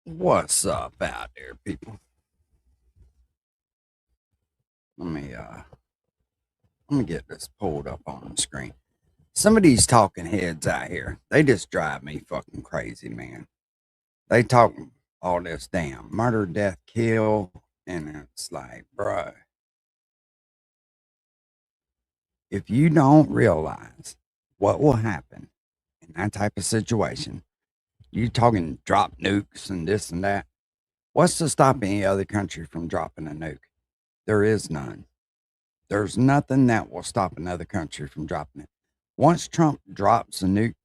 What's up out there, people? Let me get this pulled up on the screen. Some of these talking heads out here, they just drive me fucking crazy, man. They talk all this damn murder, death, kill, and it's like, bro, if you don't realize what will happen in that type of situation, you talking drop nukes and this and that. What's to stop any other country from dropping a nuke? There is none. There's nothing that will stop another country from dropping it. Once Trump drops a nuke,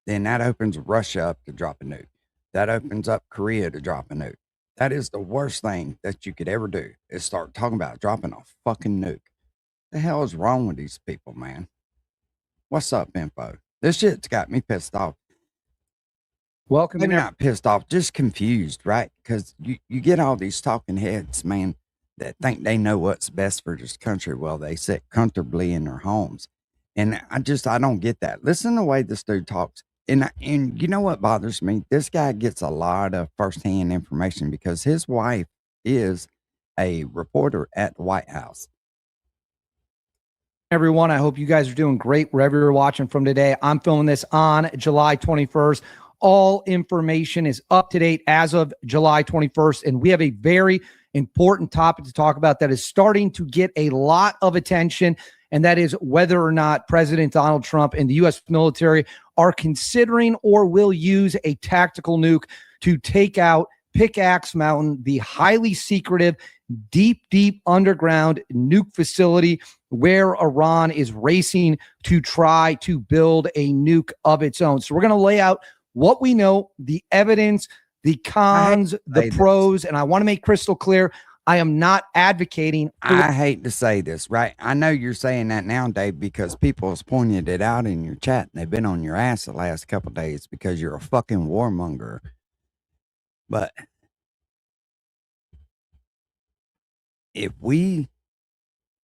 then that opens Russia up to drop a nuke. That opens up Korea to drop a nuke. That is the worst thing that you could ever do is start talking about dropping a fucking nuke. The hell is wrong with these people, man? What's up, info? This shit's got me pissed off. Welcome Maybe in. not pissed off, just confused, right? Because you get all these talking heads, man, that think they know what's best for this country. Well, they sit comfortably in their homes. And I don't get that. Listen to the way this dude talks. And you know what bothers me? This guy gets a lot of firsthand information because his wife is a reporter at the White House. Everyone, I hope you guys are doing great wherever you're watching from today. I'm filming this on July 21st. All information is up to date as of July 21st, and we have a very important topic to talk about that is starting to get a lot of attention, and that is whether or not President Donald Trump and the U.S. military are considering or will use a tactical nuke to take out Pickaxe Mountain, the highly secretive, deep underground nuke facility where Iran is racing to try to build a nuke of its own. So we're going to lay out what we know, the evidence, the cons, the pros, and I want to make crystal clear, I am not advocating. I hate to say this, right? I know you're saying that now, Dave, because people have pointed it out in your chat and they've been on your ass the last couple of days because you're a fucking warmonger. But if we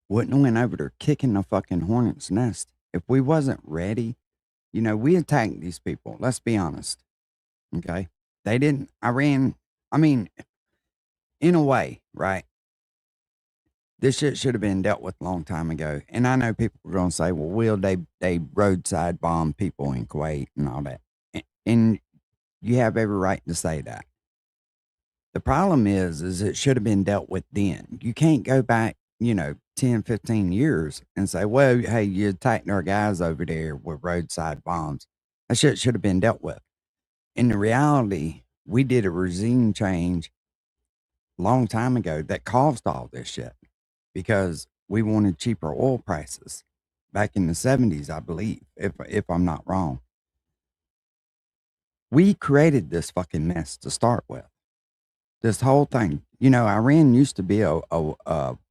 wouldn't have went over there kicking the fucking hornet's nest, if we wasn't ready, we attacked these people. Let's be honest. Okay. They didn't, Iran, I mean, in a way, right? This shit should have been dealt with a long time ago. And I know people are going to say, well, Will, they roadside bomb people in Kuwait and all that. And you have every right to say that. The problem is it should have been dealt with then. You can't go back, 10, 15 years and say, well, hey, you attacked our guys over there with roadside bombs. That shit should have been dealt with. In the reality, we did a regime change a long time ago that caused all this shit because we wanted cheaper oil prices back in the 70s, I believe, if I'm not wrong. We created this fucking mess to start with. This whole thing, Iran used to be a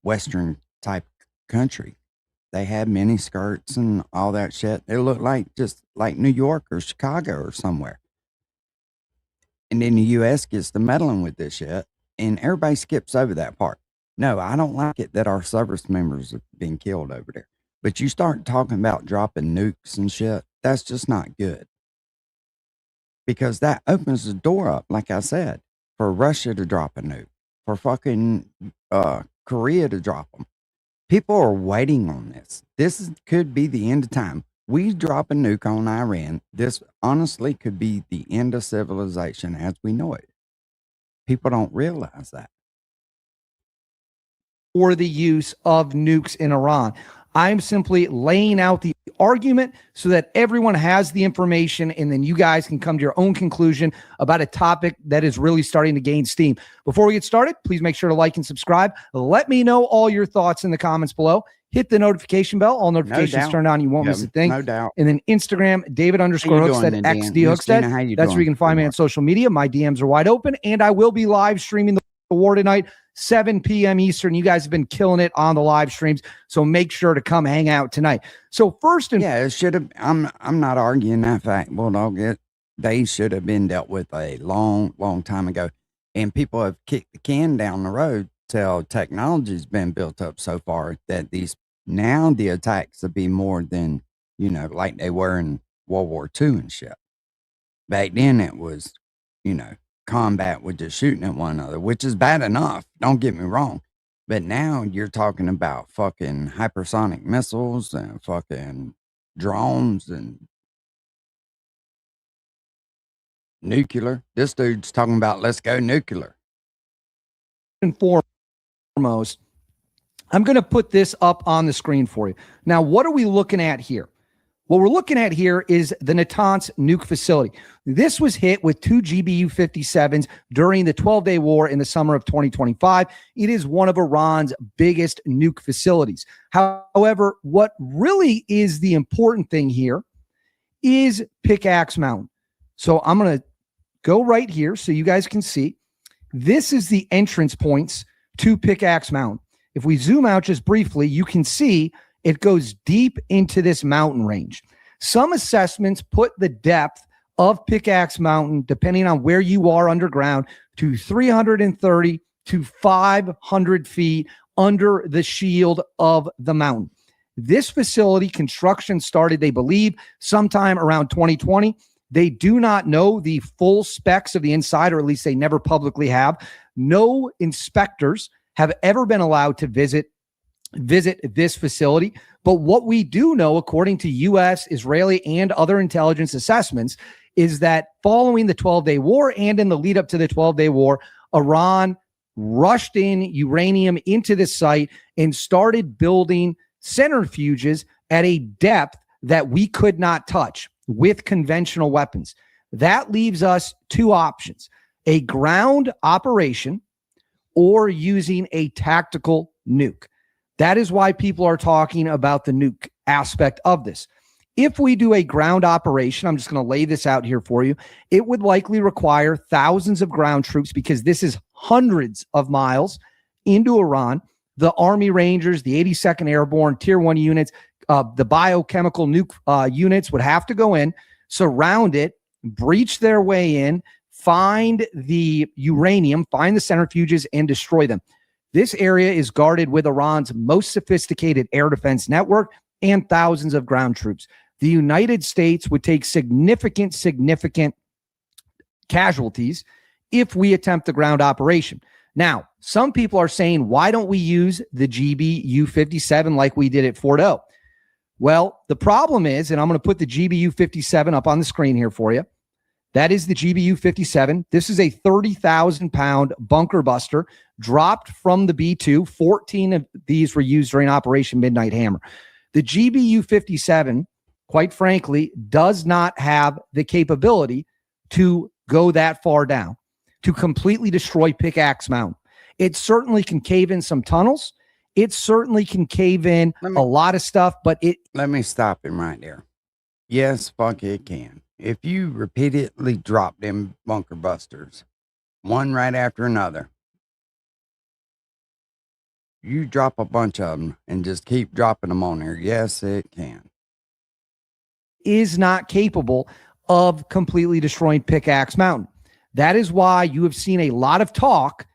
Western type country. They had mini skirts and all that shit. It looked like just like New York or Chicago or somewhere. And then the U.S. gets to meddling with this shit, and everybody skips over that part. No, I don't like it that our service members have been killed over there. But you start talking about dropping nukes and shit, that's just not good. Because that opens the door up, like I said, for Russia to drop a nuke, for fucking Korea to drop them. People are waiting on this. Could be the end of time. We drop a nuke on Iran. This honestly could be the end of civilization as we know it. People don't realize that. For the use of nukes in Iran. I'm simply laying out the argument so that everyone has the information and then you guys can come to your own conclusion about a topic that is really starting to gain steam. Before we get started, please make sure to like and subscribe. Let me know all your thoughts in the comments below. Hit the notification bell. All notifications turned on. You won't miss a thing. No doubt. And then Instagram, David_Hookstead, XD Hookstead. That's where you can find me on social media. My DMs are wide open, and I will be live streaming the war tonight, 7 p.m. Eastern. You guys have been killing it on the live streams, so make sure to come hang out tonight. So first, it should have. I'm not arguing that fact, Bulldog. They should have been dealt with a long time ago, and people have kicked the can down the road till technology's been built up so far that now the attacks will be more than like they were in World War II and shit. Back then it was, combat with just shooting at one another, which is bad enough. Don't get me wrong. But now you're talking about fucking hypersonic missiles and fucking drones and nuclear. This dude's talking about let's go nuclear. And foremost, I'm going to put this up on the screen for you. Now, what are we looking at here? What we're looking at here is the Natanz nuke facility. This was hit with 2 GBU-57s during the 12-day war in the summer of 2025. It is one of Iran's biggest nuke facilities. However, what really is the important thing here is Pickaxe Mountain. So I'm going to go right here so you guys can see. This is the entrance points to Pickaxe Mountain. If we zoom out just briefly, you can see it goes deep into this mountain range. Some assessments put the depth of Pickaxe Mountain, depending on where you are underground, to 330 to 500 feet under the shield of the mountain. This facility construction started, they believe, sometime around 2020. They do not know the full specs of the inside, or at least they never publicly have. No inspectors have ever been allowed to visit this facility. But what we do know, according to U.S., Israeli, and other intelligence assessments, is that following the 12-day war and in the lead up to the 12-day war, Iran rushed in uranium into this site and started building centrifuges at a depth that we could not touch with conventional weapons. That leaves us two options: a ground operation or using a tactical nuke. That is why people are talking about the nuke aspect of this. If we do a ground operation, I'm just going to lay this out here for you, it would likely require thousands of ground troops, because this is hundreds of miles into Iran. The Army Rangers, the 82nd Airborne, Tier 1 units, the biochemical nuke units would have to go in, surround it, breach their way in, find the uranium, find the centrifuges, and destroy them. This area is guarded with Iran's most sophisticated air defense network and thousands of ground troops. The United States would take significant casualties if we attempt the ground operation. Now, some people are saying, why don't we use the GBU-57 like we did at Fort O? Well, the problem is, and I'm going to put the GBU-57 up on the screen here for you. That is the GBU-57. This is a 30,000-pound bunker buster dropped from the B-2. 14 of these were used during Operation Midnight Hammer. The GBU-57, quite frankly, does not have the capability to go that far down, to completely destroy Pickaxe Mountain. It certainly can cave in some tunnels. It certainly can cave in a lot of stuff, but it... Let me stop him right there. Yes, fuck, it can. If you repeatedly drop them bunker busters, one right after another, you drop a bunch of them and just keep dropping them on there. Yes, it can. Is not capable of completely destroying Pickaxe Mountain. That is why you have seen a lot of talk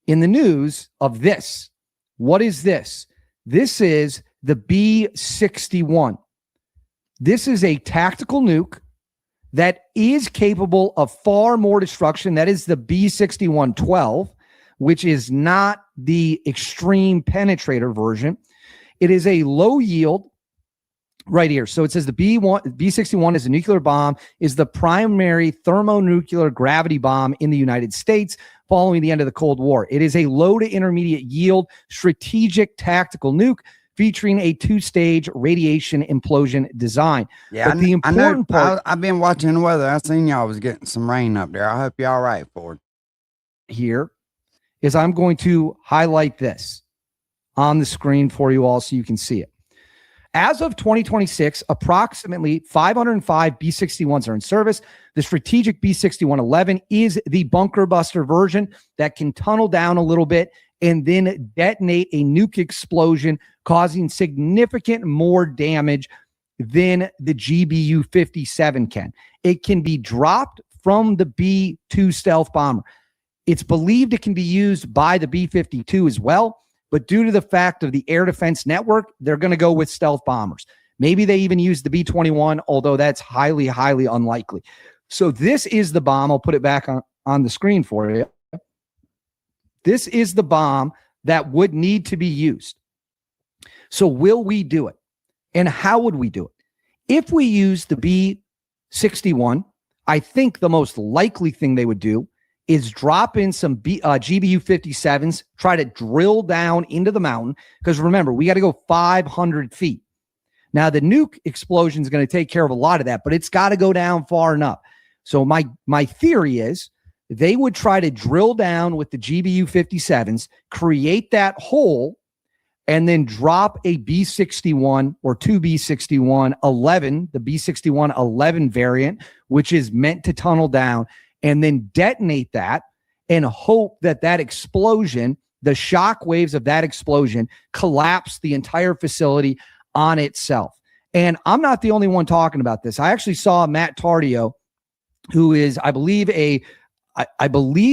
in the news of this. What is this? This is the B-61. This is a tactical nuke that is capable of far more destruction. That is the B-61-12, which is not the extreme penetrator version. It is a low yield right here. So it says the B-61 is a nuclear bomb, is the primary thermonuclear gravity bomb in the United States following the end of the Cold War. It is a low to intermediate yield strategic tactical nuke featuring a two-stage radiation implosion design. Yeah, but the important part... I've been watching the weather. I seen y'all was getting some rain up there. I hope you're all right, Ford. Here is I'm going to highlight this on the screen for you all so you can see it. As of 2026, approximately 505 B-61s are in service. The strategic B-61-11 is the bunker buster version that can tunnel down a little bit and then detonate a nuke explosion, causing significant more damage than the GBU-57 can. It can be dropped from the B-2 stealth bomber. It's believed it can be used by the B-52 as well, but due to the fact of the air defense network, they're going to go with stealth bombers. Maybe they even use the B-21, although that's highly, highly unlikely. So this is the bomb. I'll put it back on the screen for you. This is the bomb that would need to be used. So will we do it? And how would we do it? If we use the B-61, I think the most likely thing they would do is drop in some GBU-57s, try to drill down into the mountain. Because remember, we got to go 500 feet. Now, the nuke explosion is going to take care of a lot of that, but it's got to go down far enough. So my theory is they would try to drill down with the GBU-57s, create that hole, and then drop a B-61 or two B-61-11, the B-61-11 variant, which is meant to tunnel down, and then detonate that and hope that that explosion, the shock waves of that explosion, collapse the entire facility on itself. And I'm not the only one talking about this. I actually saw Matt Tardio, who is, I believe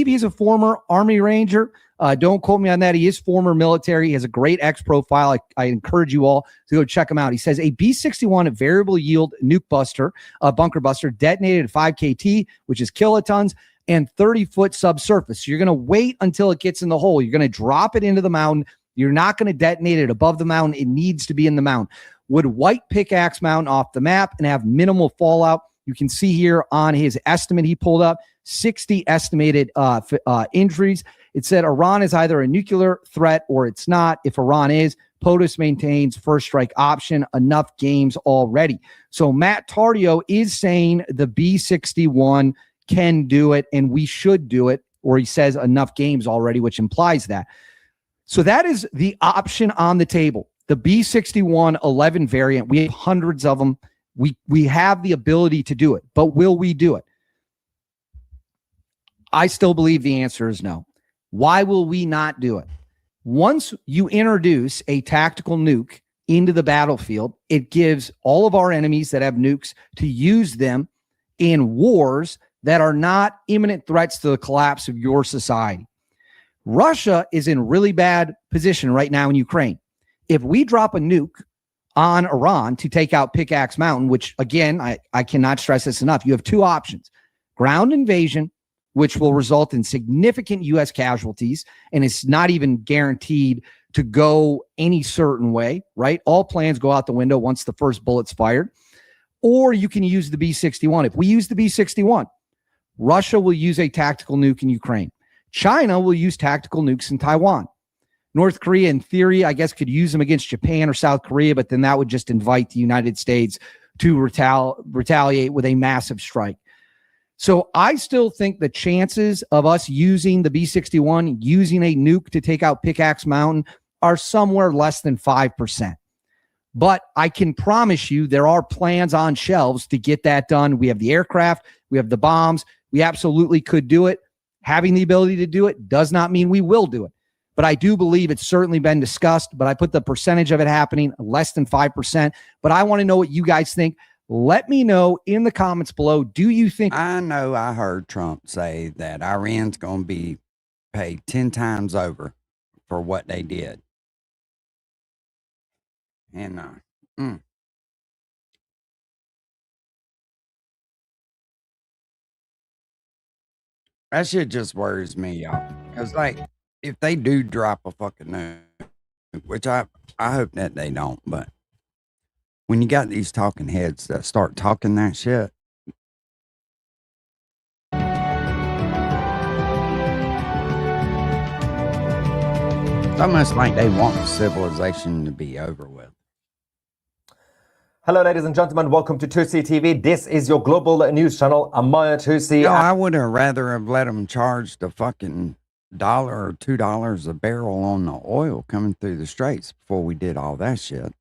he's a former Army Ranger. Don't quote me on that. He is former military. He has a great X profile. I encourage you all to go check him out. He says a B-61 variable yield nuke buster, bunker buster, detonated at 5 KT, which is kilotons, and 30-foot subsurface. So you're going to wait until it gets in the hole. You're going to drop it into the mountain. You're not going to detonate it above the mountain. It needs to be in the mountain. Would White Pickaxe Mountain off the map and have minimal fallout? You can see here on his estimate he pulled up 60 estimated injuries. It said Iran is either a nuclear threat or it's not. If Iran is, POTUS maintains first strike option. Enough games already. So Matt Tardio is saying the B-61 can do it and we should do it, or he says enough games already, which implies that. So that is the option on the table. The B-61-11 variant, we have hundreds of them. We have the ability to do it, but will we do it? I still believe the answer is no. Why will we not do it? Once you introduce a tactical nuke into the battlefield, it gives all of our enemies that have nukes to use them in wars that are not imminent threats to the collapse of your society. Russia is in really bad position right now in Ukraine. If we drop a nuke on Iran to take out Pickaxe Mountain, which again, I cannot stress this enough, you have two options: ground invasion, which will result in significant U.S. casualties, and it's not even guaranteed to go any certain way, right? All plans go out the window once the first bullet's fired. Or you can use the B-61. If we use the B-61, Russia will use a tactical nuke in Ukraine. China will use tactical nukes in Taiwan. North Korea, in theory, I guess, could use them against Japan or South Korea, but then that would just invite the United States to retaliate with a massive strike. So I still think the chances of us using the B-61, using a nuke to take out Pickaxe Mountain, are somewhere less than 5%. But I can promise you there are plans on shelves to get that done. We have the aircraft. We have the bombs. We absolutely could do it. Having the ability to do it does not mean we will do it. But I do believe it's certainly been discussed, but I put the percentage of it happening less than 5%. But I want to know what you guys think. Let me know in the comments below. Do you think? I know I heard Trump say that Iran's going to be paid 10 times over for what they did. And that shit just worries me, y'all. Because, like, if they do drop a fucking nuke, which I hope that they don't, but when you got these talking heads that start talking that shit, it's almost like they want civilization to be over with. Hello, ladies and gentlemen. Welcome to Tusi TV. This is your global news channel. I'm Maya Tusi. No, I would have rather have let them charge the fucking $1 or $2 a barrel on the oil coming through the straits before we did all that shit.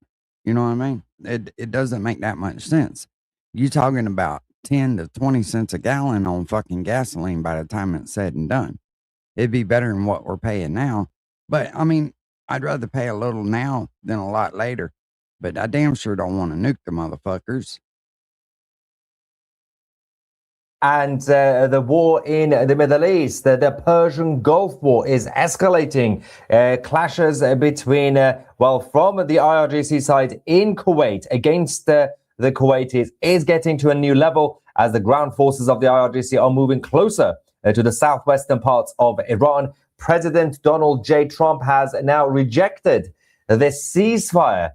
You know what I mean? It doesn't make that much sense. You talking about 10 to 20 cents a gallon on fucking gasoline by the time it's said and done. It'd be better than what we're paying now. But I mean, I'd rather pay a little now than a lot later. But I damn sure don't want to nuke the motherfuckers. And the war in the Middle East, the Persian Gulf War is escalating. Clashes between, from the IRGC side in Kuwait against the Kuwaitis is getting to a new level as the ground forces of the IRGC are moving closer to the southwestern parts of Iran. President Donald J. Trump has now rejected this ceasefire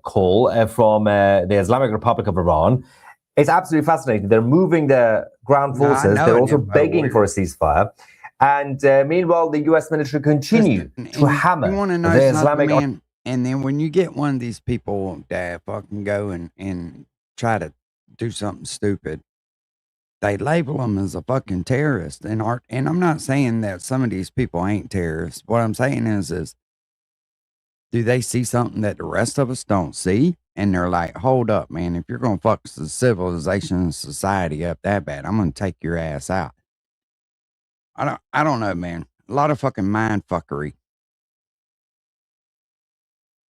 call from the Islamic Republic of Iran. It's absolutely fascinating. They're moving their ground forces. They're also begging for a ceasefire. And meanwhile, the U.S. military continue to hammer the Islamic... Man, and then when you get one of these people that fucking go and try to do something stupid, they label them as a fucking terrorist. And I'm not saying that some of these people ain't terrorists. What I'm saying is do they see something that the rest of us don't see? And they're like, hold up, man, if you're going to fuck the civilization and society up that bad, I'm going to take your ass out. I don't know, man. A lot of fucking mind fuckery.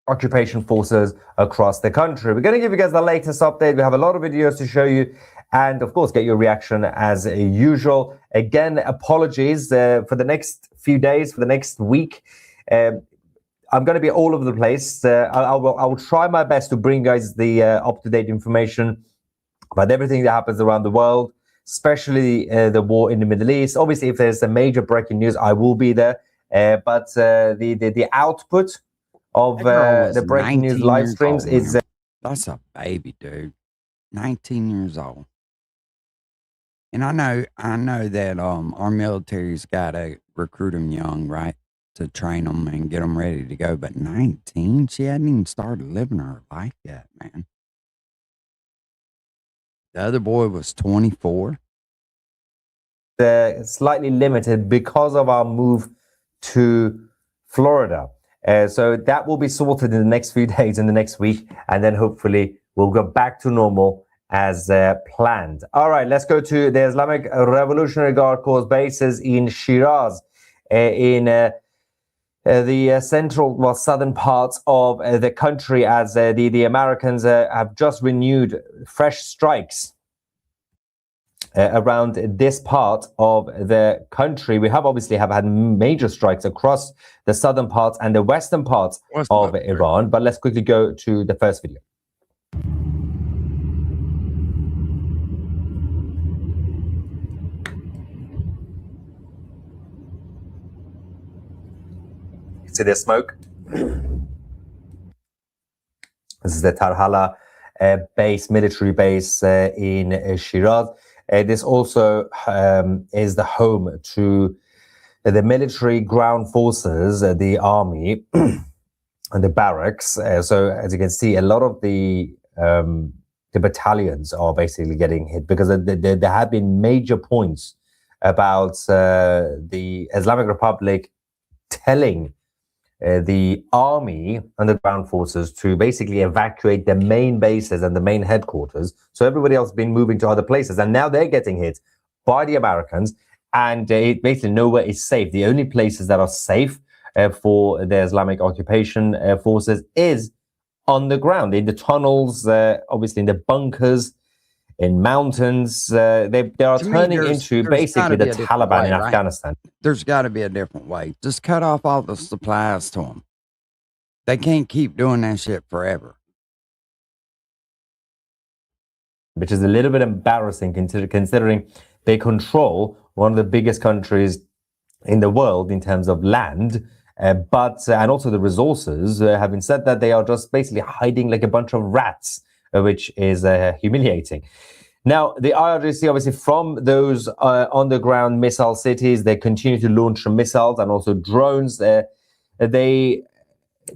Occupation forces across the country. We're going to give you guys the latest update. We have a lot of videos to show you, and of course, get your reaction as usual. Again, apologies for the next few days, for the next week. I'm going to be all over the place. I will try my best to bring guys the up-to-date information about everything that happens around the world, especially the war in the Middle East. Obviously, if there's a major breaking news, I will be there. But the output of the breaking news live streams is... That's a baby, dude. 19 years old. And I know that our military's got to recruit them young, right? To train them and get them ready to go. But 19? She hadn't even started living her life yet, man. The other boy was 24. Slightly limited because of our move to Florida. So that will be sorted in the next few days, in the next week, and then hopefully we'll go back to normal as planned. All right, let's go to the Islamic Revolutionary Guard Corps bases in Shiraz, in the central, southern parts of the country, as the Americans have just renewed fresh strikes around this part of the country. We have obviously had major strikes across the southern parts and the western parts of Iran. But let's quickly go to the first video. See the smoke? This is the Tarhala military base in Shiraz. This also is the home to the military ground forces, the army, and the barracks. So as you can see, a lot of the battalions are basically getting hit because there have been major points about the Islamic Republic telling the army and the ground forces to basically evacuate the main bases and the main headquarters. So everybody else has been moving to other places, and now they're getting hit by the Americans, and basically nowhere is safe. The only places that are safe for the Islamic occupation forces is on the ground, in the tunnels, obviously in the bunkers, in mountains. They are turning into basically the Taliban in Afghanistan. There's got to be a different way. Just cut off all the supplies to them. They can't keep doing that shit forever. Which is a little bit embarrassing considering they control one of the biggest countries in the world in terms of land, and also the resources. Having said that, they are just basically hiding like a bunch of rats, which is humiliating. Now, the IRGC, obviously, from those underground missile cities, they continue to launch missiles and also drones. They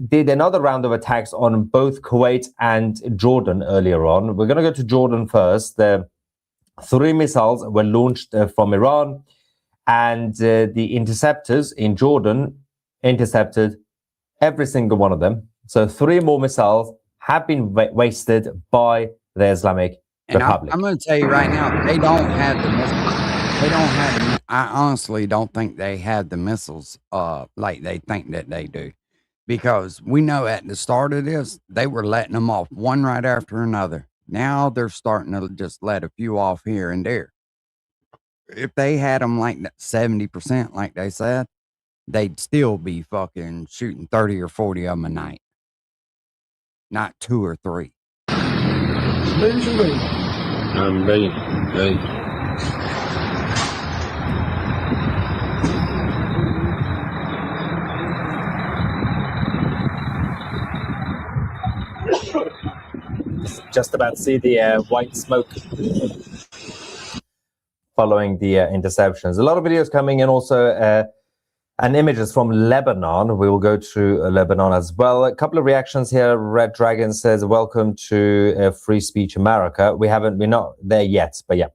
did another round of attacks on both Kuwait and Jordan earlier on. We're going to go to Jordan first. 3 missiles were launched from Iran, and the interceptors in Jordan intercepted every single one of them. So 3 more missiles have been wasted by the Islamic Republic. I'm going to tell you right now, they don't have the missiles. They don't have them. I honestly don't think they have the missiles like they think that they do. Because we know at the start of this, they were letting them off one right after another. Now they're starting to just let a few off here and there. If they had them like 70%, like they said, they'd still be fucking shooting 30 or 40 of them a night. Not 2 or 3. I'm ready. just about see the white smoke following the interceptions. A lot of videos coming in also, and images from Lebanon. We will go to Lebanon as well. A couple of reactions here. Red Dragon says, welcome to Free Speech America. We're not there yet, but yeah.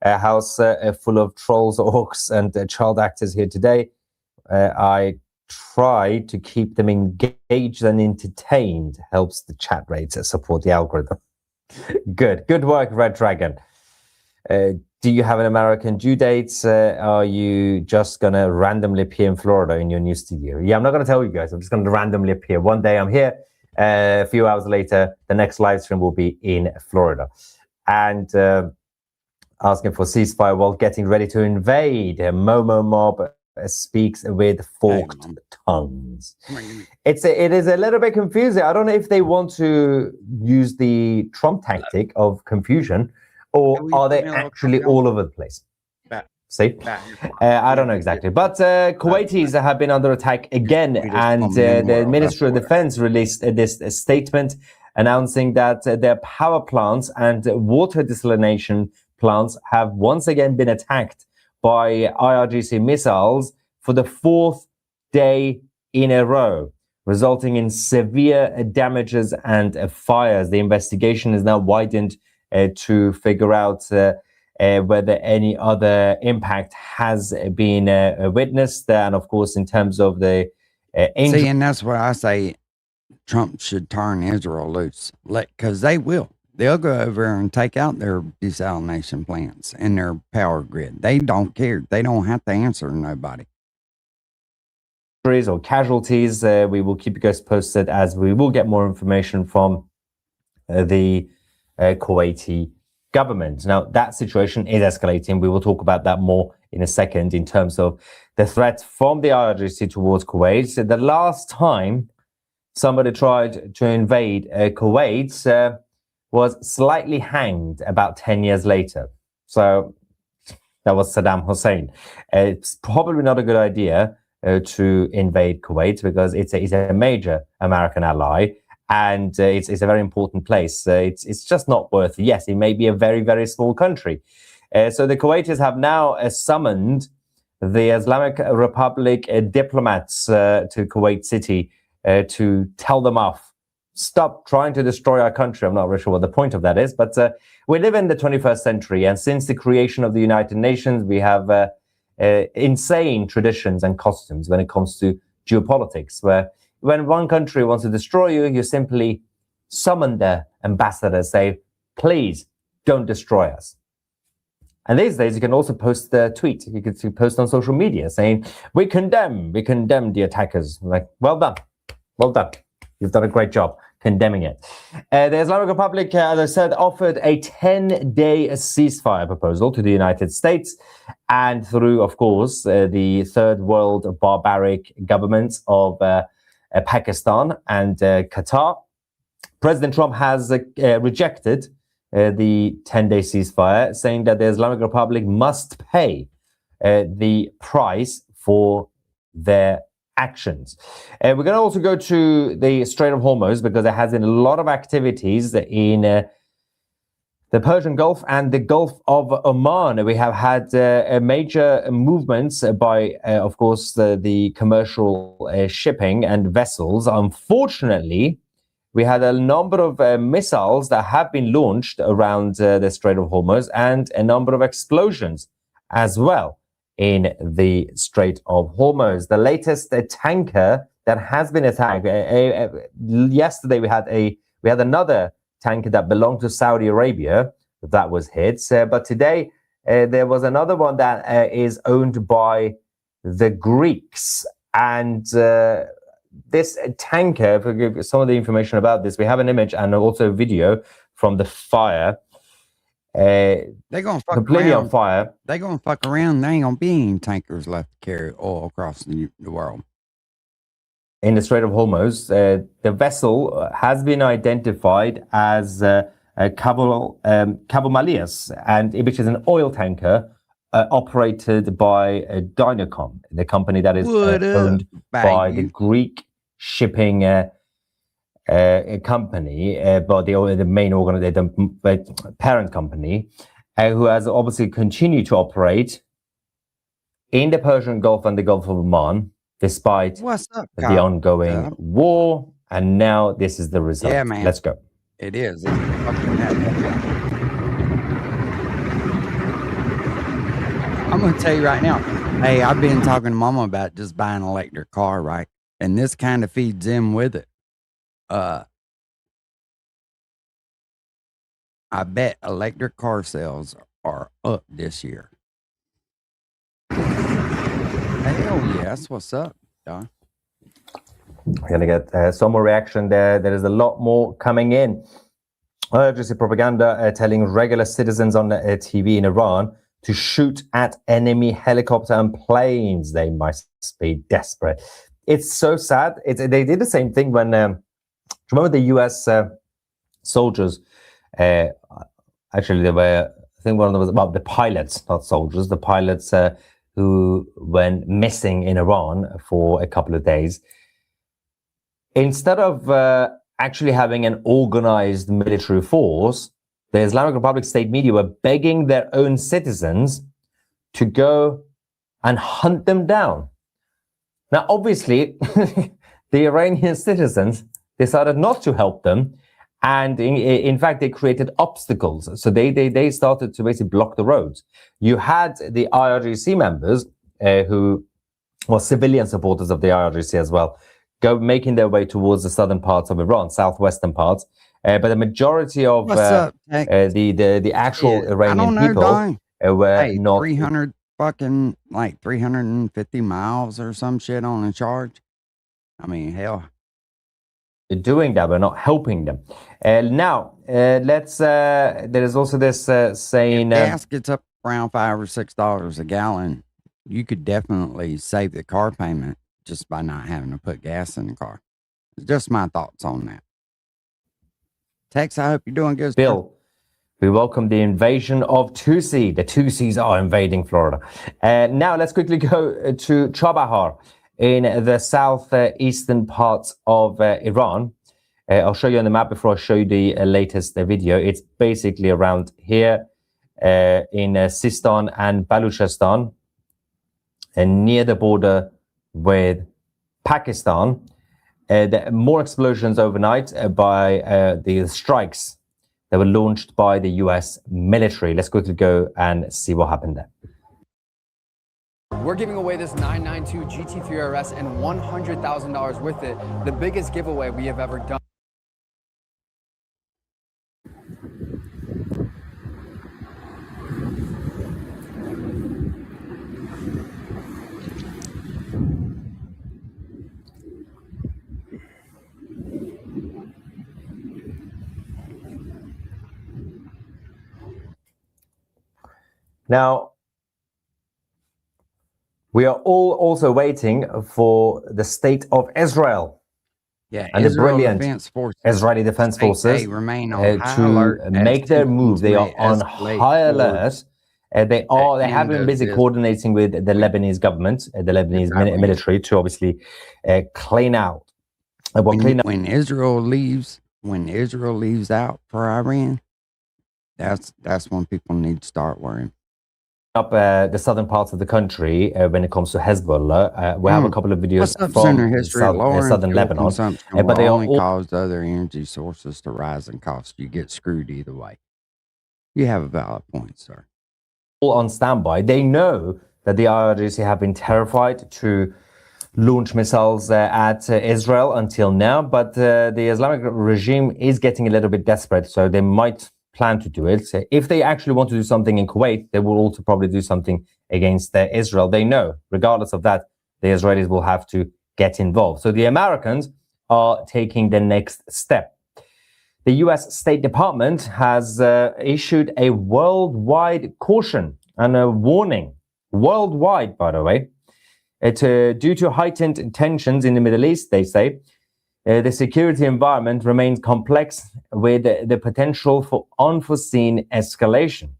A house full of trolls, orcs, and child actors here today. I try to keep them engaged and entertained. Helps the chat rates support the algorithm. Good work, Red Dragon. Do you have an American due date? Are you just going to randomly appear in Florida in your new studio? Yeah, I'm not going to tell you guys. I'm just going to randomly appear. One day I'm here. A few hours later, the next live stream will be in Florida. And asking for ceasefire while getting ready to invade. Momo Mob speaks with forked tongues. It is a little bit confusing. I don't know if they want to use the Trump tactic of confusion, or are they actually all over the place? See, I don't know exactly. But Kuwaitis have been under attack again, and the Ministry of Defense released this statement announcing that their power plants and water desalination plants have once again been attacked by IRGC missiles for the fourth day in a row, resulting in severe damages and fires. The investigation is now widened to figure out whether any other impact has been witnessed. And of course, in terms of the see, and that's what I say, Trump should turn Israel loose, because they will. They'll go over and take out their desalination plants and their power grid. They don't care. They don't have to answer nobody. Or casualties. We will keep you guys posted as we will get more information from the Kuwaiti government. Now, that situation is escalating. We will talk about that more in a second in terms of the threat from the IRGC towards Kuwait. So the last time somebody tried to invade Kuwait, was slightly hanged about 10 years later. So that was Saddam Hussein. It's probably not a good idea to invade Kuwait because it's a major American ally, and it's a very important place. It's just not worth it. Yes, it may be a very, very small country. So the Kuwaitis have now summoned the Islamic Republic diplomats to Kuwait City to tell them off. Stop trying to destroy our country. I'm not really sure what the point of that is, but we live in the 21st century, and since the creation of the United Nations, we have insane traditions and costumes when it comes to geopolitics, where when one country wants to destroy you, you simply summon the ambassador, say, please don't destroy us. And these days, you can also post the tweet. You can post on social media saying, we condemn the attackers. Like, well done. You've done a great job condemning it. The Islamic Republic, as I said, offered a 10-day ceasefire proposal to the United States and through, of course, the third world barbaric governments of Pakistan and Qatar. President Trump has rejected the 10-day ceasefire, saying that the Islamic Republic must pay the price for their actions. We're going to also go to the Strait of Hormuz because there has been a lot of activities in the Persian Gulf and the Gulf of Oman. We have had major movements by, of course, the commercial shipping and vessels. Unfortunately, we had a number of missiles that have been launched around the Strait of Hormuz and a number of explosions as well in the Strait of Hormuz. The latest tanker that has been attacked. Yesterday we had another tanker that belonged to Saudi Arabia that was hit. But today there was another one that is owned by the Greeks. And this tanker, for give some of the information about this, we have an image and also a video from the fire. They're gonna fuck completely around. On fire. They're gonna fuck around. There ain't gonna be any tankers left to carry oil across the world. In the Strait of Hormuz, the vessel has been identified as Cabo Malias, and which is an oil tanker operated by Dynacom, the company that is owned by the Greek shipping company, but the main the parent company, who has obviously continued to operate in the Persian Gulf and the Gulf of Oman, despite What's up, the Kyle? ongoing war. And now this is the result. Yeah, man. Let's go. It is. It's fucking heavy. I'm going to tell you right now. Hey, I've been talking to Mama about just buying an electric car, right? And this kind of feeds in with it. I bet electric car sales are up this year. Hell yes. What's up, Don? We're going to get some more reaction there. There is a lot more coming in. Emergency propaganda telling regular citizens on TV in Iran to shoot at enemy helicopter and planes. They must be desperate. It's so sad. They did the same thing when, remember the US soldiers, actually they were, I think one of them was about the pilots, not soldiers, the pilots who went missing in Iran for a couple of days. Instead of actually having an organized military force, the Islamic Republic state media were begging their own citizens to go and hunt them down. Now, obviously, the Iranian citizens decided not to help them. And in fact, they created obstacles. So they started to basically block the roads. You had the IRGC members who were civilian supporters of the IRGC as well, making their way towards the southern parts of Iran, southwestern parts. But the majority of the actual Iranian people were not 300 fucking like 350 miles or some shit on a charge. I mean, hell, doing that, but not helping them. Now, let's. There is also this saying. If gas gets up around $5 or $6 a gallon, you could definitely save the car payment just by not having to put gas in the car. Just my thoughts on that. Tex, I hope you're doing good. Bill, we welcome the invasion of Tusi. The Tusis are invading Florida. Now let's quickly go to Chabahar in the southeastern parts of Iran. I'll show you on the map before I show you the latest video. It's basically around here in Sistan and Baluchistan, and near the border with Pakistan. There are more explosions overnight by the strikes that were launched by the US military. Let's quickly go and see what happened there. We're giving away this 992 GT3 RS and $100,000 with it, the biggest giveaway we have ever done. Now, we are all also waiting for the state of Israel. Yeah, and Israel the brilliant Defense Forces, Israeli Defense Forces remain on high to alert make their move. They are on high alert. They have been busy coordinating with the Lebanese government, the Lebanese military, to obviously clean out. When Israel leaves out for Iran, that's when people need to start worrying. Up the southern parts of the country when it comes to Hezbollah. We have a couple of videos from southern Lebanon, but they only caused other energy sources to rise in cost. You get screwed either way. You have a valid point, sir. All on standby. They know that the IRGC have been terrified to launch missiles at Israel until now, but the Islamic regime is getting a little bit desperate, so they might plan to do it. So if they actually want to do something in Kuwait, they will also probably do something against Israel. They know, regardless of that, the Israelis will have to get involved. So the Americans are taking the next step. The US State Department has issued a worldwide caution and a warning, worldwide, by the way, due to heightened tensions in the Middle East, they say. The security environment remains complex with the potential for unforeseen escalation.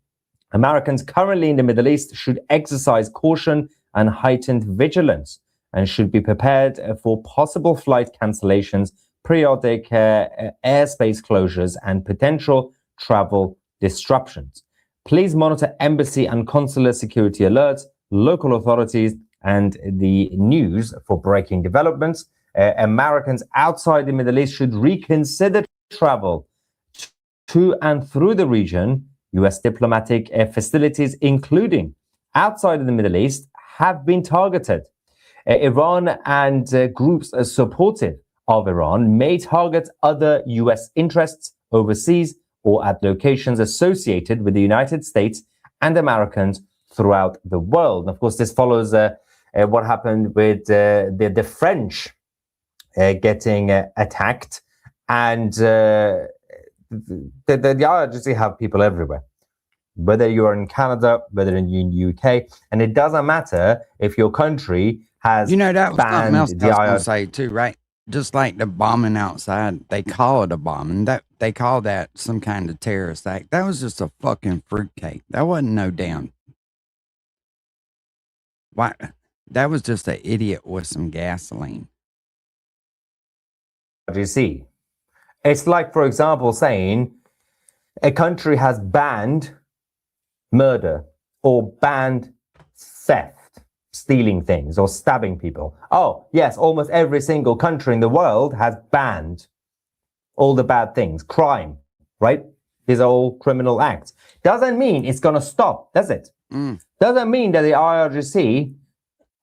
Americans currently in the Middle East should exercise caution and heightened vigilance and should be prepared for possible flight cancellations periodic airspace closures and potential travel disruptions. Please monitor embassy and consular security alerts, local authorities, and the news for breaking developments. Americans outside the Middle East should reconsider travel to and through the region. U.S. diplomatic facilities, including outside of the Middle East, have been targeted. Iran and groups supportive of Iran may target other U.S. interests overseas or at locations associated with the United States and Americans throughout the world. And of course, this follows what happened with the French getting attacked, and the IRGC have people everywhere, whether you're in Canada, whether in the UK, and it doesn't matter if your country has that was something else banned I was the going IRGC. to say too, right? Just like the bombing outside, they call it a bombing. That they call that some kind of terrorist act. That was just a fucking fruitcake. That wasn't no damn. Why? That was just an idiot with some gasoline. IRGC. It's like, for example, saying a country has banned murder or banned theft, stealing things or stabbing people. Oh, yes, almost every single country in the world has banned all the bad things, crime, right? These are all criminal acts. Doesn't mean it's going to stop, does it? Doesn't mean that the IRGC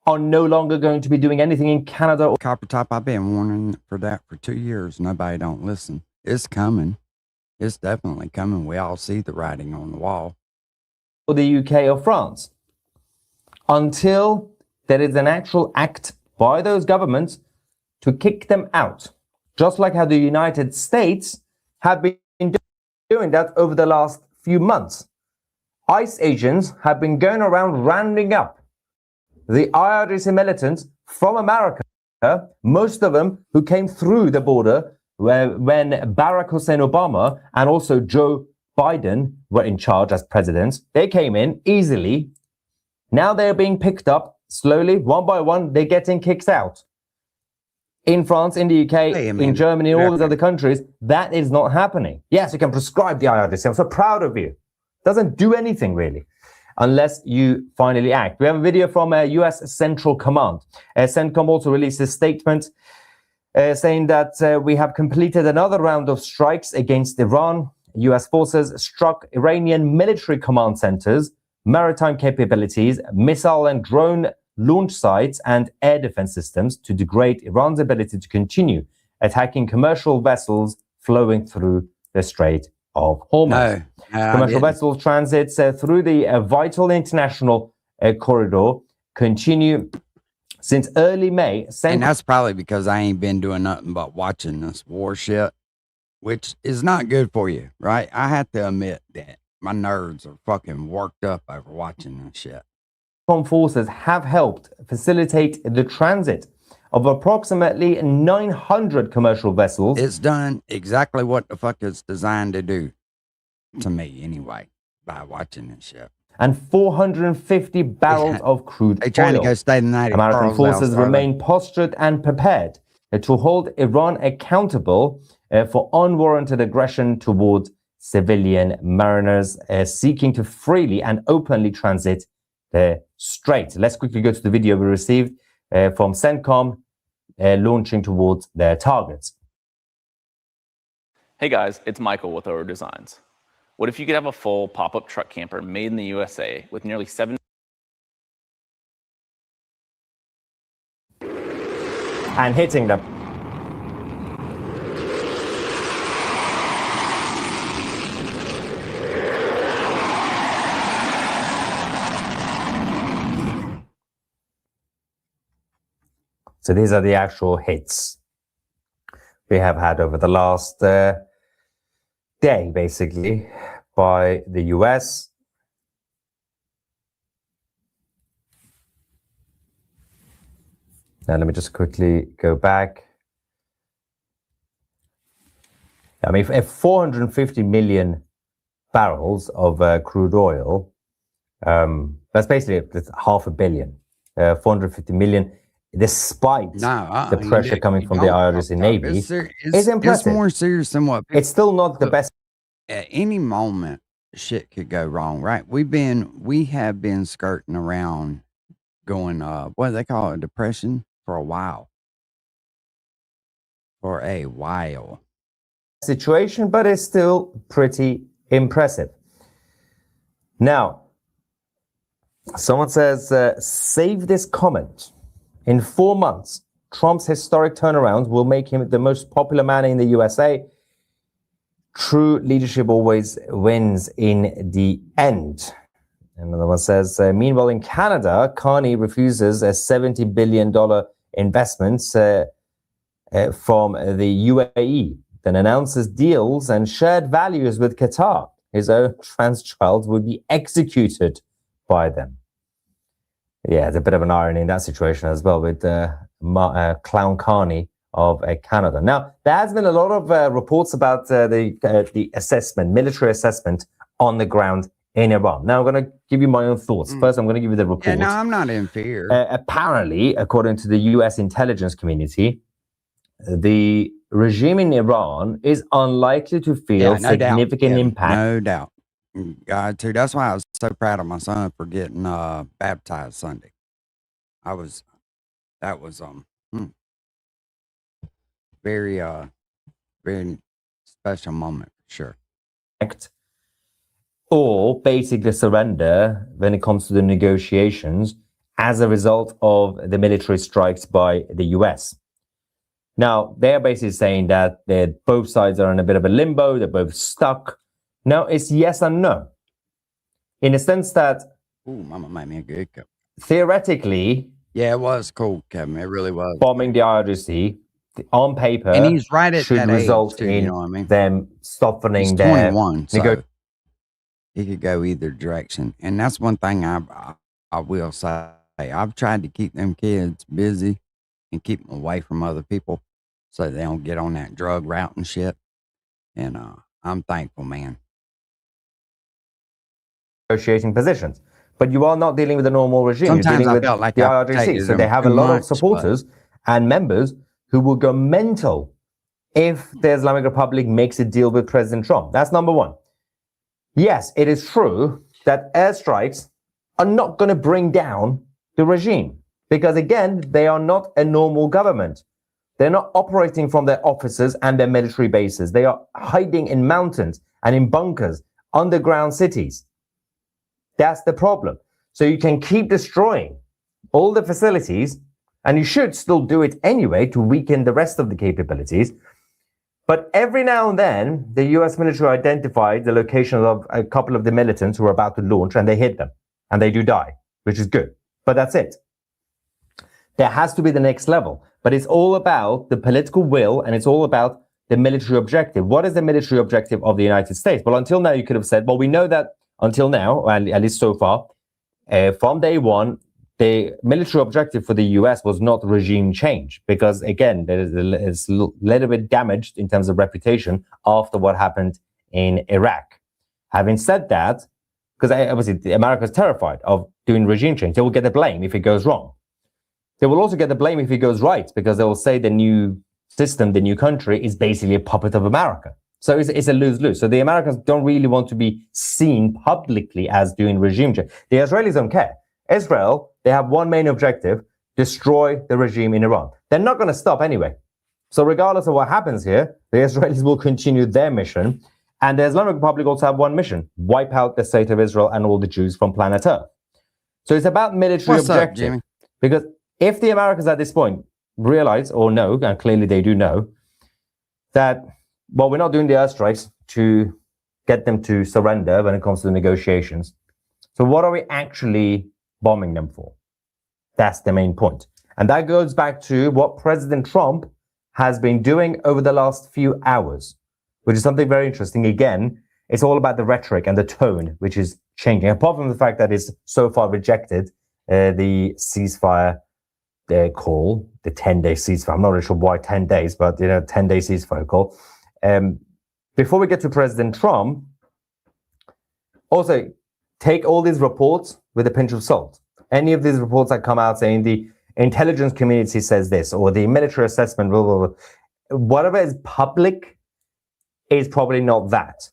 are no longer going to be doing anything in Canada or Copper Top, I've been warning for that for 2 years. Nobody don't listen. It's coming. It's definitely coming. We all see the writing on the wall. the UK or France until there is an actual act by those governments to kick them out. Just like how the United States have been doing that over the last few months. ICE agents have been going around rounding up the IRGC militants from America, most of them who came through the border when Barack Hussein Obama and also Joe Biden were in charge as presidents. They came in easily. Now they're being picked up slowly, one by one. They're getting kicked out. In France, in the UK, in Germany, all these other countries, that is not happening. Yes, you can prescribe the IRGC. I'm so proud of you. Doesn't do anything really, unless you finally act. We have a video from US Central Command. CENTCOM also released a statement saying that we have completed another round of strikes against Iran. US forces struck Iranian military command centers, maritime capabilities, missile and drone launch sites, and air defense systems to degrade Iran's ability to continue attacking commercial vessels flowing through the Strait of Hormuz. Commercial vessel transits through the vital international corridor continue since early May. And that's probably because I ain't been doing nothing but watching this war shit, which is not good for you, right? I have to admit that my nerves are fucking worked up over watching this shit. Forces have helped facilitate the transit of approximately 900 commercial vessels. It's done exactly what the fuck it's designed to do, to me anyway, by watching this shit. And 450 barrels of crude They trying oil. to go stay the night. American forces remain postured and prepared to hold Iran accountable for unwarranted aggression towards civilian mariners seeking to freely and openly transit the strait. Let's quickly go to the video we received from CENTCOM launching towards their targets. Hey guys, it's Michael with Oro Designs. What if you could have a full pop-up truck camper made in the USA with nearly 7 and hitting them. So these are the actual hits we have had over the last day, basically, by the US. Now, let me just quickly go back. I mean, 450 million barrels of crude oil, that's basically half a billion. 450 million. despite No, the pressure coming from the IRGC Navy, is impressive. It's more serious than what people, It's still not the best. at any moment shit could go wrong, right? We have been skirting around going what do they call it, depression for a while. Situation, but it's still pretty impressive. Now, someone says, save this comment. In 4 months, Trump's historic turnaround will make him the most popular man in the USA. True leadership always wins in the end. Another one says, meanwhile, in Canada, Carney refuses a $70 billion investment from the UAE, then announces deals and shared values with Qatar. His own trans child would be executed by them. Yeah, there's a bit of an irony in that situation as well with Clown Carney of Canada. Now, there has been a lot of reports about the assessment, military assessment on the ground in Iran. Now, I'm going to give you my own thoughts. First, I'm going to give you the report. Yeah, no, I'm not in fear. Apparently, according to the US intelligence community, the regime in Iran is unlikely to feel significant impact. No doubt. God, too. That's why I was so proud of my son for getting baptized Sunday. That was very very special moment for sure. Or basically surrender when it comes to the negotiations as a result of the military strikes by the US. Now, they're basically saying that both sides are in a bit of a limbo, they're both stuck. Now, it's yes and no. In a sense that... Ooh, mama made me a good cup. Theoretically... Yeah, it was cool, Kevin. It really was. Bombing the IRGC, on paper, and he's right at should that result age too, in you know what I mean? them softening he's their... 21, so he could go either direction. And that's one thing I will say. I've tried to keep them kids busy and keep them away from other people so they don't get on that drug route and shit. And I'm thankful, man. Negotiating positions. But you are not dealing with a normal regime. Sometimes You're dealing with felt like the IRGC. So they have a lot of supporters and members who will go mental if the Islamic Republic makes a deal with President Trump. That's number one. Yes, it is true that airstrikes are not going to bring down the regime because, again, they are not a normal government. They're not operating from their offices and their military bases. They are hiding in mountains and in bunkers, underground cities. That's the problem. So you can keep destroying all the facilities, and you should still do it anyway to weaken the rest of the capabilities. But every now and then, the US military identified the location of a couple of the militants who were about to launch, and they hit them. And they do die, which is good. But that's it. There has to be the next level. But it's all about the political will, and it's all about the military objective. What is the military objective of the United States? Well, until now, you could have said, well, we know that until now, at least so far, from day one, the military objective for the US was not regime change, because again, there is a little bit damaged in terms of reputation after what happened in Iraq. Having said that, because obviously America is terrified of doing regime change, they will get the blame if it goes wrong. They will also get the blame if it goes right, because they will say the new system, the new country is basically a puppet of America. So it's a lose-lose. So the Americans don't really want to be seen publicly as doing regime change. The Israelis don't care. Israel, they have one main objective: destroy the regime in Iran. They're not going to stop anyway. So regardless of what happens here, the Israelis will continue their mission. And the Islamic Republic also have one mission: wipe out the state of Israel and all the Jews from planet Earth. So it's about military objective. Jimmy? Because if the Americans at this point realize or know, and clearly they do know, that, well, we're not doing the airstrikes to get them to surrender when it comes to the negotiations. So what are we actually bombing them for? That's the main point. And that goes back to what President Trump has been doing over the last few hours, which is something very interesting. Again, it's all about the rhetoric and the tone, which is changing. Apart from the fact that it's so far rejected the ceasefire call, the 10-day ceasefire. I'm not really sure why 10 days, but 10-day ceasefire call. Before we get to President Trump, also take all these reports with a pinch of salt. Any of these reports that come out saying the intelligence community says this, or the military assessment, blah, blah, blah. Whatever is public is probably not that.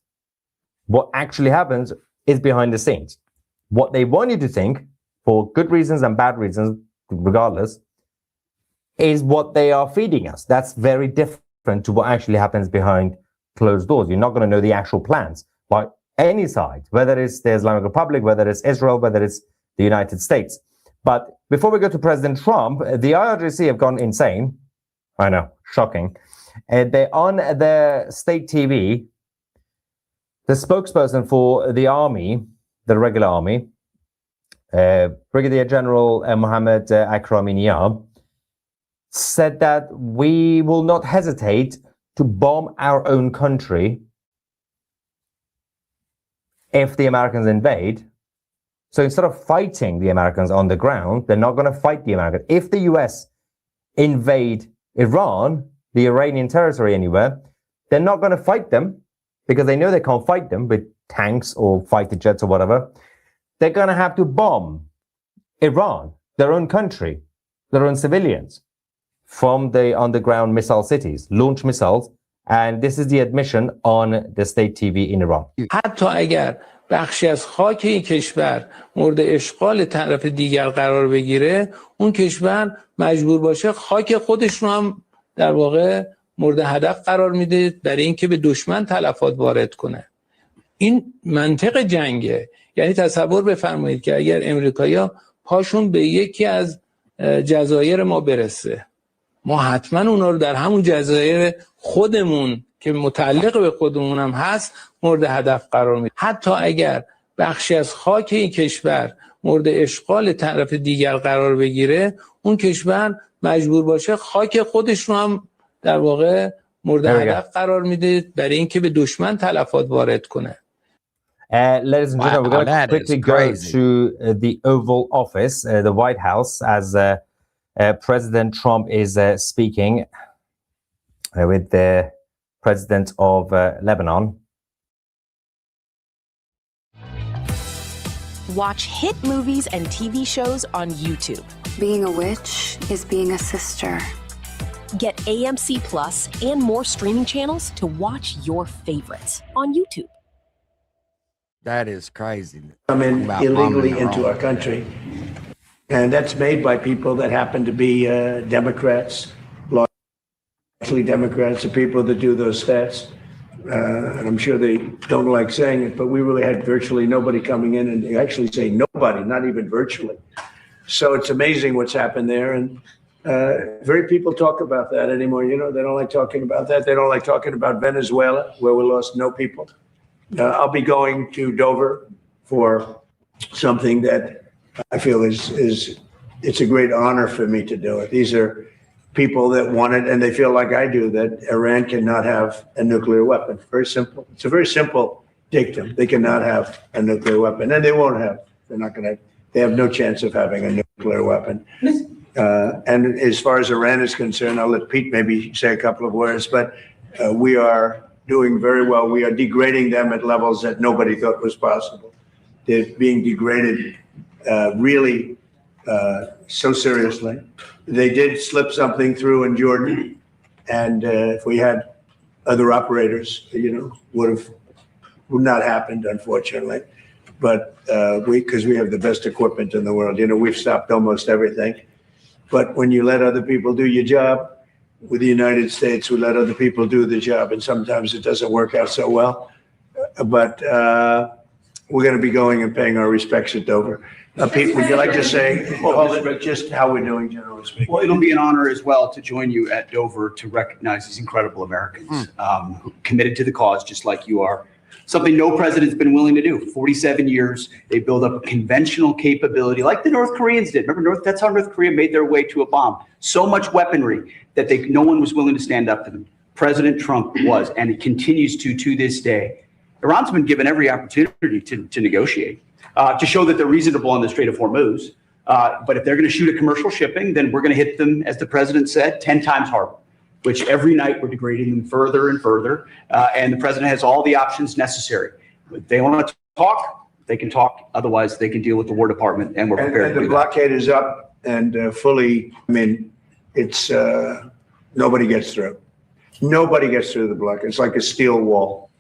What actually happens is behind the scenes. What they want you to think, for good reasons and bad reasons, regardless, is what they are feeding us. That's very different to what actually happens behind closed doors. You're not going to know the actual plans by any side, whether it's the Islamic Republic, whether it's Israel, whether it's the United States. But before we go to President Trump, the IRGC have gone insane. I know, shocking. They're on their state TV. The spokesperson for the army, the regular army, Brigadier General Mohammed Akrami Niyab, said that we will not hesitate to bomb our own country if the Americans invade. So instead of fighting the Americans on the ground, they're not going to fight the Americans. If the US invade Iran, the Iranian territory anywhere, they're not going to fight them because they know they can't fight them with tanks or fighter jets or whatever. They're going to have to bomb Iran, their own country, their own civilians, from the underground missile cities, launch missiles. And this is the admission on the state TV in Iran. حتی اگر بخشی از خاک این کشور مورد اشغال طرف دیگر قرار بگیره، اون کشور مجبور باشه خاک خودش رو هم در واقع مورد هدف قرار میده برای اینکه به دشمن تلفات وارد کنه. این منطق جنگه. یعنی تصور بفرمایید که اگر امریکایی‌ها پاشون به یکی از جزایر ما برسه، ما حتما اونا رو در همون جزایر خودمون که متعلق به خودمون هم هست مورد هدف قرار میده. حتی اگر بخشی از خاک این کشور مورد اشغال طرف دیگر قرار بگیره، اون کشور مجبور باشه خاک خودش رو هم در واقع مورد هدف قرار میده برای اینکه به دشمن تلفات وارد کنه. Ladies and gentlemen, we're going to quickly go to the Oval Office, the White House, as President Trump is speaking with the president of Lebanon. Watch hit movies and TV shows on YouTube. Being a witch is being a sister. Get AMC Plus and more streaming channels to watch your favorites on YouTube. That is crazy. Come in illegally into our country. And that's made by people that happen to be Democrats, largely Democrats, the people that do those stats. And I'm sure they don't like saying it, but we really had virtually nobody coming in, and they actually say nobody, not even virtually. So it's amazing what's happened there. And very people talk about that anymore. You know, they don't like talking about that. They don't like talking about Venezuela, where we lost no people. I'll be going to Dover for something that I feel is it's a great honor for me to do it. These are people that want it, and they feel like I do, that Iran cannot have a nuclear weapon. Very simple. It's a very simple dictum. They cannot have a nuclear weapon, and they won't have. They're not going to. They have no chance of having a nuclear weapon. And as far as Iran is concerned, I'll let Pete maybe say a couple of words, but we are doing very well. We are degrading them at levels that nobody thought was possible. They're being degraded really so seriously. They did slip something through in Jordan, and if we had other operators, you know, would not happened, unfortunately. But because we have the best equipment in the world, you know, we've stopped almost everything. But when you let other people do your job, with the United States, we let other people do the job, and sometimes it doesn't work out so well. But we're going to be going and paying our respects at Dover. Pete, would you like to say just how we're doing, generally speaking? Well, it'll be an honor as well to join you at Dover to recognize these incredible Americans who committed to the cause, just like you are. Something no president's been willing to do. 47 years, they build up a conventional capability like the North Koreans did. Remember, that's how North Korea made their way to a bomb. So much weaponry that no one was willing to stand up to them. President Trump was, and he continues to this day. Iran's been given every opportunity to negotiate, to show that they're reasonable on the Strait of Hormuz. But if they're going to shoot a commercial shipping, then we're going to hit them, as the president said, 10 times harder, which every night we're degrading them further and further. And the president has all the options necessary. If they want to talk, they can talk. Otherwise, they can deal with the War Department, and we're prepared to do that. And the blockade is up and fully. I mean, it's nobody gets through. Nobody gets through the block. It's like a steel wall.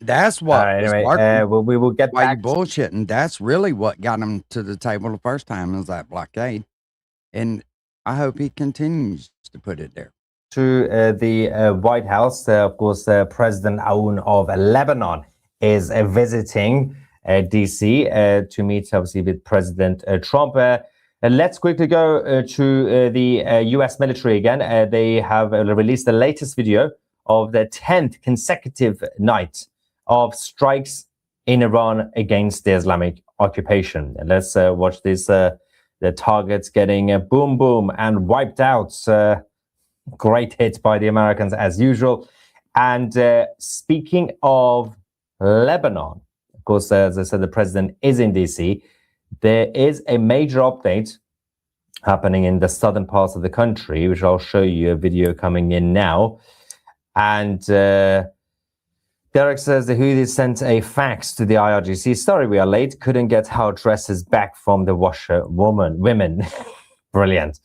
That's what. Anyway, we will get why back. You bullshitting. That's really what got him to the table the first time, is that blockade, and I hope he continues to put it there. To the White House, of course, President Aoun of Lebanon is visiting DC to meet, obviously, with President Trump. Let's quickly go to the U.S. military again. They have released the latest video of the 10th consecutive night of strikes in Iran against the Islamic occupation. And let's watch this. The targets getting boom, boom, and wiped out. Great hit by the Americans as usual. And speaking of Lebanon, of course, as I said, the president is in DC. There is a major update happening in the southern parts of the country, which I'll show you a video coming in now. And Derek says the Houthis sent a fax to the IRGC. Sorry, we are late. Couldn't get our dresses back from the women. Brilliant.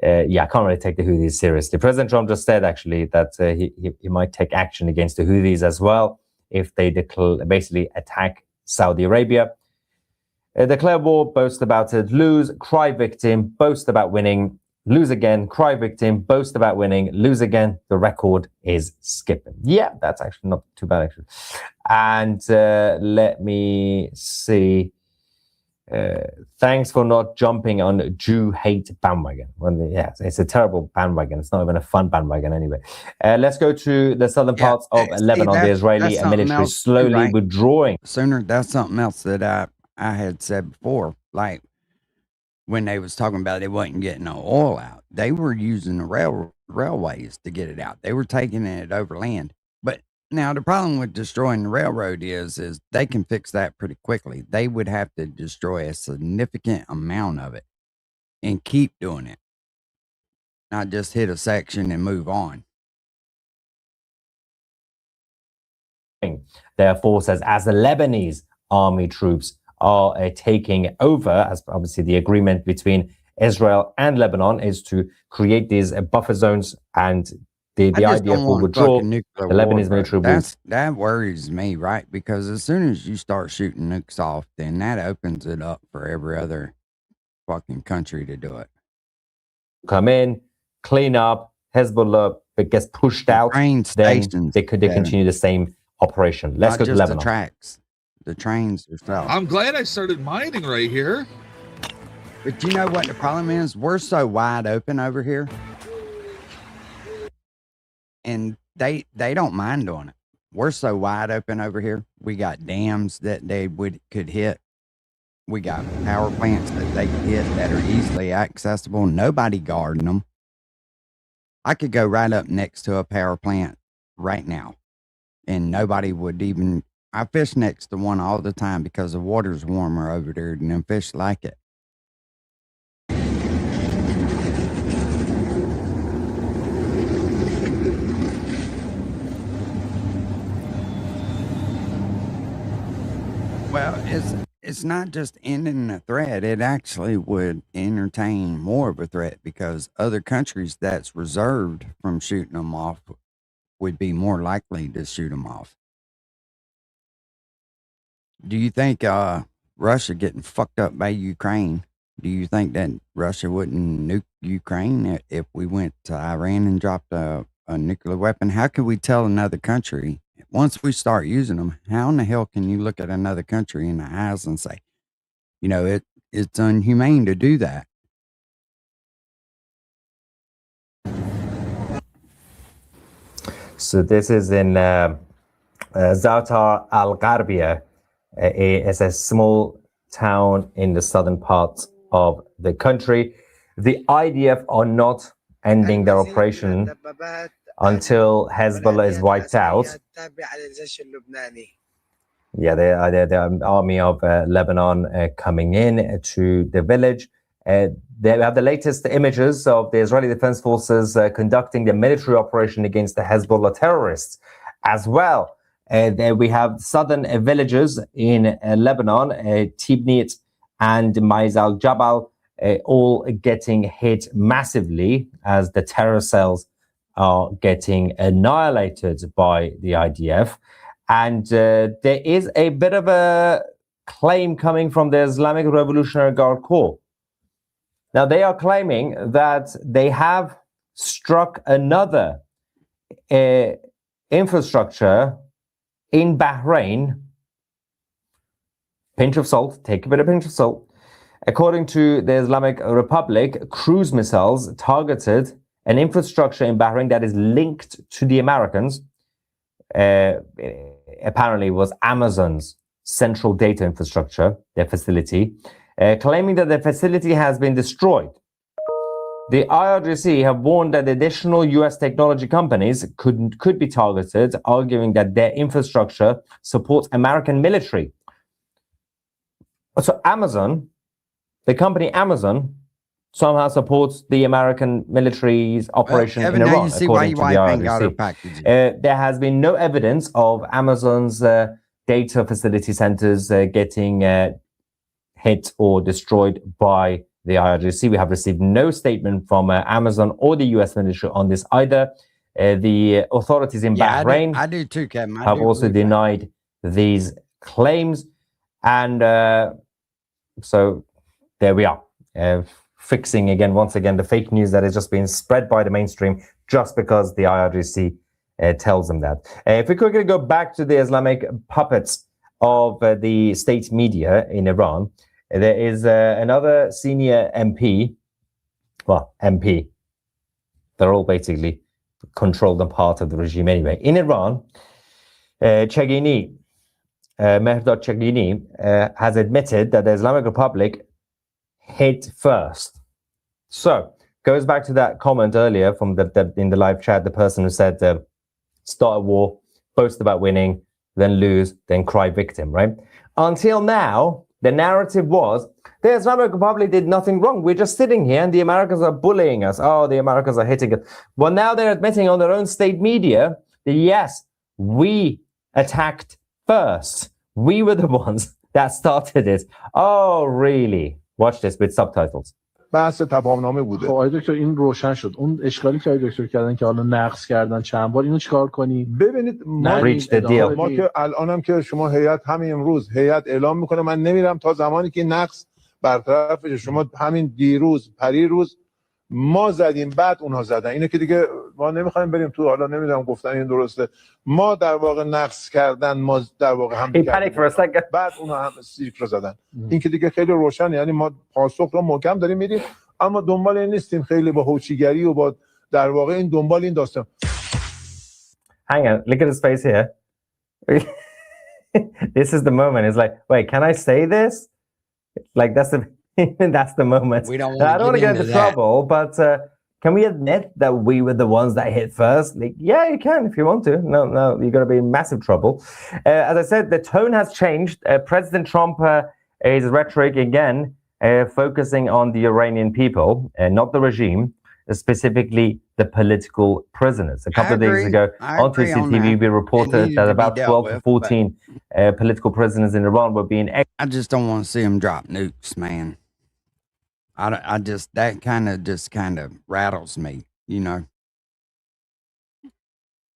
Yeah, I can't really take the Houthis seriously. President Trump just said, actually, that he might take action against the Houthis as well if they basically attack Saudi Arabia. Declare war, boast about it, lose, cry victim, boast about winning, lose again, cry victim, boast about winning, lose again. The record is skipping. Yeah, that's actually not too bad, actually. And let me see. Thanks for not jumping on Jew hate bandwagon. Well, yeah, it's a terrible bandwagon. It's not even a fun bandwagon anyway. Let's go to the southern parts of Lebanon. The Israeli military slowly withdrawing. Sooner, that's something else that I had said before. Like when they was talking about they wasn't getting no oil out, they were using the railways to get it out. They were taking it overland. But now the problem with destroying the railroad is they can fix that pretty quickly. They would have to destroy a significant amount of it and keep doing it, not just hit a section and move on. Their forces as the Lebanese army troops are taking over, as obviously the agreement between Israel and Lebanon is to create these buffer zones, and the idea for withdrawal, the Lebanese military that worries me, right? Because as soon as you start shooting nukes off, then that opens it up for every other fucking country to do it. Come in, clean up, Hezbollah, it gets pushed out, then they continue the same operation. Let's go to Lebanon. The tracks. The trains yourself. I'm glad I started mining right here. But you know what the problem is? We're so wide open over here. And they don't mind doing it. We're so wide open over here. We got dams that they could hit. We got power plants that they could hit that are easily accessible. Nobody guarding them. I could go right up next to a power plant right now, and nobody would even. I fish next to one all the time because the water's warmer over there and them fish like it. Well, it's not just ending a threat. It actually would entertain more of a threat because other countries that's reserved from shooting them off would be more likely to shoot them off. Do you think Russia getting fucked up by Ukraine? Do you think that Russia wouldn't nuke Ukraine if we went to Iran and dropped a nuclear weapon? How could we tell another country, once we start using them, how in the hell can you look at another country in the eyes and say, you know, it's inhumane to do that? So this is in Za'atar al-Gharbia. It's a small town in the southern part of the country. The IDF are not ending their operation until Hezbollah is wiped out. Yeah, the army of Lebanon coming in to the village. They have the latest images of the Israeli Defense Forces conducting the military operation against the Hezbollah terrorists as well. There we have southern villages in Lebanon, Tibnit and Maizal Jabal all getting hit massively as the terror cells are getting annihilated by the IDF. And there is a bit of a claim coming from the Islamic Revolutionary Guard Corps. Now, they are claiming that they have struck another infrastructure in Bahrain. Pinch of salt, take a bit of pinch of salt. According to the Islamic Republic, cruise missiles targeted an infrastructure in Bahrain that is linked to the Americans. Apparently, it was Amazon's central data infrastructure, their facility, claiming that the facility has been destroyed. The IRGC have warned that additional US technology companies could be targeted, arguing that their infrastructure supports American military. So Amazon, the company Amazon, somehow supports the American military's operation in Iran, according to the IRGC. There has been no evidence of Amazon's data facility centers getting hit or destroyed by the IRGC. We have received no statement from Amazon or the US military on this either. The authorities in Bahrain I do too, Kevin. have also denied these claims. And so there we are. Fixing again, once again, the fake news that is just being spread by the mainstream just because the IRGC tells them that. If we quickly go back to the Islamic puppets of the state media in Iran, there is another senior MP. They're all basically controlled and part of the regime anyway. In Iran, Mehrdad Chagini has admitted that the Islamic Republic hit first. So, goes back to that comment earlier from in the live chat, the person who said, start a war, boast about winning, then lose, then cry victim, right? Until now, the narrative was, the Islamic Republic did nothing wrong. We're just sitting here and the Americans are bullying us. Oh, the Americans are hitting us. Well, now they're admitting on their own state media that, yes, we attacked first. We were the ones that started it. Oh, really? Watch this with subtitles. بحث تفاهمنامه بوده. آقای دکتر این روشن شد. اون اشکالی که آقای دکتر کردن که حالا نقض کردن چند بار اینو چیکار کنیم؟ ببینید ما که الانم که شما هیئت همین امروز هیئت اعلام میکنه من نمیرم تا زمانی که نقض برطرف بشه. شما همین دیروز پریروز ما زدیم بعد اونها زدن. اینه که دیگه ما نمیخوایم بریم تو حالا نمیدونم گفتن این درسته. ما در واقع نقض کردن ما در واقع هم بعد اونها هم سیرک رو زدن. این که دیگه خیلی روشن یعنی ما پاسخ رو محکم داریم میدیم اما دنبال این نیستیم خیلی با هوچیگری و با در واقع این دنبال این داستان. Hang on, look at his face here. This is the moment. It's like, wait, can I say this? Like that's the moment. We don't I don't want to get into trouble, but can we admit that we were the ones that hit first? Like, yeah, you can if you want to. No, you're going to be in massive trouble. As I said, the tone has changed. President Trump, his rhetoric again, focusing on the Iranian people, not the regime, specifically the political prisoners. A couple of days ago, on CCTV, we reported that about 12 to 14 political prisoners in Iran were being I just don't want to see them drop nukes, man. I just, that kind of rattles me, you know.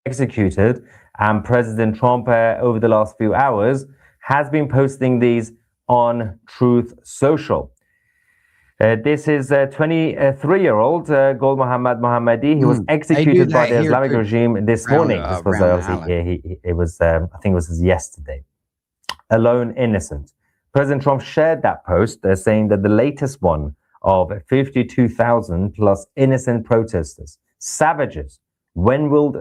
Executed, and President Trump, over the last few hours, has been posting these on Truth Social. This is a 23-year-old Gul Mohammad Mohammadi. He was executed by the Islamic regime this morning. This was it was I think it was yesterday. Alone innocent. President Trump shared that post saying that the latest one of 52,000 plus innocent protesters, savages. When will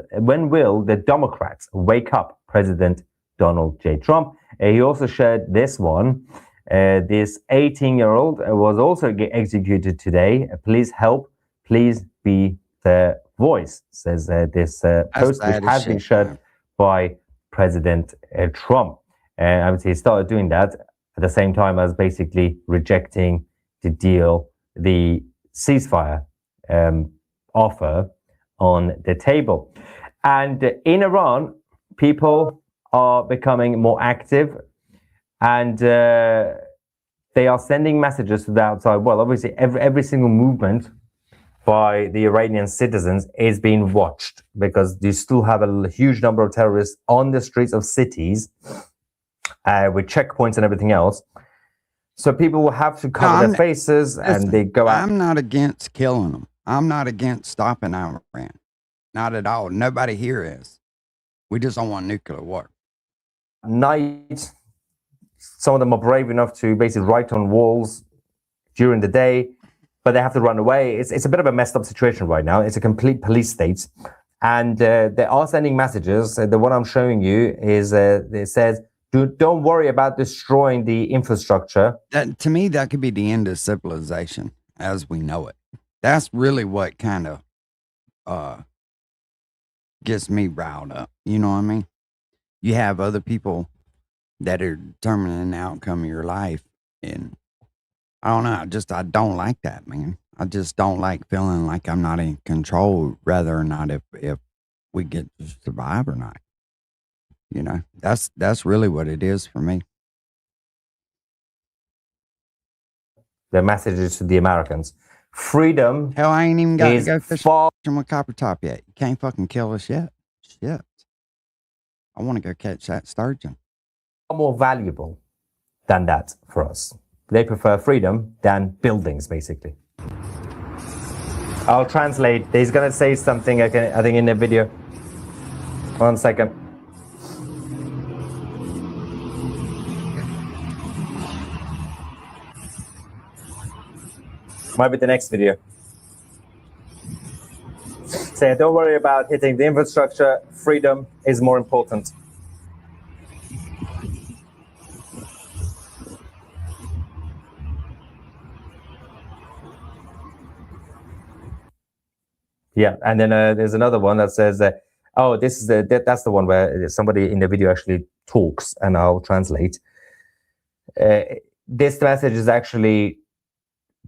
the Democrats wake up? President Donald J. Trump. He also shared this one. This 18-year-old was also executed today. Please help. Please be the voice, says this post, which has been shared by President Trump. And obviously, he started doing that at the same time as basically rejecting the deal, the ceasefire offer on the table. And in Iran, people are becoming more active. And they are sending messages to the outside world. Obviously, every single movement by the Iranian citizens is being watched because you still have a huge number of terrorists on the streets of cities with checkpoints and everything else. So people will have to cover their faces and they go out. I'm not against killing them. I'm not against stopping Iran. Not at all. Nobody here is. We just don't want nuclear war. Night, some of them are brave enough to basically write on walls during the day, but they have to run away. It's a bit of a messed up situation right now. It's a complete police state. And they are sending messages. The one I'm showing you is, it says, don't worry about destroying the infrastructure. To me, that could be the end of civilization as we know it. That's really what kind of gets me riled up. You know what I mean? You have other people that are determining the outcome of your life. And I don't know. I don't like that, man. I just don't like feeling like I'm not in control, whether or not if we get to survive or not. You know, that's really what it is for me. The messages to the Americans. Freedom. Hell, I ain't even got to go fishing with Copper Top yet. You can't fucking kill us yet. Shit. I want to go catch that sturgeon. More valuable than that for us. They prefer freedom than buildings, basically. I'll translate. He's going to say something, I think, in the video. 1 second. Might be the next video. Say, don't worry about hitting the infrastructure. Freedom is more important. Yeah, and then there's another one that says, "Oh, this is that's the one where somebody in the video actually talks," and I'll translate. This message is actually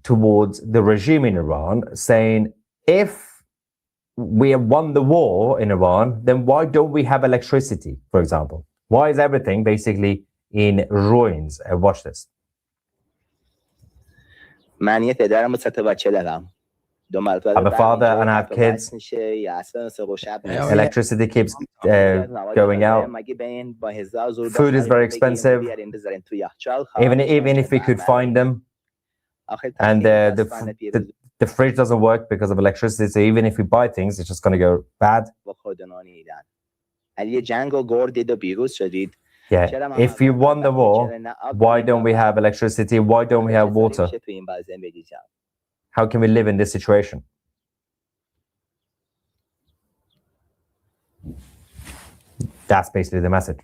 towards the regime in Iran, saying, "If we have won the war in Iran, then why don't we have electricity, for example? Why is everything basically in ruins?" Watch this. I'm a father and I have kids. Electricity keeps going out. Food is very expensive. Even if we could find them, and the fridge doesn't work because of electricity. So even if we buy things, it's just going to go bad. Yeah. If you won the war, why don't we have electricity? Why don't we have water? How can we live in this situation? That's basically the message.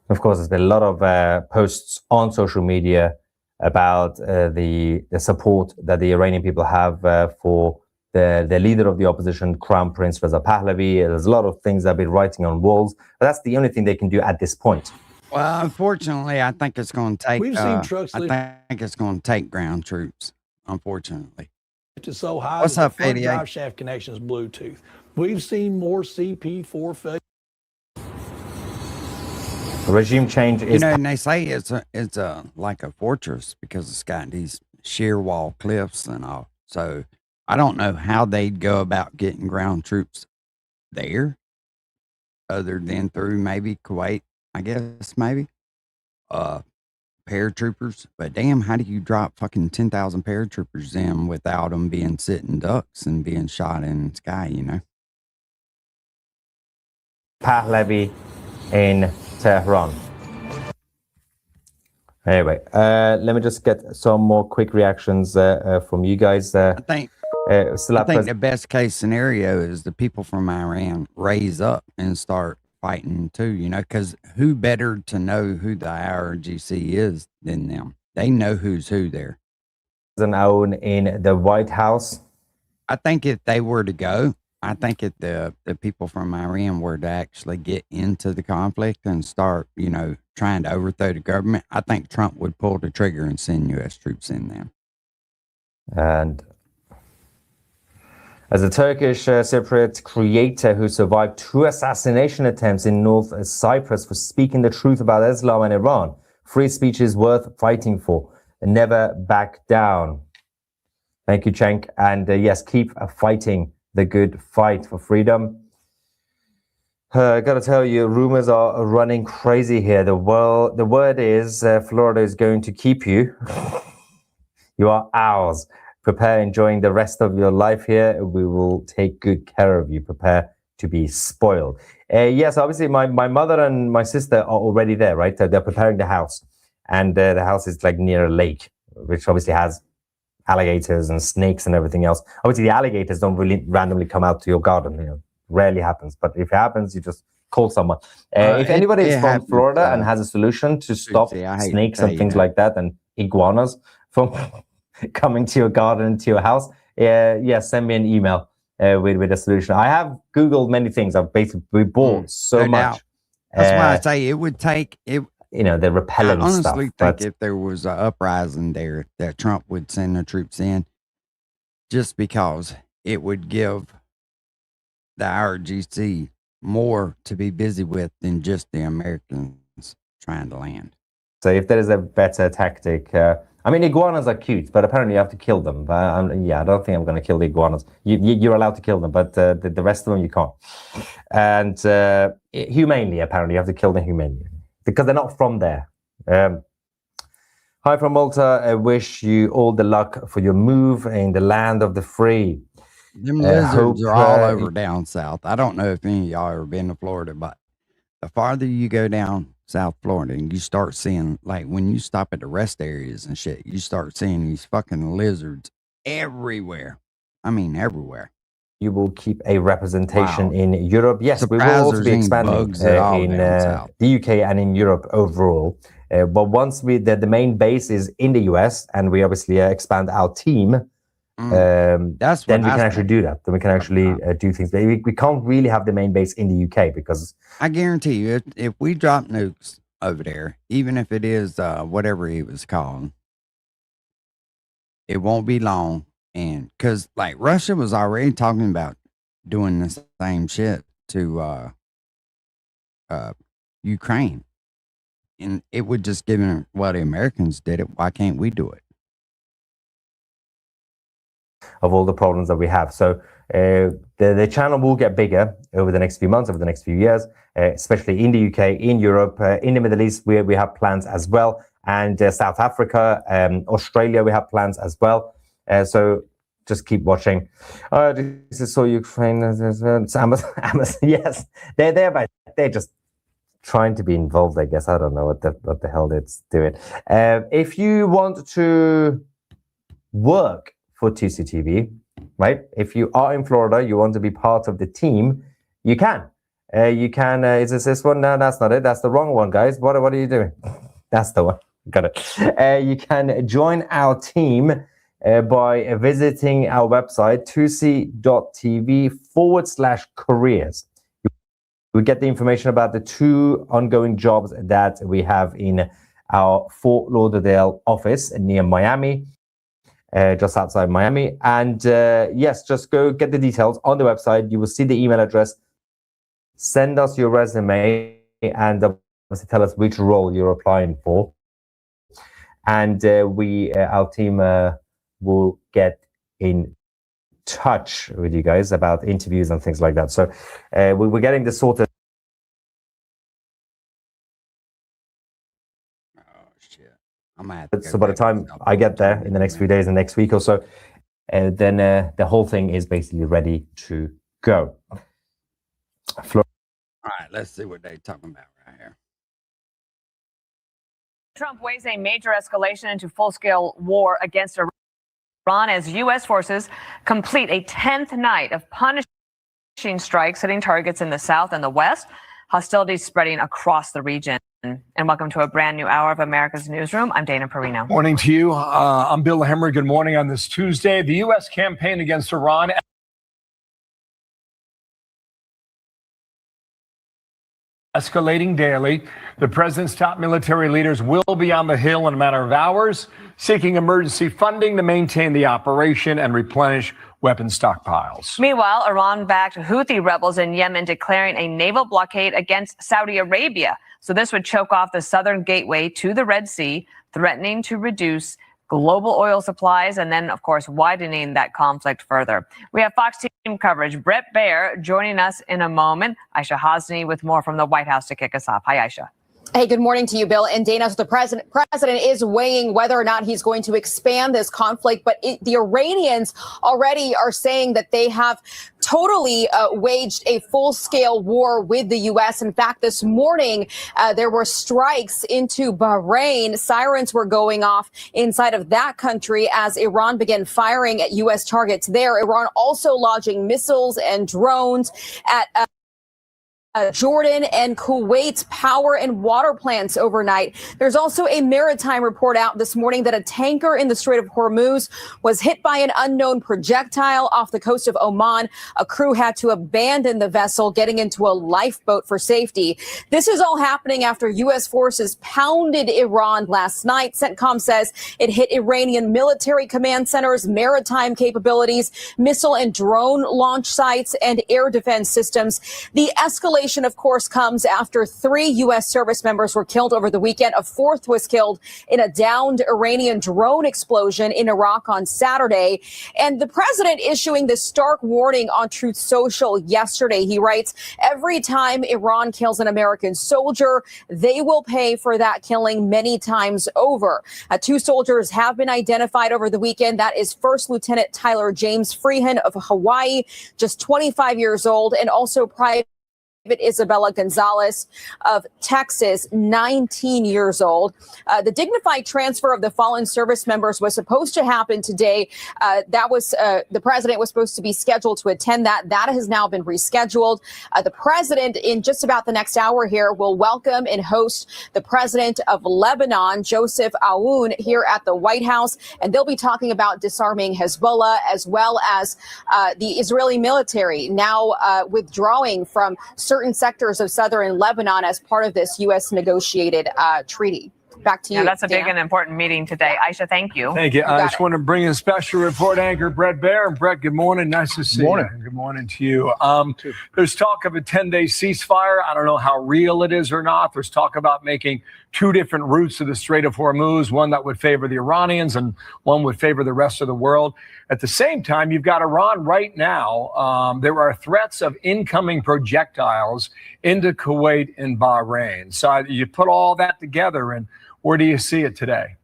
Of course, there's been a lot of posts on social media about the support that the Iranian people have for the leader of the opposition, Crown Prince Reza Pahlavi. There's a lot of things they've been writing on walls, but that's the only thing they can do at this point. Well, unfortunately, I think it's going to take. We've seen trucks. I think it's going to take ground troops. Unfortunately, it's so high. What's up, front 88? drive shaft connections Bluetooth. We've seen more CP4 failures. Regime change is. You know, and they say it's like a fortress because it's got these sheer wall cliffs and all. So I don't know how they'd go about getting ground troops there, other than through maybe Kuwait, I guess, maybe. Paratroopers. But damn, how do you drop fucking 10,000 paratroopers in without them being sitting ducks and being shot in the sky, you know? Pahlavi in Tehran. Anyway, let me just get some more quick reactions from you guys. I think the best case scenario is the people from Iran raise up and start fighting too, you know, because who better to know who the IRGC is than them? They know who's who there. Own in the White House. I think if they were to go, I think if the people from Iran were to actually get into the conflict and start, you know, trying to overthrow the government, I think Trump would pull the trigger and send U.S. troops in there. And As a Turkish Cypriot creator who survived 2 assassination attempts in North Cyprus for speaking the truth about Islam and Iran. Free speech is worth fighting for. Never back down. Thank you, Cenk. And yes, keep fighting the good fight for freedom. I gotta tell you, rumors are running crazy here. The word is Florida is going to keep you. You are ours. Prepare enjoying the rest of your life here. We will take good care of you. Prepare to be spoiled. Yes, obviously my mother and my sister are already there, right? They're preparing the house. And the house is like near a lake, which obviously has alligators and snakes and everything else. Obviously, the alligators don't really randomly come out to your garden. You know, rarely happens. But if it happens, you just call someone. If anybody is from Florida and has a solution to stop snakes and things like that and iguanas from coming to your garden, to your house, send me an email with a solution. I have Googled many things. I've basically bought so much. That's why I say it would take it. You know, the repellent stuff. I stuff. honestly think if there was an uprising there, that Trump would send the troops in, just because it would give the IRGC more to be busy with than just the Americans trying to land. So if there is a better tactic, I mean, iguanas are cute, but apparently you have to kill them. I don't think I'm going to kill the iguanas. You're allowed to kill them, but the rest of them you can't. And humanely, apparently, you have to kill them humanely. Because they're not from there. Hi from Malta. I wish you all the luck for your move in the land of the free. Them lizards are all over down south. I don't know if any of y'all ever been to Florida, but the farther you go down South Florida and you start seeing, like when you stop at the rest areas and shit, you start seeing these fucking lizards everywhere. I mean, everywhere. You will keep a representation in Europe. Yes, we will also be expanding in the UK and in Europe overall. But once the main base is in the US and we obviously expand our team, then we can actually do that. Then we can actually do things. We can't really have the main base in the UK because I guarantee you, if we drop nukes over there, even if it is whatever he was called, it won't be long. And because like Russia was already talking about doing the same shit to Ukraine, and it would just give them, well, the Americans did it. Why can't we do it? Of all the problems that we have. So the channel will get bigger over the next few months, over the next few years, especially in the UK, in Europe, in the Middle East, we have plans as well. And South Africa, Australia, we have plans as well. So just keep watching. This is so Ukraine. It's Amazon. Yes, they're there, but they're just trying to be involved. I guess I don't know what the hell it's doing. If you want to work for TCTV, right? If you are in Florida, you want to be part of the team, you can. You can. Is this one? No, that's not it. That's the wrong one, guys. What are you doing? That's the one. Got it. You can join our team by visiting our website, tusi.tv/careers. We get the information about the 2 ongoing jobs that we have in our Fort Lauderdale office near Miami, just outside Miami. And yes, just go get the details on the website. You will see the email address. Send us your resume and obviously tell us which role you're applying for. And our team will get in touch with you guys about interviews and things like that. So we're getting this sorted. Oh shit! I'm gonna have to so by the time I get there in the next few days, the next week or so, then the whole thing is basically ready to go. All right, let's see what they're talking about right here. Trump weighs a major escalation into full-scale war against Iran as U.S. forces complete a 10th night of punishing strikes hitting targets in the south and the west. Hostilities spreading across the region. And welcome to a brand new hour of America's Newsroom. I'm Dana Perino. Morning to you. I'm Bill Hemmer. Good morning on this Tuesday. The U.S. campaign against Iran escalating daily. The president's top military leaders will be on the Hill in a matter of hours, seeking emergency funding to maintain the operation and replenish weapons stockpiles. Meanwhile, Iran-backed Houthi rebels in Yemen declaring a naval blockade against Saudi Arabia. So this would choke off the southern gateway to the Red Sea, threatening to reduce global oil supplies and then, of course, widening that conflict further. We have Fox Team coverage. Bret Baier joining us in a moment. Aisha Hasni with more from the White House to kick us off. Hi, Aisha. Hey, good morning to you, Bill. And Dana, so the president is weighing whether or not he's going to expand this conflict. But the Iranians already are saying that they have totally waged a full-scale war with the U.S. In fact, this morning, there were strikes into Bahrain. Sirens were going off inside of that country as Iran began firing at U.S. targets there. Iran also launching missiles and drones at Jordan and Kuwait's power and water plants overnight. There's also a maritime report out this morning that a tanker in the Strait of Hormuz was hit by an unknown projectile off the coast of Oman. A crew had to abandon the vessel, getting into a lifeboat for safety. This is all happening after U.S. forces pounded Iran last night. CENTCOM says it hit Iranian military command centers, maritime capabilities, missile and drone launch sites, and air defense systems. The escalation, of course, comes after 3 U.S. service members were killed over the weekend. A 4th was killed in a downed Iranian drone explosion in Iraq on Saturday. And the president issuing this stark warning on Truth Social yesterday. He writes, every time Iran kills an American soldier, they will pay for that killing many times over. 2 soldiers have been identified over the weekend. That is First Lieutenant Tyler James Freehan of Hawaii, just 25 years old, and also Private Isabella Gonzalez of Texas, 19 years old. The dignified transfer of the fallen service members was supposed to happen today. The president was supposed to be scheduled to attend that. That has now been rescheduled. The president, in just about the next hour here, will welcome and host the president of Lebanon, Joseph Aoun, here at the White House. And they'll be talking about disarming Hezbollah, as well as the Israeli military now withdrawing from certain sectors of southern Lebanon as part of this U.S. negotiated treaty. Back to you. Yeah, that's a big Dan. and important meeting today. Aisha, thank you. Thank you. I just want to bring in special report anchor Bret Baier. And Bret, good morning. Nice to see you. Good morning to you. There's talk of a 10-day ceasefire. I don't know how real it is or not. There's talk about making 2 different routes to the Strait of Hormuz, one that would favor the Iranians and one would favor the rest of the world. At the same time, you've got Iran right now. There are threats of incoming projectiles into Kuwait and Bahrain. So you put all that together, and where do you see it today?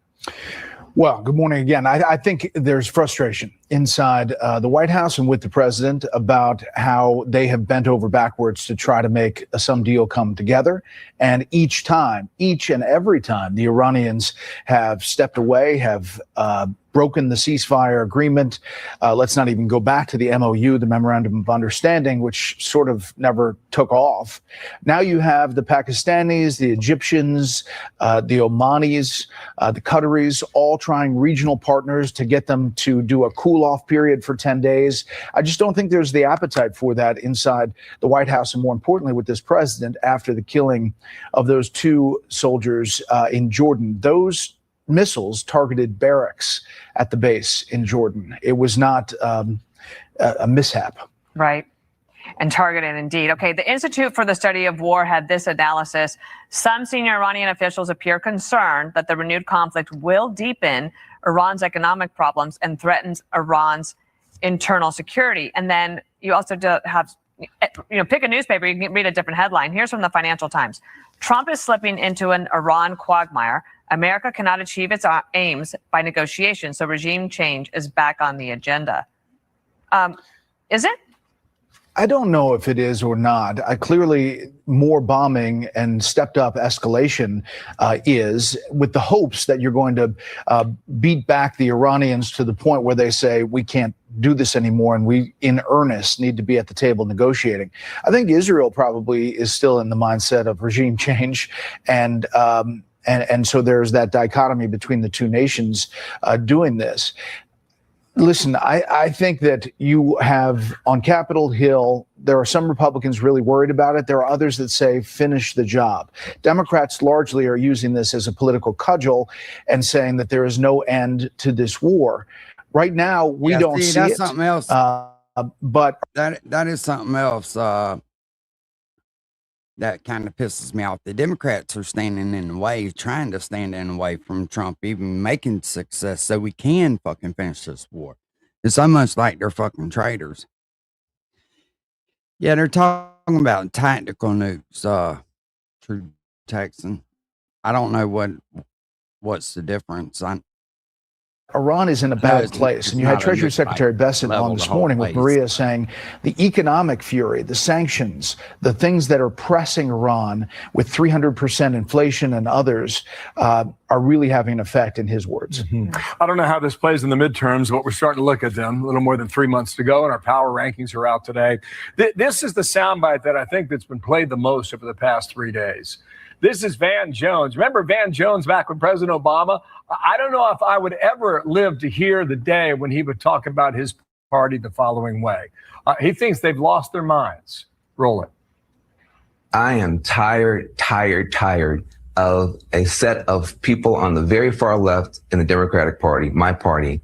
Well, good morning again. I think there's frustration inside the White House and with the president about how they have bent over backwards to try to make some deal come together. And each and every time, the Iranians have stepped away, have broken the ceasefire agreement. Let's not even go back to the MOU, the Memorandum of Understanding, which sort of never took off. Now you have the Pakistanis, the Egyptians, the Omanis, the Qataris, all trying regional partners to get them to do a cool-off period for 10 days. I just don't think there's the appetite for that inside the White House, and more importantly with this president after the killing of those 2 soldiers in Jordan. Those missiles targeted barracks at the base in Jordan. It was not a mishap. Right. And targeted indeed. Okay, the Institute for the Study of War had this analysis. Some senior Iranian officials appear concerned that the renewed conflict will deepen Iran's economic problems and threatens Iran's internal security. And then you also have, pick a newspaper, you can read a different headline. Here's from the Financial Times. Trump is slipping into an Iran quagmire. America cannot achieve its aims by negotiation, so regime change is back on the agenda. Is it? I don't know if it is or not. Clearly, more bombing and stepped up escalation is, with the hopes that you're going to beat back the Iranians to the point where they say, we can't do this anymore and we, in earnest, need to be at the table negotiating. I think Israel probably is still in the mindset of regime change, and so there's that dichotomy between the 2 nations doing this. Listen, I think that you have on Capitol Hill, there are some Republicans really worried about it. There are others that say, finish the job. Democrats largely are using this as a political cudgel and saying that there is no end to this war. Right now, we don't see that's it. something else. But that is something else that kind of pisses me off. The Democrats are standing in the way, trying to stand in the way from Trump even making success so we can fucking finish this war. It's almost like they're fucking traitors. Yeah, they're talking about tactical nukes, True Texan. I don't know what's the difference. Iran is in a bad place. And you had Treasury Secretary Bessent on this morning with Maria saying the economic fury, the sanctions, the things that are pressing Iran with 300% inflation and others are really having an effect, in his words. I don't know how this plays in the midterms, but we're starting to look at them. A little more than 3 months to go, and our power rankings are out today. This is the soundbite that I think that's been played the most over the past 3 days. This is Van Jones. Remember Van Jones back with President Obama? I don't know if I would ever live to hear the day when he would talk about his party the following way. He thinks they've lost their minds. Roll it. I am tired of a set of people on the very far left in the Democratic Party, my party,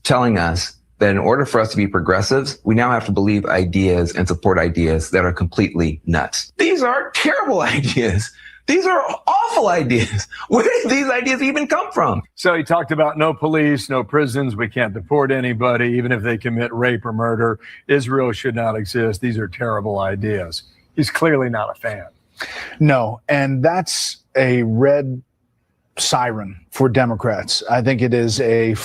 telling us that in order for us to be progressives, we now have to believe ideas and support ideas that are completely nuts. These are terrible ideas. These are awful ideas. Where did these ideas even come from? So he talked about no police, no prisons. We can't deport anybody, even if they commit rape or murder. Israel should not exist. These are terrible ideas. He's clearly not a fan. No, and that's a red siren for Democrats. I think it is a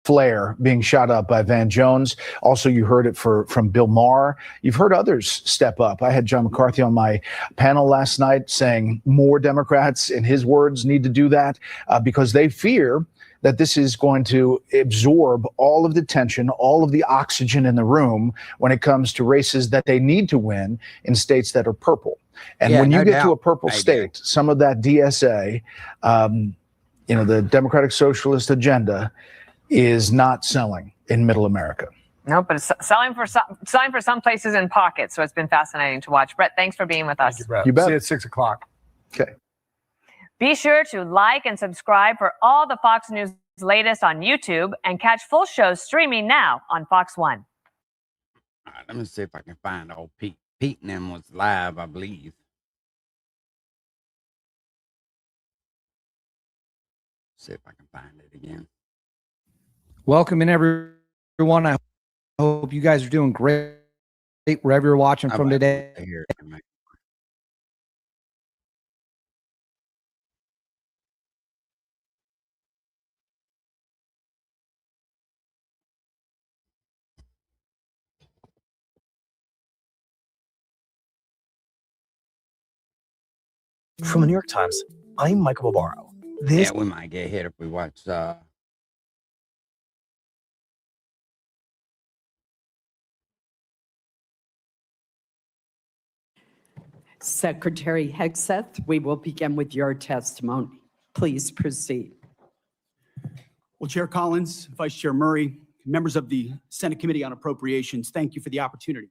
flare being shot up by Van Jones. Also, you heard it from Bill Maher. You've heard others step up. I had John McCarthy on my panel last night saying more Democrats, in his words, need to do that because they fear that this is going to absorb all of the tension, all of the oxygen in the room when it comes to races that they need to win in states that are purple. And when you get to a purple state, some of that DSA, the Democratic Socialist agenda, is not selling in Middle America. No, but it's selling for some places in pockets. So it's been fascinating to watch. Brett, thanks for being with us. Thank you, Brett. You bet. See you at 6 o'clock. Okay. Be sure to like and subscribe for all the Fox News latest on YouTube and catch full shows streaming now on Fox One. All right, let me see if I can find old Pete. Pete and them was live, I believe. See if I can find it again. Welcome in, everyone. I hope you guys are doing great wherever you're watching from today. From the New York Times, I'm Michael Barbaro. Yeah, we might get hit if we watch Secretary Hegseth, we will begin with your testimony. Please proceed. Well, Chair Collins, Vice Chair Murray, members of the Senate Committee on Appropriations, thank you for the opportunity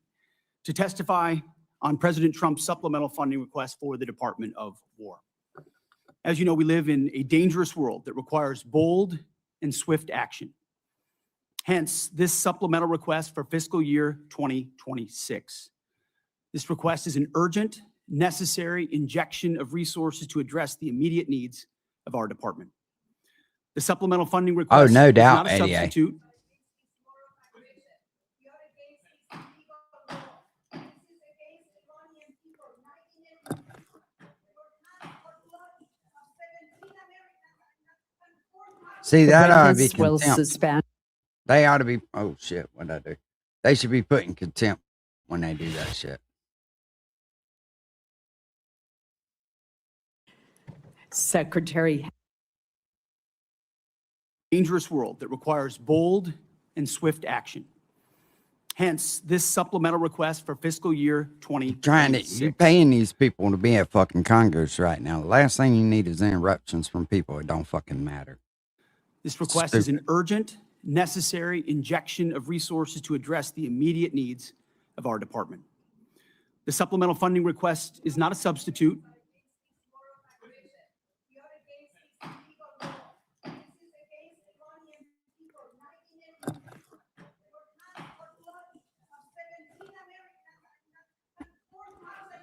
to testify on President Trump's supplemental funding request for the Department of War. As you know, we live in a dangerous world that requires bold and swift action. Hence, this supplemental request for fiscal year 2026. This request is an urgent, necessary injection of resources to address the immediate needs of our department. The supplemental funding request no is doubt, not a ADA. substitute. See, that ought to be Witness will contempt. suspend. They ought to be, oh shit, what'd I do? They should be put in contempt when they do that shit. Secretary. Dangerous world that requires bold and swift action. Hence, this supplemental request for fiscal year 2026. You're paying these people to be at fucking Congress right now. The last thing you need is interruptions from people that don't fucking matter. This request is an urgent, necessary injection of resources to address the immediate needs of our department. The supplemental funding request is not a substitute.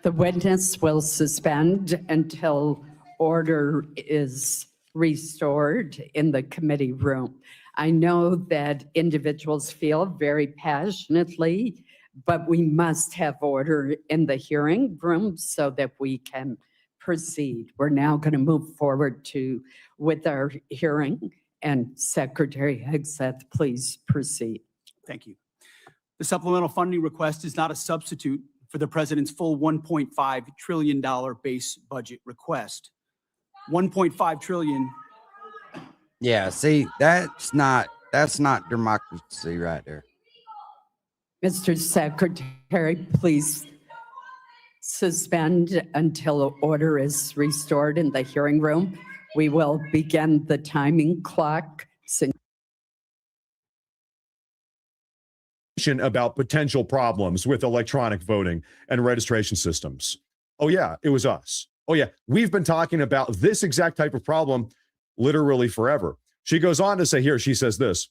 The witness will suspend until order is restored in the committee room. I know that individuals feel very passionately, but we must have order in the hearing room so that we can proceed. We're now going to move forward with our hearing, and Secretary Hegseth, please proceed. Thank you. The supplemental funding request is not a substitute for the president's full $1.5 trillion base budget request. $1.5 trillion. Yeah, see, that's not democracy right there. Mr. Secretary, please suspend until order is restored in the hearing room. We will begin the timing clock. About potential problems with electronic voting and registration systems. Oh yeah, it was us. Oh yeah, we've been talking about this exact type of problem literally forever. She goes on to say here, she says this,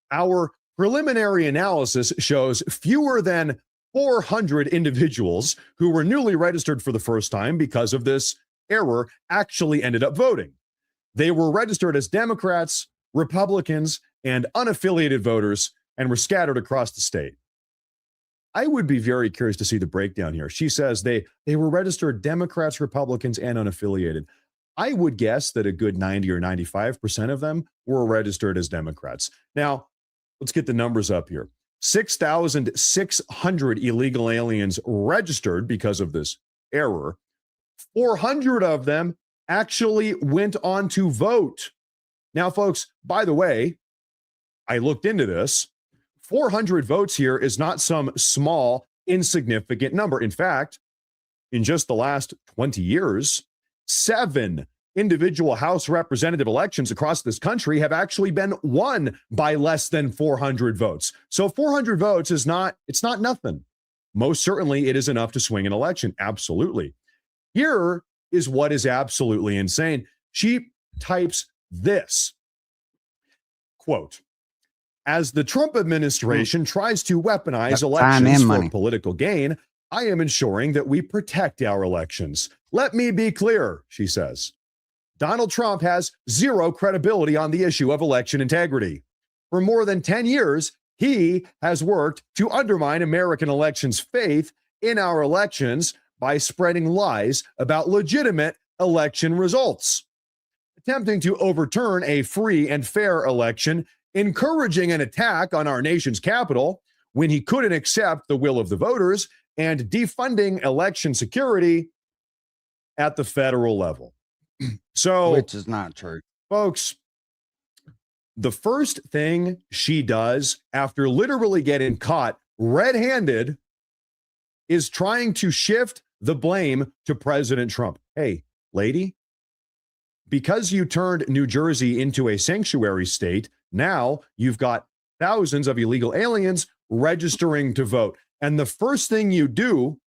our preliminary analysis shows fewer than 400 individuals who were newly registered for the first time because of this error actually ended up voting. They were registered as Democrats, Republicans, and unaffiliated voters and were scattered across the state. I would be very curious to see the breakdown here. She says they were registered Democrats, Republicans, and unaffiliated. I would guess that a good 90 or 95% of them were registered as Democrats. Now, let's get the numbers up here. 6,600 illegal aliens registered because of this error. 400 of them actually went on to vote. Now, folks, by the way, I looked into this. 400 votes here is not some small, insignificant number. In fact, in just the last 20 years, 7 individual House representative elections across this country have actually been won by less than 400 votes. So 400 votes is not nothing. Most certainly it is enough to swing an election. Absolutely. Here is what is absolutely insane. She types this, quote, as the Trump administration tries to weaponize elections for political gain, I am ensuring that we protect our elections. Let me be clear, she says. Donald Trump has zero credibility on the issue of election integrity. For more than 10 years, he has worked to undermine American elections' faith in our elections by spreading lies about legitimate election results, attempting to overturn a free and fair election, encouraging an attack on our nation's capital when he couldn't accept the will of the voters, and defunding election security at the federal level. So, which is not true, folks. The first thing she does after literally getting caught red-handed is trying to shift the blame to President Trump. Hey, lady, because you turned New Jersey into a sanctuary state, now you've got thousands of illegal aliens registering to vote. And the first thing you do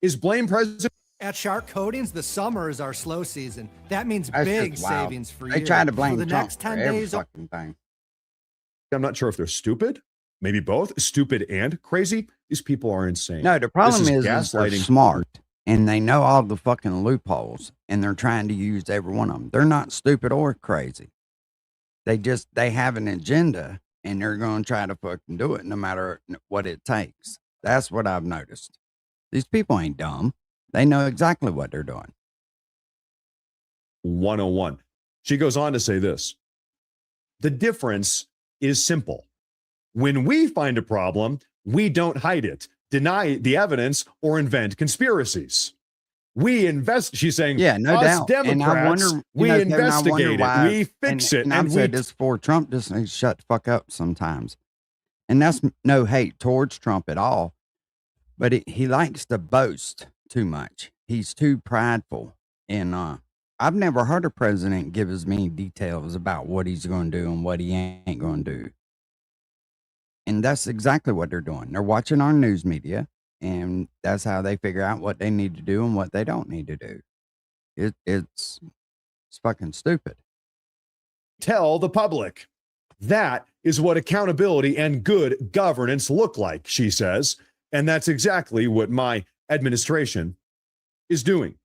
is blame President. At Shark Coatings, the summer is our slow season. That means That's big just wild. savings for you. They try to blame for the Trump next 10 for every days. fucking thing. I'm not sure if they're stupid, maybe both, stupid and crazy. These people are insane. No, the problem is they're gaslighting. smart and they know all the fucking loopholes and they're trying to use every one of them. They're not stupid or crazy. They have an agenda and they're going to try to fucking do it no matter what it takes. That's what I've noticed. These people ain't dumb. They know exactly what they're doing. 101. She goes on to say this. The difference is simple. When we find a problem, we don't hide it, deny the evidence, or invent conspiracies. We invest, she's saying, yeah, no us doubt. Democrats, and I wonder, we Kevin, investigate why, it, we fix it. And I've said this before, Trump just needs to shut the fuck up sometimes. And that's no hate towards Trump at all. But he likes to boast too much. He's too prideful. And I've never heard a president give as many details about what he's going to do and what he ain't going to do. And that's exactly what they're doing. They're watching our news media, and that's how they figure out what they need to do and what they don't need to do. It's fucking stupid. Tell the public. That is what accountability and good governance look like, she says. And that's exactly what my administration is doing.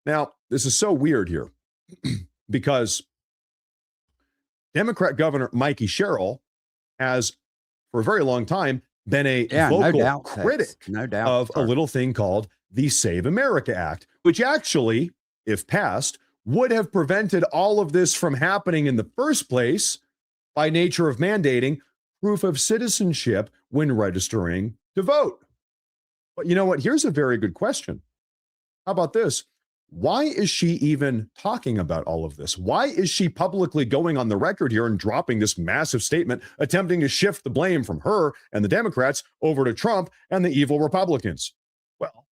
Now, this is so weird here because Democrat Governor Mikey Sherrill has, for a very long time, been a vocal critic of a little thing called the Save America Act, which actually, if passed, would have prevented all of this from happening in the first place by nature of mandating proof of citizenship when registering to vote. But you know what? Here's a very good question. How about this? Why is she even talking about all of this? Why is she publicly going on the record here and dropping this massive statement, attempting to shift the blame from her and the Democrats over to Trump and the evil Republicans? Well,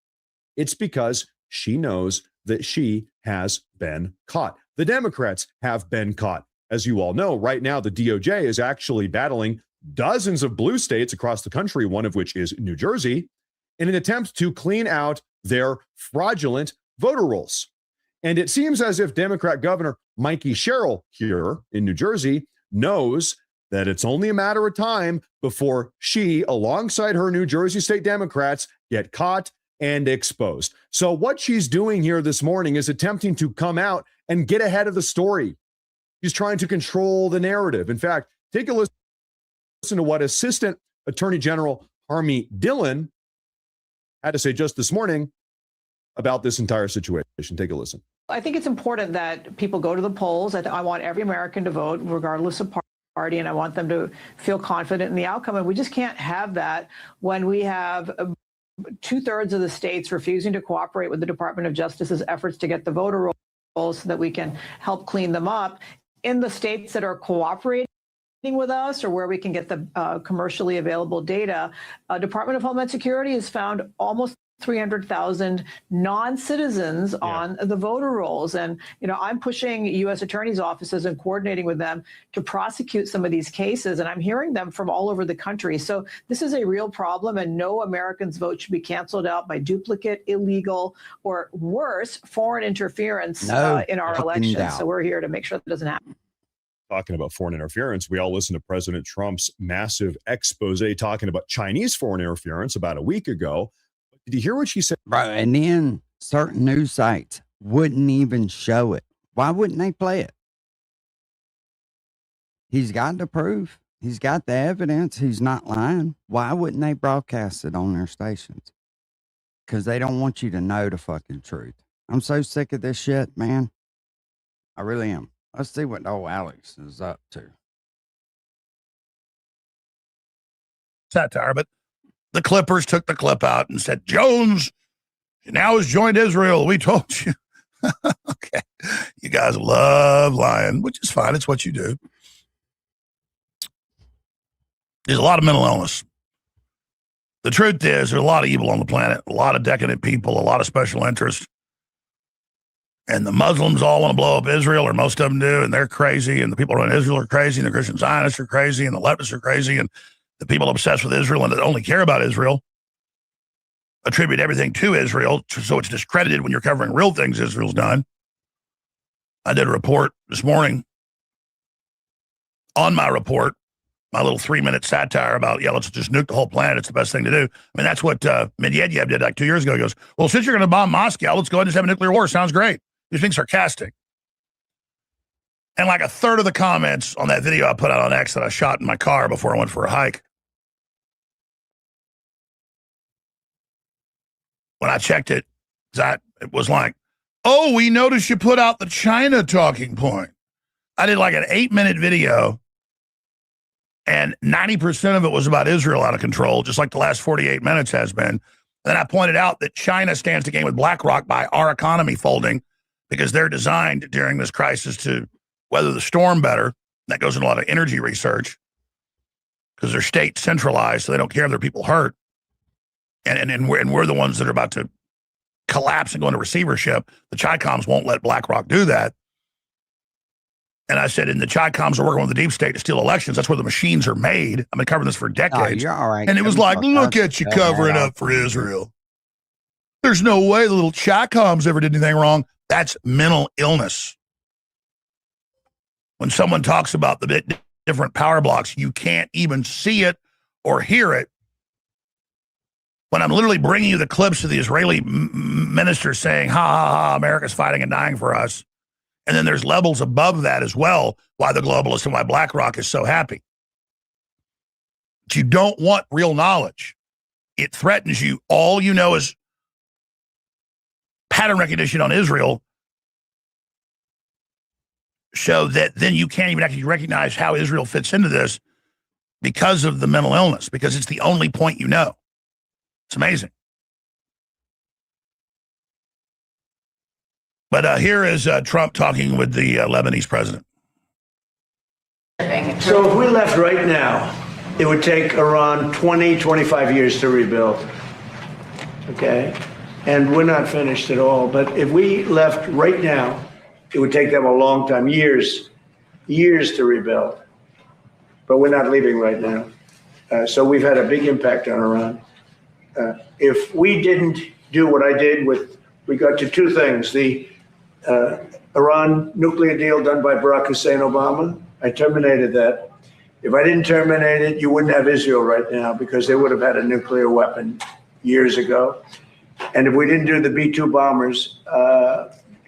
it's because she knows that she has been caught. The Democrats have been caught. As you all know, right now, the DOJ is actually battling dozens of blue states across the country, one of which is New Jersey, in an attempt to clean out their fraudulent voter rolls. And it seems as if Democrat Governor Mikey Sherrill here in New Jersey knows that it's only a matter of time before she, alongside her New Jersey state Democrats, get caught and exposed. So what she's doing here this morning is attempting to come out and get ahead of the story. She's trying to control the narrative. In fact, take a listen to what Assistant Attorney General Harmeet Dillon had to say just this morning about this entire situation. Take a listen. I think it's important that people go to the polls. I want every American to vote, regardless of party, and I want them to feel confident in the outcome. And we just can't have that when we have 2/3 of the states refusing to cooperate with the Department of Justice's efforts to get the voter rolls so that we can help clean them up. In the states that are cooperating with us or where we can get the commercially available data, Department of Homeland Security has found almost 300,000 non-citizens on the voter rolls. And, you know, I'm pushing U.S. attorneys' offices and coordinating with them to prosecute some of these cases. And I'm hearing them from all over the country. So this is a real problem, and no American's vote should be canceled out by duplicate, illegal, or worse, foreign interference in our elections. So we're here to make sure that doesn't happen. Talking about foreign interference, we all listened to President Trump's massive expose talking about Chinese foreign interference about a week ago. Did you hear what she said? Bro, and then certain news sites wouldn't even show it. Why wouldn't they play it? He's got the proof. He's got the evidence. He's not lying. Why wouldn't they broadcast it on their stations? Because they don't want you to know the fucking truth. I'm so sick of this shit, man. I really am. Let's see what old Alex is up to. Satire, but the Clippers took the clip out and said, Jones now has joined Israel. We told you. Okay. You guys love lying, which is fine. It's what you do. There's a lot of mental illness. The truth is, there's a lot of evil on the planet, a lot of decadent people, a lot of special interests. And the Muslims all want to blow up Israel, or most of them do, and they're crazy. And the people around Israel are crazy, and the Christian Zionists are crazy, and the leftists are crazy, and the people obsessed with Israel and that only care about Israel attribute everything to Israel, so it's discredited when you're covering real things Israel's done. I did a report this morning. On my report, my little 3-minute satire about, let's just nuke the whole planet. It's the best thing to do. I mean, that's what Medvedev did like 2 years ago. He goes, well, since you're going to bomb Moscow, let's go ahead and just have a nuclear war. Sounds great. He's being sarcastic. And like a third of the comments on that video I put out on X that I shot in my car before I went for a hike, when I checked it, it was like, oh, we noticed you put out the China talking point. I did like an 8-minute video, and 90% of it was about Israel out of control, just like the last 48 minutes has been. And then I pointed out that China stands to gain with BlackRock by our economy folding, because they're designed during this crisis to weather the storm better. That goes in a lot of energy research because they're state centralized, so they don't care if their people hurt. And we're the ones that are about to collapse and go into receivership. The Chi-Coms won't let BlackRock do that. And I said, and the Chi-Coms are working with the deep state to steal elections. That's where the machines are made. I've been covering this for decades. You're all right. And it was like, look at you covering up for Israel. There's no way the little Chi-Coms ever did anything wrong. That's mental illness. When someone talks about the different power blocks, you can't even see it or hear it. when I'm literally bringing you the clips of the Israeli minister saying, ha, ha, ha, America's fighting and dying for us. And then there's levels above that as well, why the globalists and why BlackRock is so happy. But you don't want real knowledge. It threatens you. All you know is pattern recognition on Israel, so that then you can't even actually recognize how Israel fits into this because of the mental illness, because it's the only point you know. It's amazing. But here is Trump talking with the Lebanese president. So if we left right now, it would take Iran 20, 25 years to rebuild. Okay? And we're not finished at all. But if we left right now, it would take them a long time, years to rebuild. But we're not leaving right now. So we've had a big impact on Iran. If we didn't do what I did with regard to two things, the Iran nuclear deal done by Barack Hussein Obama, I terminated that. If I didn't terminate it, you wouldn't have Israel right now because they would have had a nuclear weapon years ago. And if we didn't do the B-2 bombers,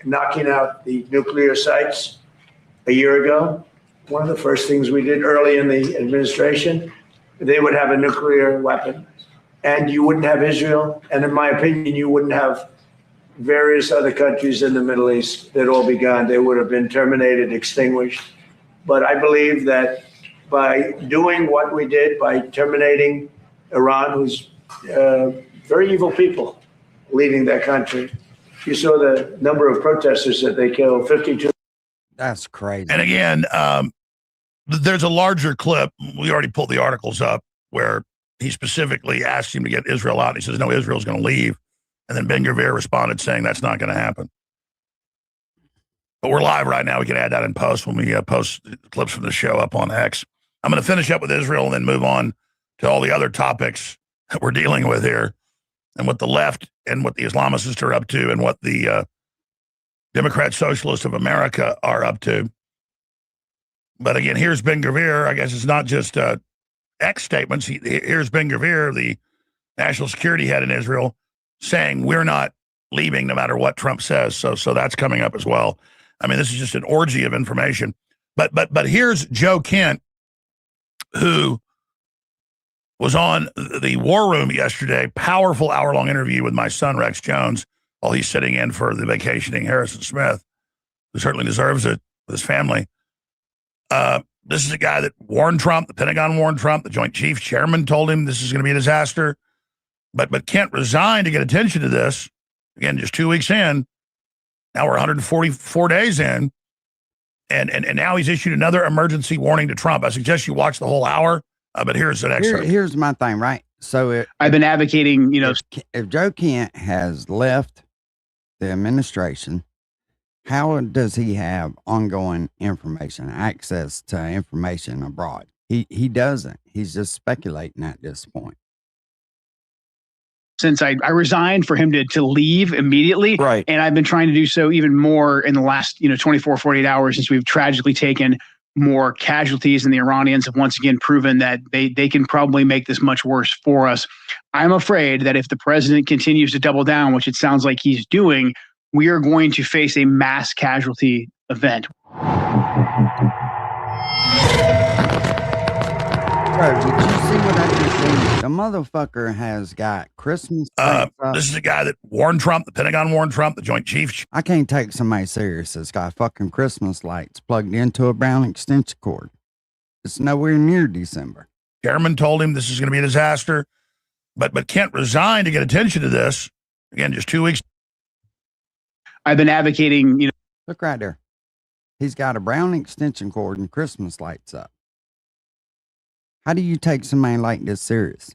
knocking out the nuclear sites a year ago, one of the first things we did early in the administration, they would have a nuclear weapon. And you wouldn't have Israel. And in my opinion, you wouldn't have various other countries in the Middle East. They'd all be gone. They would have been terminated, extinguished. But I believe that by doing what we did, by terminating Iran, who's very evil people leading that country. You saw the number of protesters that they killed, 52. That's crazy. And again, there's a larger clip. We already pulled the articles up where he specifically asked him to get Israel out. And he says, no, Israel's going to leave. And then Ben-Gvir responded saying that's not going to happen. But we're live right now. We can add that in post when we post clips from the show up on X. I'm going to finish up with Israel and then move on to all the other topics that we're dealing with here and what the left and what the Islamicists are up to and what the Democrat Socialists of America are up to. But again, here's Ben-Gvir. I guess it's not just X statements. Here's Ben-Gvir, the national security head in Israel, saying we're not leaving no matter what Trump says. So that's coming up as well. I mean, this is just an orgy of information. But here's Joe Kent, who was on the War Room yesterday, powerful hour-long interview with my son, Rex Jones, while he's sitting in for the vacationing Harrison Smith, who certainly deserves it with his family. This is a guy that warned Trump, the Pentagon warned Trump, the Joint Chiefs Chairman told him this is going to be a disaster. But Kent resigned to get attention to this. Again, just 2 weeks in. Now we're 144 days in. And now he's issued another emergency warning to Trump. I suggest you watch the whole hour, but here's an excerpt. Here's my thing, right? So I've been advocating, if Joe Kent has left the administration, how does he have ongoing information, access to information abroad? He doesn't. He's just speculating at this point. Since I resigned for him to leave immediately. Right. And I've been trying to do so even more in the last, 24, 48 hours since we've tragically taken more casualties, and the Iranians have once again proven that they can probably make this much worse for us. I'm afraid that if the president continues to double down, which it sounds like he's doing, we are going to face a mass casualty event. Bro, did you see what I just seen? The motherfucker has got Christmas. This is a guy that warned Trump, the Pentagon warned Trump, the Joint Chiefs. I can't take somebody serious that's got fucking Christmas lights plugged into a brown extension cord. It's nowhere near December. Chairman told him this is going to be a disaster. But Kent resigned to get attention to this. Again, just 2 weeks. I've been advocating, Look right there. He's got a brown extension cord and Christmas lights up. How do you take somebody like this serious?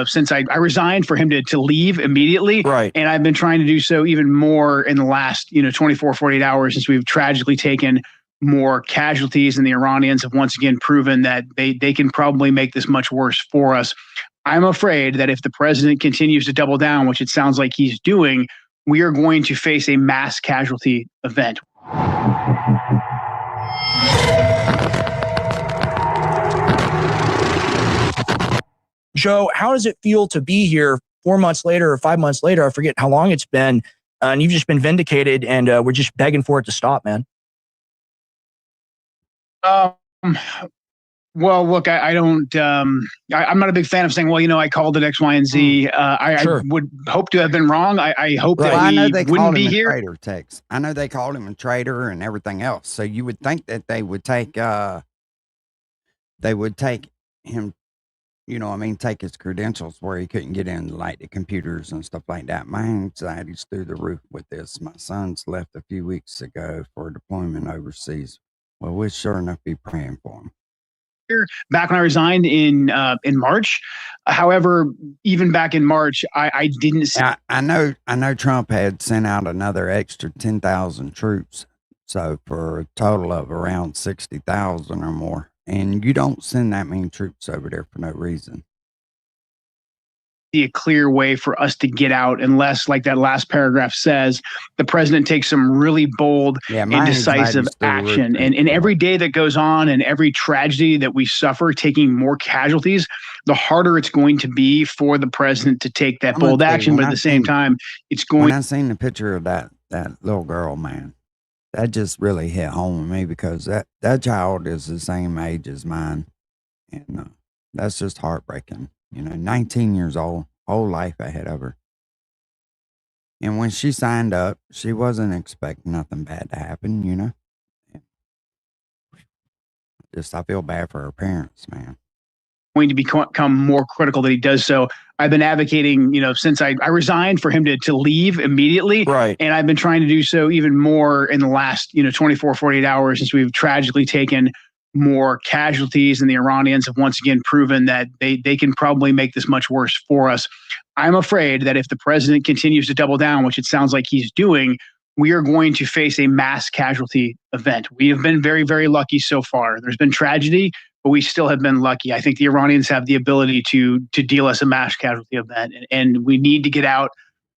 Since I resigned for him to leave immediately. Right. And I've been trying to do so even more in the last, 24, 48 hours since we've tragically taken more casualties, and the Iranians have once again proven that they can probably make this much worse for us. I'm afraid that if the president continues to double down, which it sounds like he's doing, we are going to face a mass casualty event. Joe, how does it feel to be here 4 months later or 5 months later, I forget how long it's been, and you've just been vindicated, and we're just begging for it to stop, man. Well, look, I don't. I'm not a big fan of saying, well, I called it X, Y, and Z. I would hope to have been wrong. I hope that I know they wouldn't called be him here. a traitor, Tex. I know they called him a traitor and everything else. So you would think that they would take him, take his credentials where he couldn't get in, like the computers and stuff like that. My anxiety's through the roof with this. My son's left a few weeks ago for deployment overseas. Well, we'll sure enough be praying for him. Back when I resigned in March. However, even back in March, I didn't see. I know Trump had sent out another extra 10,000 troops. So for a total of around 60,000 or more. And you don't send that many troops over there for no reason. A clear way for us to get out unless, like that last paragraph says, the president takes some really bold and decisive action. And every day that goes on and every tragedy that we suffer, taking more casualties, the harder it's going to be for the president to take that bold action. But at the same time, it's going. When I seen the picture of that little girl, man, that just really hit home with me because that child is the same age as mine. And that's just heartbreaking. 19 years old, whole life ahead of her. And when she signed up, she wasn't expecting nothing bad to happen, I feel bad for her parents, man. Going to become more critical that he does so. I've been advocating, since I resigned, for him to leave immediately. Right. And I've been trying to do so even more in the last, 24, 48 hours since we've tragically taken more casualties, and the Iranians have once again proven that they can probably make this much worse for us. I'm afraid that if the president continues to double down, which it sounds like he's doing, we are going to face a mass casualty event. We have been very, very lucky so far. There's been tragedy, but we still have been lucky. I think the Iranians have the ability to deal us a mass casualty event, and we need to get out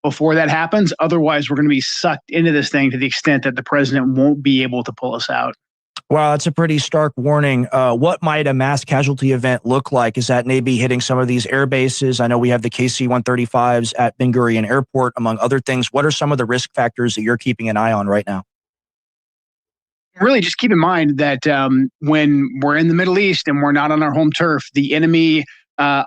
before that happens. Otherwise, we're going to be sucked into this thing to the extent that the president won't be able to pull us out. Wow, that's a pretty stark warning. What might a mass casualty event look like? Is that maybe hitting some of these air bases? I know we have the KC-135s at Ben Gurion Airport, among other things. What are some of the risk factors that you're keeping an eye on right now? Really, just keep in mind that when we're in the Middle East and we're not on our home turf, the enemy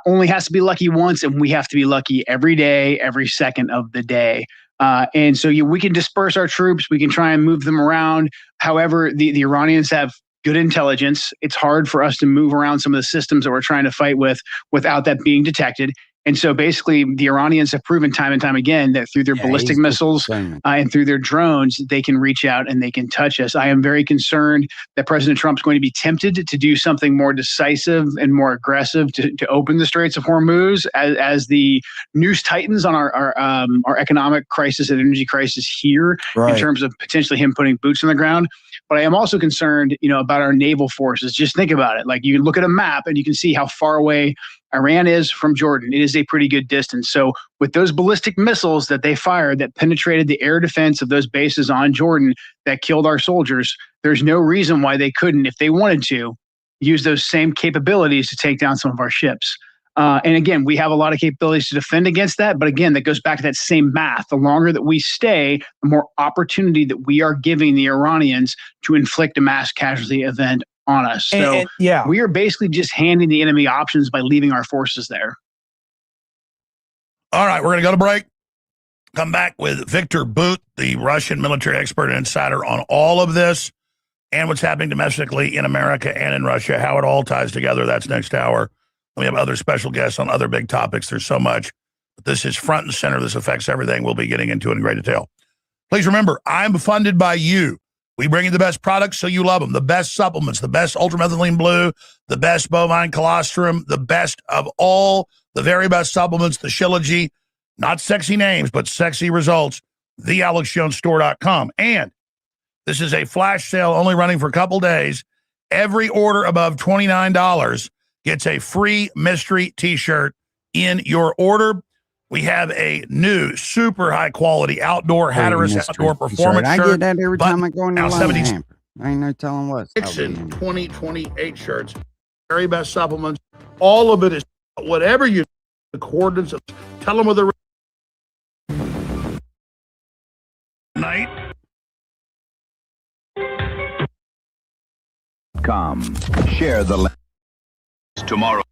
only has to be lucky once, and we have to be lucky every day, every second of the day. And so we can disperse our troops. We can try and move them around. However, the Iranians have good intelligence. It's hard for us to move around some of the systems that we're trying to fight with without that being detected. And so basically, the Iranians have proven time and time again that through their ballistic missiles and through their drones, they can reach out and they can touch us. I am very concerned that President Trump's going to be tempted to do something more decisive and more aggressive to open the Straits of Hormuz as the noose tightens on our economic crisis and energy crisis here, in terms of potentially him putting boots on the ground. But I am also concerned, about our naval forces. Just think about it. Like, you look at a map and you can see how far away Iran is from Jordan. It is a pretty good distance. So with those ballistic missiles that they fired that penetrated the air defense of those bases on Jordan that killed our soldiers, there's no reason why they couldn't, if they wanted to, use those same capabilities to take down some of our ships. And again, we have a lot of capabilities to defend against that. But again, that goes back to that same math. The longer that we stay, the more opportunity that we are giving the Iranians to inflict a mass casualty event on us. So we are basically just handing the enemy options by leaving our forces there. All right, we're going to go to break. Come back with Victor Bout, the Russian military expert and insider on all of this and what's happening domestically in America and in Russia, how it all ties together. That's next hour. We have other special guests on other big topics. There's so much. But this is front and center. This affects everything. We'll be getting into it in great detail. Please remember, I'm funded by you. We bring you the best products so you love them. The best supplements, the best ultramethylene blue, the best bovine colostrum, the best of all, the very best supplements, the Shilajit. Not sexy names, but sexy results. TheAlexJonesStore.com. And this is a flash sale only running for a couple days. Every order above $29 gets a free mystery t-shirt in your order. We have a new super high quality outdoor Hatteras outdoor performance shirt. I get that every time I go in the line. I ain't no telling what. 2028 shirts, very best supplements. All of it is whatever you, the coordinates of Tell them with the night. Share the tomorrow.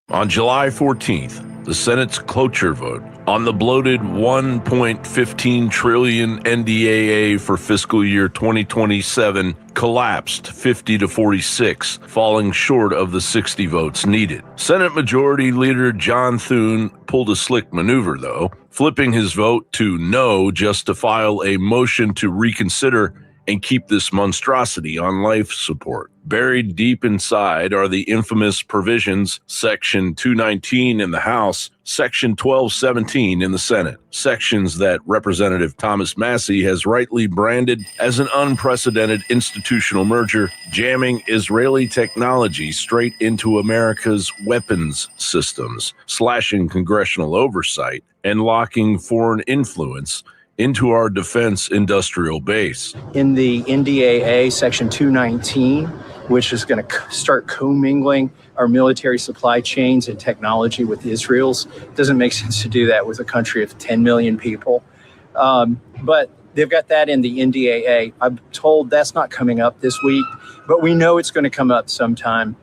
On July 14th, the Senate's cloture vote on the bloated $1.15 trillion NDAA for fiscal year 2027 collapsed 50-46, falling short of the 60 votes needed. Senate Majority Leader John Thune pulled a slick maneuver, though, flipping his vote to no just to file a motion to reconsider and keep this monstrosity on life support. Buried deep inside are the infamous provisions, Section 219 in the House, Section 1217 in the Senate, sections that Representative Thomas Massie has rightly branded as an unprecedented institutional merger, jamming Israeli technology straight into America's weapons systems, slashing congressional oversight, and locking foreign influence into our defense industrial base. In the NDAA, Section 219, which is going to start commingling our military supply chains and technology with Israel's. Doesn't make sense to do that with a country of 10 million people. But they've got that in the NDAA. I'm told that's not coming up this week, but we know it's going to come up sometime,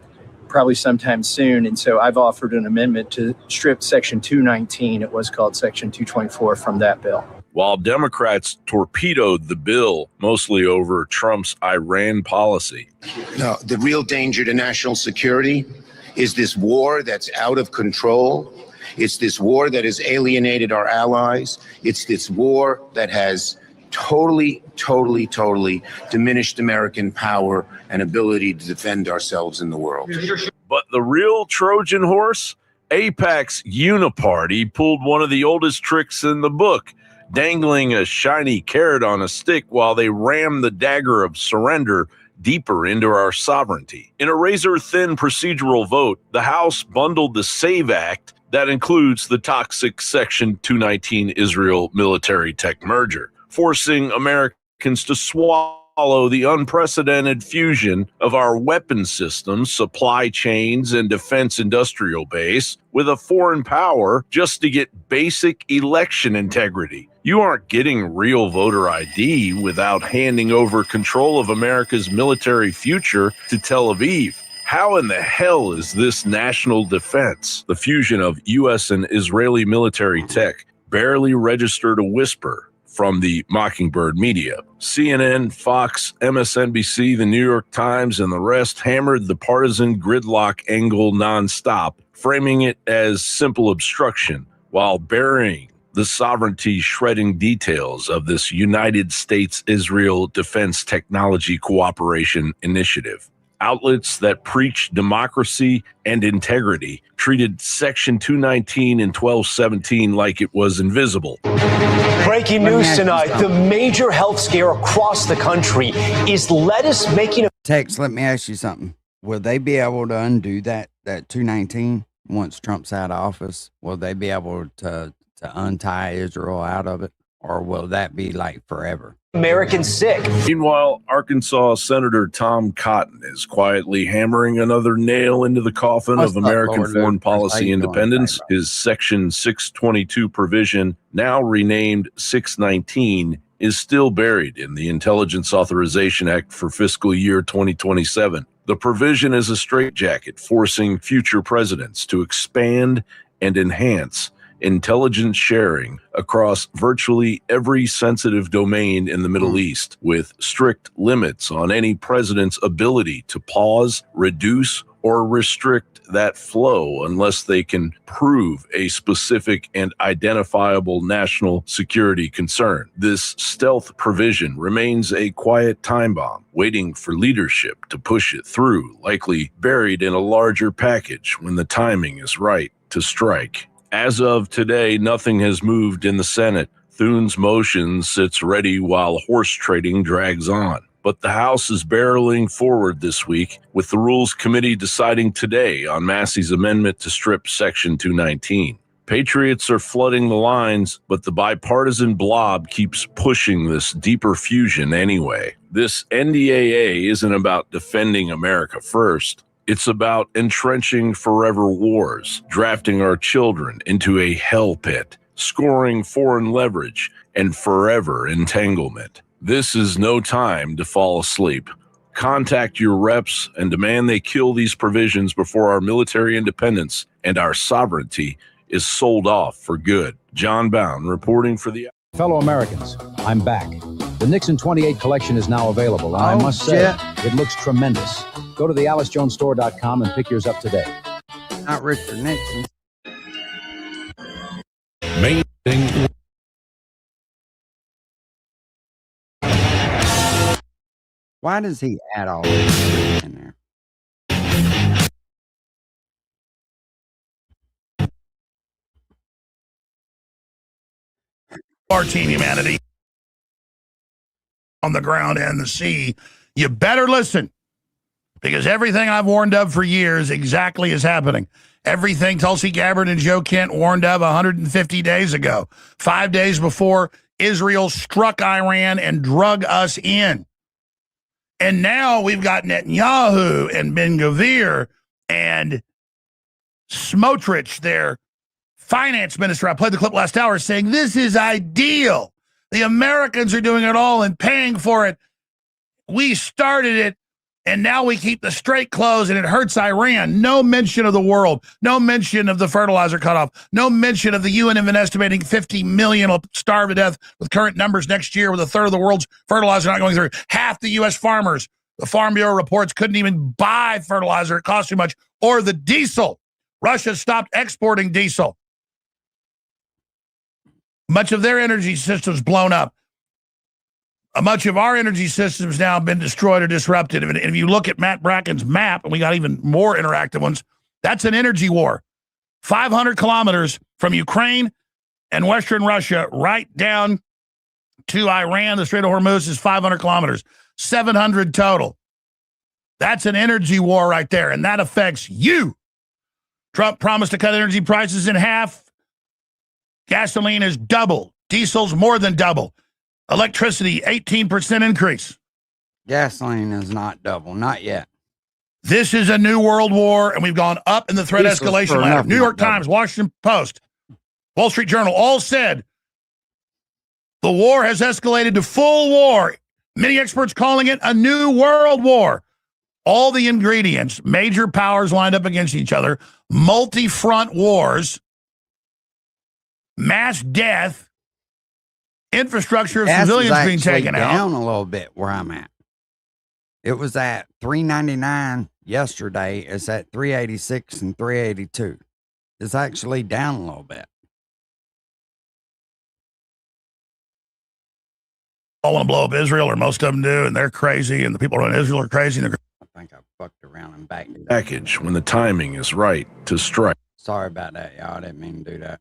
probably sometime soon. And so I've offered an amendment to strip Section 219, it was called Section 224, from that bill. While Democrats torpedoed the bill, mostly over Trump's Iran policy. No, the real danger to national security is this war that's out of control. It's this war that has alienated our allies. It's this war that has totally diminished American power and ability to defend ourselves in the world. But the real Trojan horse? AIPAC's Uniparty pulled one of the oldest tricks in the book, dangling a shiny carrot on a stick while they ram the dagger of surrender deeper into our sovereignty. In a razor-thin procedural vote, the House bundled the SAVE Act that includes the toxic Section 219 Israel military tech merger, forcing Americans to swallow the unprecedented fusion of our weapon systems, supply chains, and defense industrial base with a foreign power just to get basic election integrity. You aren't getting real voter ID without handing over control of America's military future to Tel Aviv. How in the hell is this national defense, the fusion of U.S. and Israeli military tech, barely registered a whisper from the Mockingbird media? CNN, Fox, MSNBC, the New York Times, and the rest hammered the partisan gridlock angle nonstop, framing it as simple obstruction while burying the sovereignty-shredding details of this United States-Israel Defense Technology Cooperation Initiative. Outlets that preach democracy and integrity treated Section 219 and 1217 like it was invisible. Breaking news tonight. The major health scare across the country is lettuce making a... Tex, let me ask you something. Will they be able to undo that 219 once Trump's out of office? Will they be able to untie Israel out of it? Or will that be like forever? Americans sick. Meanwhile, Arkansas Senator Tom Cotton is quietly hammering another nail into the coffin of American foreign policy independence. His Section 622 provision, now renamed 619, is still buried in the Intelligence Authorization Act for fiscal year 2027. The provision is a straitjacket forcing future presidents to expand and enhance intelligence sharing across virtually every sensitive domain in the Middle East, with strict limits on any president's ability to pause, reduce, or restrict that flow unless they can prove a specific and identifiable national security concern. This stealth provision remains a quiet time bomb, waiting for leadership to push it through, likely buried in a larger package when the timing is right to strike. As of today, nothing has moved in the Senate. Thune's motion sits ready while horse trading drags on. But the House is barreling forward this week, with the Rules Committee deciding today on Massie's amendment to strip Section 219. Patriots are flooding the lines, but the bipartisan blob keeps pushing this deeper fusion anyway. This NDAA isn't about defending America first. It's about entrenching forever wars, drafting our children into a hell pit, scoring foreign leverage, and forever entanglement. This is no time to fall asleep. Contact your reps and demand they kill these provisions before our military independence and our sovereignty is sold off for good. John Bound reporting for the... Fellow Americans, I'm back. The Nixon 28 collection is now available, and I must say, it looks tremendous. Go to theAliceJonesStore.com and pick yours up today. Not Richard Nixon. Main thing. Why does he add all this in there? Our team humanity on the ground and the sea, you better listen, because everything I've warned of for years exactly is happening. Everything Tulsi Gabbard and Joe Kent warned of 150 days ago, 5 days before Israel struck Iran and drug us in. And now we've got Netanyahu and Ben-Gvir and Smotrich, their finance minister. I played the clip last hour saying this is ideal. The Americans are doing it all and paying for it. We started it, and now we keep the strait closed, and it hurts Iran. No mention of the world. No mention of the fertilizer cutoff. No mention of the UN even estimating 50 million will starve to death with current numbers next year, with a third of the world's fertilizer not going through. Half the U.S. farmers, the Farm Bureau reports, couldn't even buy fertilizer. It cost too much. Or the diesel. Russia stopped exporting diesel. Much of their energy system's blown up. Much of our energy system's now been destroyed or disrupted. And if you look at Matt Bracken's map, and we got even more interactive ones, that's an energy war. 500 kilometers from Ukraine and Western Russia right down to Iran. The Strait of Hormuz is 500 kilometers, 700 total. That's an energy war right there, and that affects you. Trump promised to cut energy prices in half. Gasoline is double. Diesel's more than double. Electricity, 18% increase. Gasoline is not double, not yet. This is a new world war, and we've gone up in the threat escalation ladder. New York Times, Washington Post, Wall Street Journal all said the war has escalated to full war. Many experts calling it a new world war. All the ingredients, major powers lined up against each other, multi-front wars, mass death, infrastructure of civilians being taken out. Down a little bit where I'm at. It was at $3.99 yesterday. It's at $3.86 and $3.82. It's actually down a little bit. All want to blow up Israel, or most of them do, and they're crazy, and the people around Israel are crazy. And I think I fucked around and backed it. Package when the timing is right to strike. Sorry about that, y'all. I didn't mean to do that.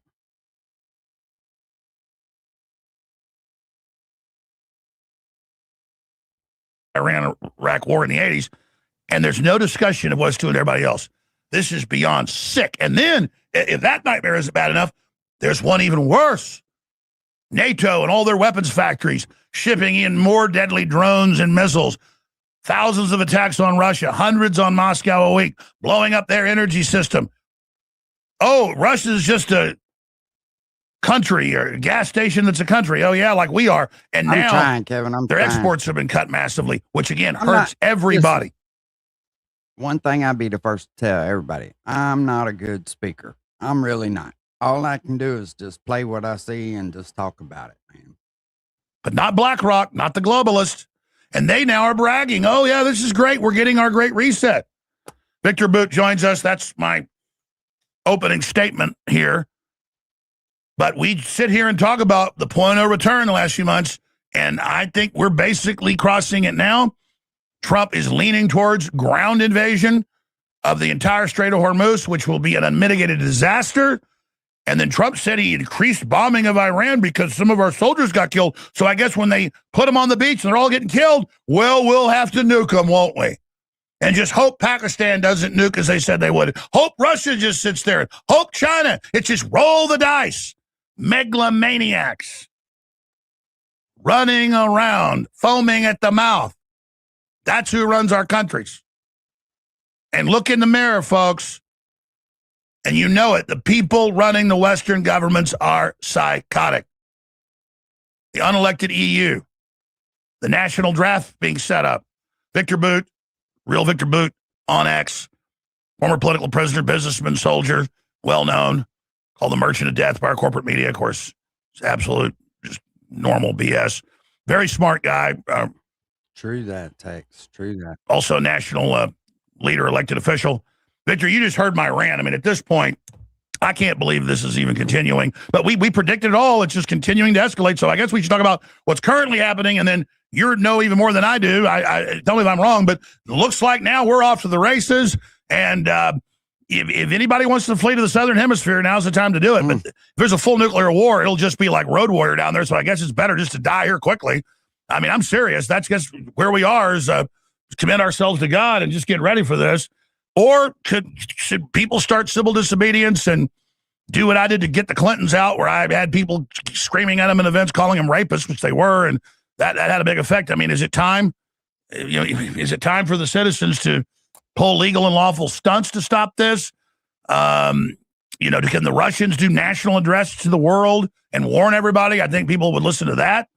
Iran-Iraq war in the 80s, and there's no discussion of what's doing to everybody else. This is beyond sick. And then, if that nightmare isn't bad enough, there's one even worse. NATO and all their weapons factories shipping in more deadly drones and missiles. Thousands of attacks on Russia, hundreds on Moscow a week, blowing up their energy system. Oh, Russia's just a country, or a gas station that's a country. Oh, yeah, like we are. And I'm now trying, Kevin. their exports have been cut massively, which, again, hurts everybody. One thing I'd be the first to tell everybody, I'm not a good speaker. I'm really not. All I can do is just play what I see and just talk about it, man. But not BlackRock, not the globalists. And they now are bragging, oh, yeah, this is great. We're getting our great reset. Victor Boot joins us. That's my opening statement here. But we sit here and talk about the point of return the last few months, and I think we're basically crossing it now. Trump is leaning towards ground invasion of the entire Strait of Hormuz, which will be an unmitigated disaster. And then Trump said he increased bombing of Iran because some of our soldiers got killed. So I guess when they put them on the beach and they're all getting killed, well, we'll have to nuke them, won't we? And just hope Pakistan doesn't nuke as they said they would. Hope Russia just sits there. Hope China. It's just roll the dice. Megalomaniacs running around, foaming at the mouth. That's who runs our countries. and look in the mirror, folks, and you know it. The people running the Western governments are psychotic. The unelected EU, the national draft being set up. Victor Boot, real Victor Boot on X, former political prisoner, businessman, soldier, well-known, called the merchant of death by our corporate media, of course. It's absolute, just normal BS. Very smart guy. True that, Tex. True that. Also national leader, elected official. Victor, you just heard my rant. I mean, at this point, I can't believe this is even continuing. But we predicted it all. It's just continuing to escalate. So I guess we should talk about what's currently happening, and then you know even more than I do. I tell me if I'm wrong, but it looks like now we're off to the races. And if anybody wants to flee to the Southern Hemisphere, now's the time to do it. But if there's a full nuclear war, it'll just be like Road Warrior down there. So I guess it's better just to die here quickly. I mean, I'm serious. That's just where we are, is commit ourselves to God and just get ready for this. Or should people start civil disobedience and do what I did to get the Clintons out, where I had people screaming at them in events, calling them rapists, which they were, and that had a big effect. I mean, is it time? Is it time for the citizens to pull legal and lawful stunts to stop this? Can the Russians do national address to the world and warn everybody? I think people would listen to that,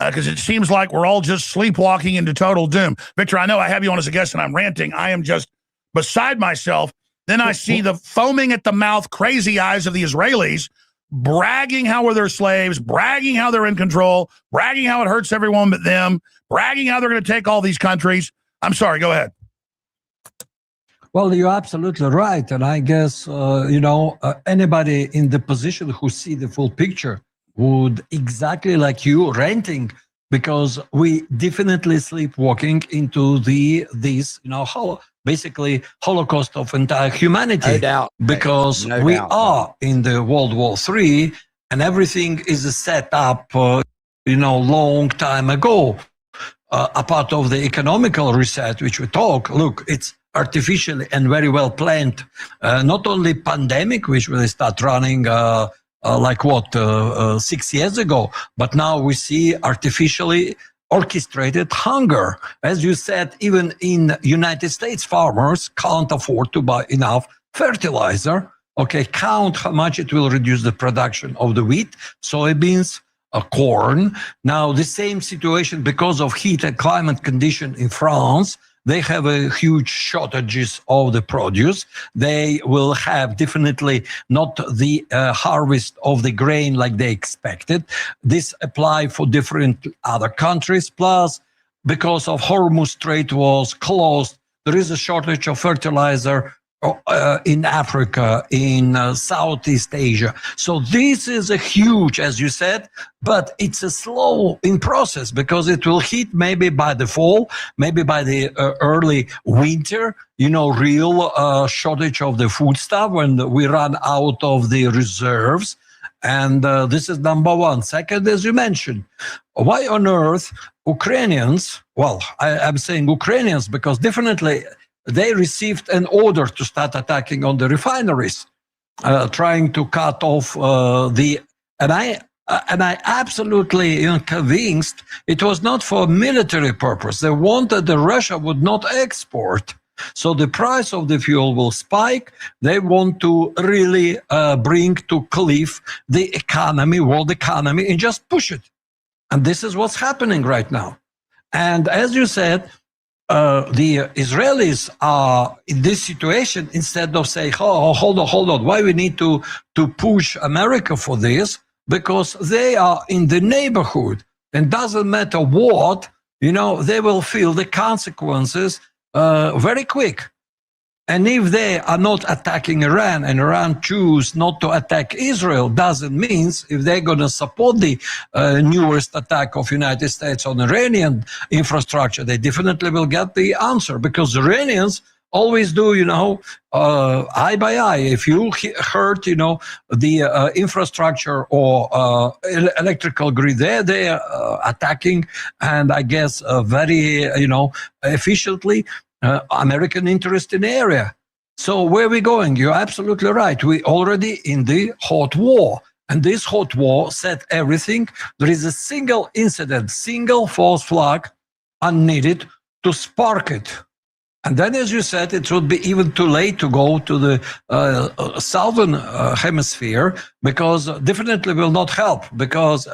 because it seems like we're all just sleepwalking into total doom. Victor, I know I have you on as a guest and I'm ranting. I am just beside myself. Then I see the foaming at the mouth, crazy eyes of the Israelis bragging how we're their slaves, bragging how they're in control, bragging how it hurts everyone but them, bragging how they're going to take all these countries. I'm sorry, go ahead. Well, you're absolutely right. And I guess, anybody in the position who see the full picture would, exactly like you, ranting, because we definitely sleepwalking into this basically Holocaust of entire humanity. No doubt. Because No we doubt. are in the World War III, and everything is set up, long time ago. A part of the economical reset, which we talk, look, it's artificially and very well planned. Not only pandemic, which will start running 6 years ago, but now we see artificially orchestrated hunger. As you said, even in United States, farmers can't afford to buy enough fertilizer. Okay, count how much it will reduce the production of the wheat, soybeans, corn. Now, the same situation because of heat and climate condition in France. They have a huge shortages of the produce. They will have definitely not the harvest of the grain like they expected. This apply for different other countries. Plus, because of Hormuz Strait was closed, there is a shortage of fertilizer in Africa, in Southeast Asia. So this is a huge, as you said, but it's a slow in process because it will hit maybe by the fall, maybe by the early winter, real shortage of the food stuff when we run out of the reserves. And this is number one. Second, as you mentioned, why on earth Ukrainians, well, I'm saying Ukrainians because definitely they received an order to start attacking on the refineries, trying to cut off and I absolutely convinced it was not for military purpose. They wanted that Russia would not export. So the price of the fuel will spike. They want to really bring to cliff the economy, world economy, and just push it. And this is what's happening right now. And as you said, the Israelis are in this situation. Instead of saying, oh, hold on, why we need to push America for this? Because they are in the neighborhood, and doesn't matter what, they will feel the consequences very quick. And if they are not attacking Iran and Iran choose not to attack Israel, doesn't mean if they're going to support the newest attack of United States on Iranian infrastructure, they definitely will get the answer because Iranians always do, eye by eye. If you hurt, the infrastructure or electrical grid, they're attacking, and I guess very, efficiently. American interest in the area. So where are we going? You're absolutely right. We're already in the hot war. And this hot war set everything. There is a single incident, single false flag, unneeded, to spark it. And then, as you said, it would be even too late to go to the southern hemisphere, because definitely will not help, because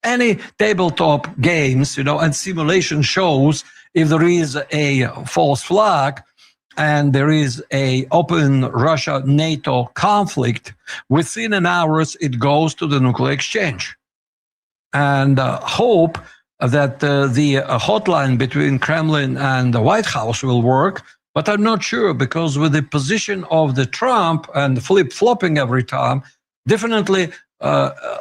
any tabletop games, and simulation shows if there is a false flag and there is a open Russia-NATO conflict, within an hour it goes to the nuclear exchange. And hope that the hotline between Kremlin and the White House will work, but I'm not sure, because with the position of the Trump and flip-flopping every time, definitely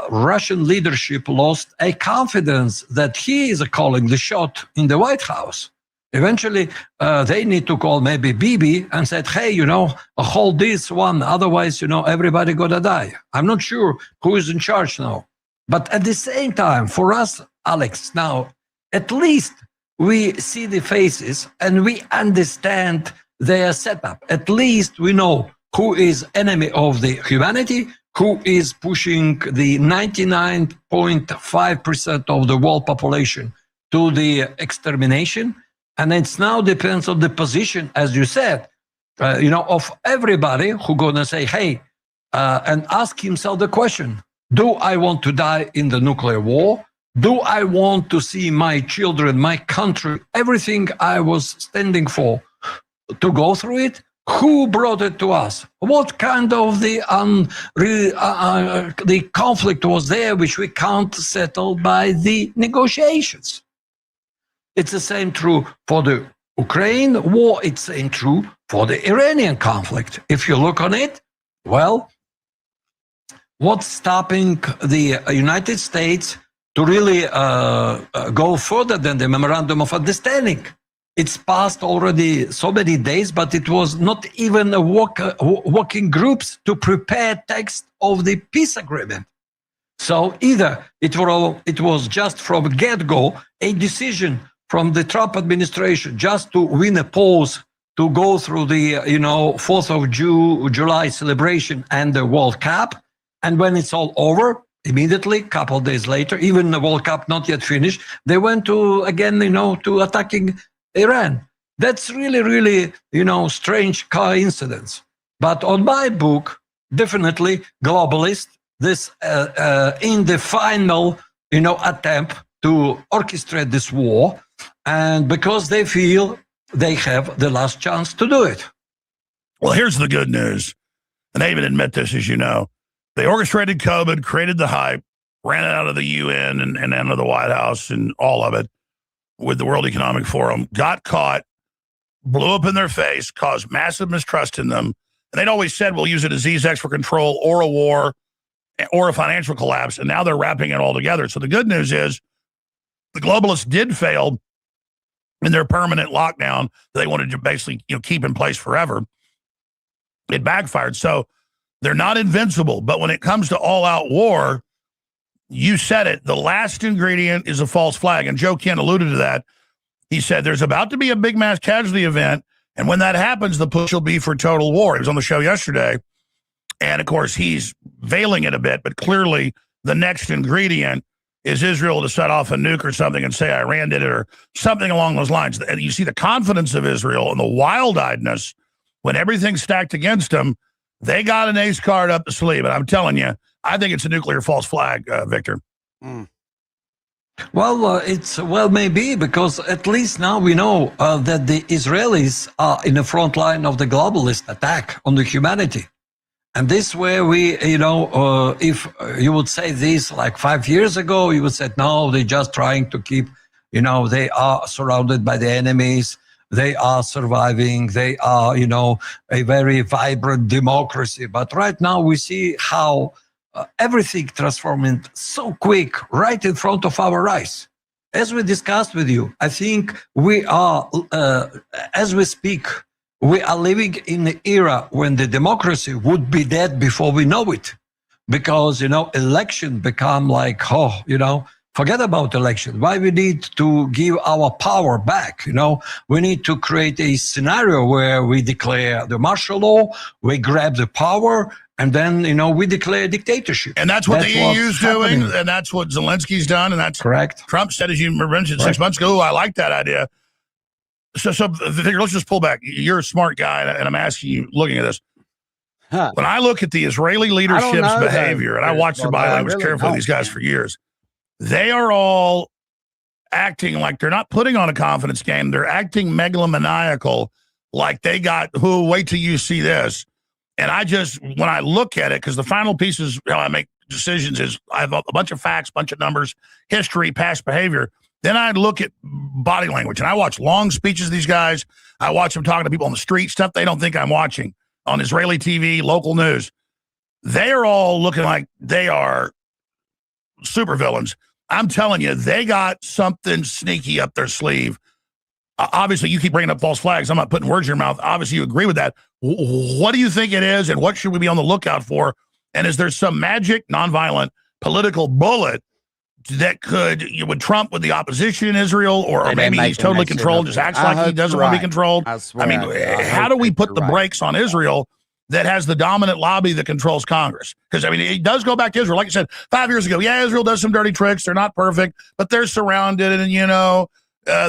Russian leadership lost a confidence that he is calling the shot in the White House. Eventually, they need to call maybe Bibi and said, hey, hold this one, otherwise, everybody gonna die. I'm not sure who is in charge now. But at the same time, for us, Alex, now, at least we see the faces and we understand their setup. At least we know who is enemy of the humanity, who is pushing the 99.5% of the world population to the extermination. And it now depends on the position, as you said, of everybody who gonna say, hey, and ask himself the question, do I want to die in the nuclear war? Do I want to see my children, my country, everything I was standing for, to go through it? Who brought it to us? What kind of the conflict was there which we can't settle by the negotiations? It's the same true for the Ukraine war. It's the same true for the Iranian conflict. If you look on it, well, what's stopping the United States to really go further than the Memorandum of Understanding? It's passed already so many days, but it was not even a working groups to prepare text of the peace agreement. So either it was just from get-go a decision from the Trump administration just to win a pause to go through the 4th of July celebration and the World Cup, and when it's all over, immediately, a couple of days later, even the World Cup not yet finished, they went to again, to attacking Iran. That's really, really, strange coincidence. But on my book, definitely globalist, this in the final, attempt to orchestrate this war, and because they feel they have the last chance to do it. Well, here's the good news, and they even admit this, as you know. They orchestrated COVID, created the hype, ran it out of the UN and out of the White House and all of it with the World Economic Forum, got caught, blew up in their face, caused massive mistrust in them. And they'd always said, we'll use a disease X for control or a war or a financial collapse. And now they're wrapping it all together. So the good news is the globalists did fail in their permanent lockdown that they wanted to basically keep in place forever. It backfired. So they're not invincible. But when it comes to all-out war, you said it, the last ingredient is a false flag. And Joe Kent alluded to that. He said there's about to be a big mass casualty event, and when that happens, the push will be for total war. He was on the show yesterday, and of course, he's veiling it a bit, but clearly the next ingredient is Israel to set off a nuke or something and say Iran did it or something along those lines. And you see the confidence of Israel and the wild-eyedness when everything's stacked against them. They got an ace card up the sleeve, and I'm telling you, I think it's a nuclear false flag, Victor. Well, maybe, because at least now we know that the Israelis are in the front line of the globalist attack on the humanity. And this where we, if you would say this like 5 years ago, you would say, no, they're just trying to keep, they are surrounded by the enemies. They are surviving. They are, a very vibrant democracy. But right now we see how everything transforming so quick right in front of our eyes. As we discussed with you, I think we are, as we speak, we are living in an era when the democracy would be dead before we know it. Because, election become like, forget about election. Why we need to give our power back? We need to create a scenario where we declare the martial law, we grab the power, and then, we declare dictatorship. And that's what the EU's doing, and that's what Zelensky's done, and that's correct. Trump said, as you mentioned 6 months ago, I like that idea. let's just pull back. You're a smart guy, and I'm asking you, looking at this. When I look at the Israeli leadership's behavior, and I watch their body language carefully, these guys for years, they are all acting like they're not putting on a confidence game. They're acting megalomaniacal, like they got, wait till you see this. And when I look at it, because the final piece is how I make decisions is I have a bunch of facts, bunch of numbers, history, past behavior. Then I look at body language, and I watch long speeches of these guys. I watch them talking to people on the street, stuff they don't think I'm watching on Israeli TV, local news. They are all looking like they are supervillains. I'm telling you, they got something sneaky up their sleeve. Obviously, you keep bringing up false flags. I'm not putting words in your mouth. Obviously, you agree with that. What do you think it is, and what should we be on the lookout for? And is there some magic, nonviolent, political bullet that would trump with the opposition in Israel, or maybe he's totally controlled, just acts like he doesn't want to be controlled? I mean, how do we put the brakes on Israel that has the dominant lobby that controls Congress? Because, I mean, it does go back to Israel. Like I said, 5 years ago, Israel does some dirty tricks. They're not perfect, but they're surrounded, and,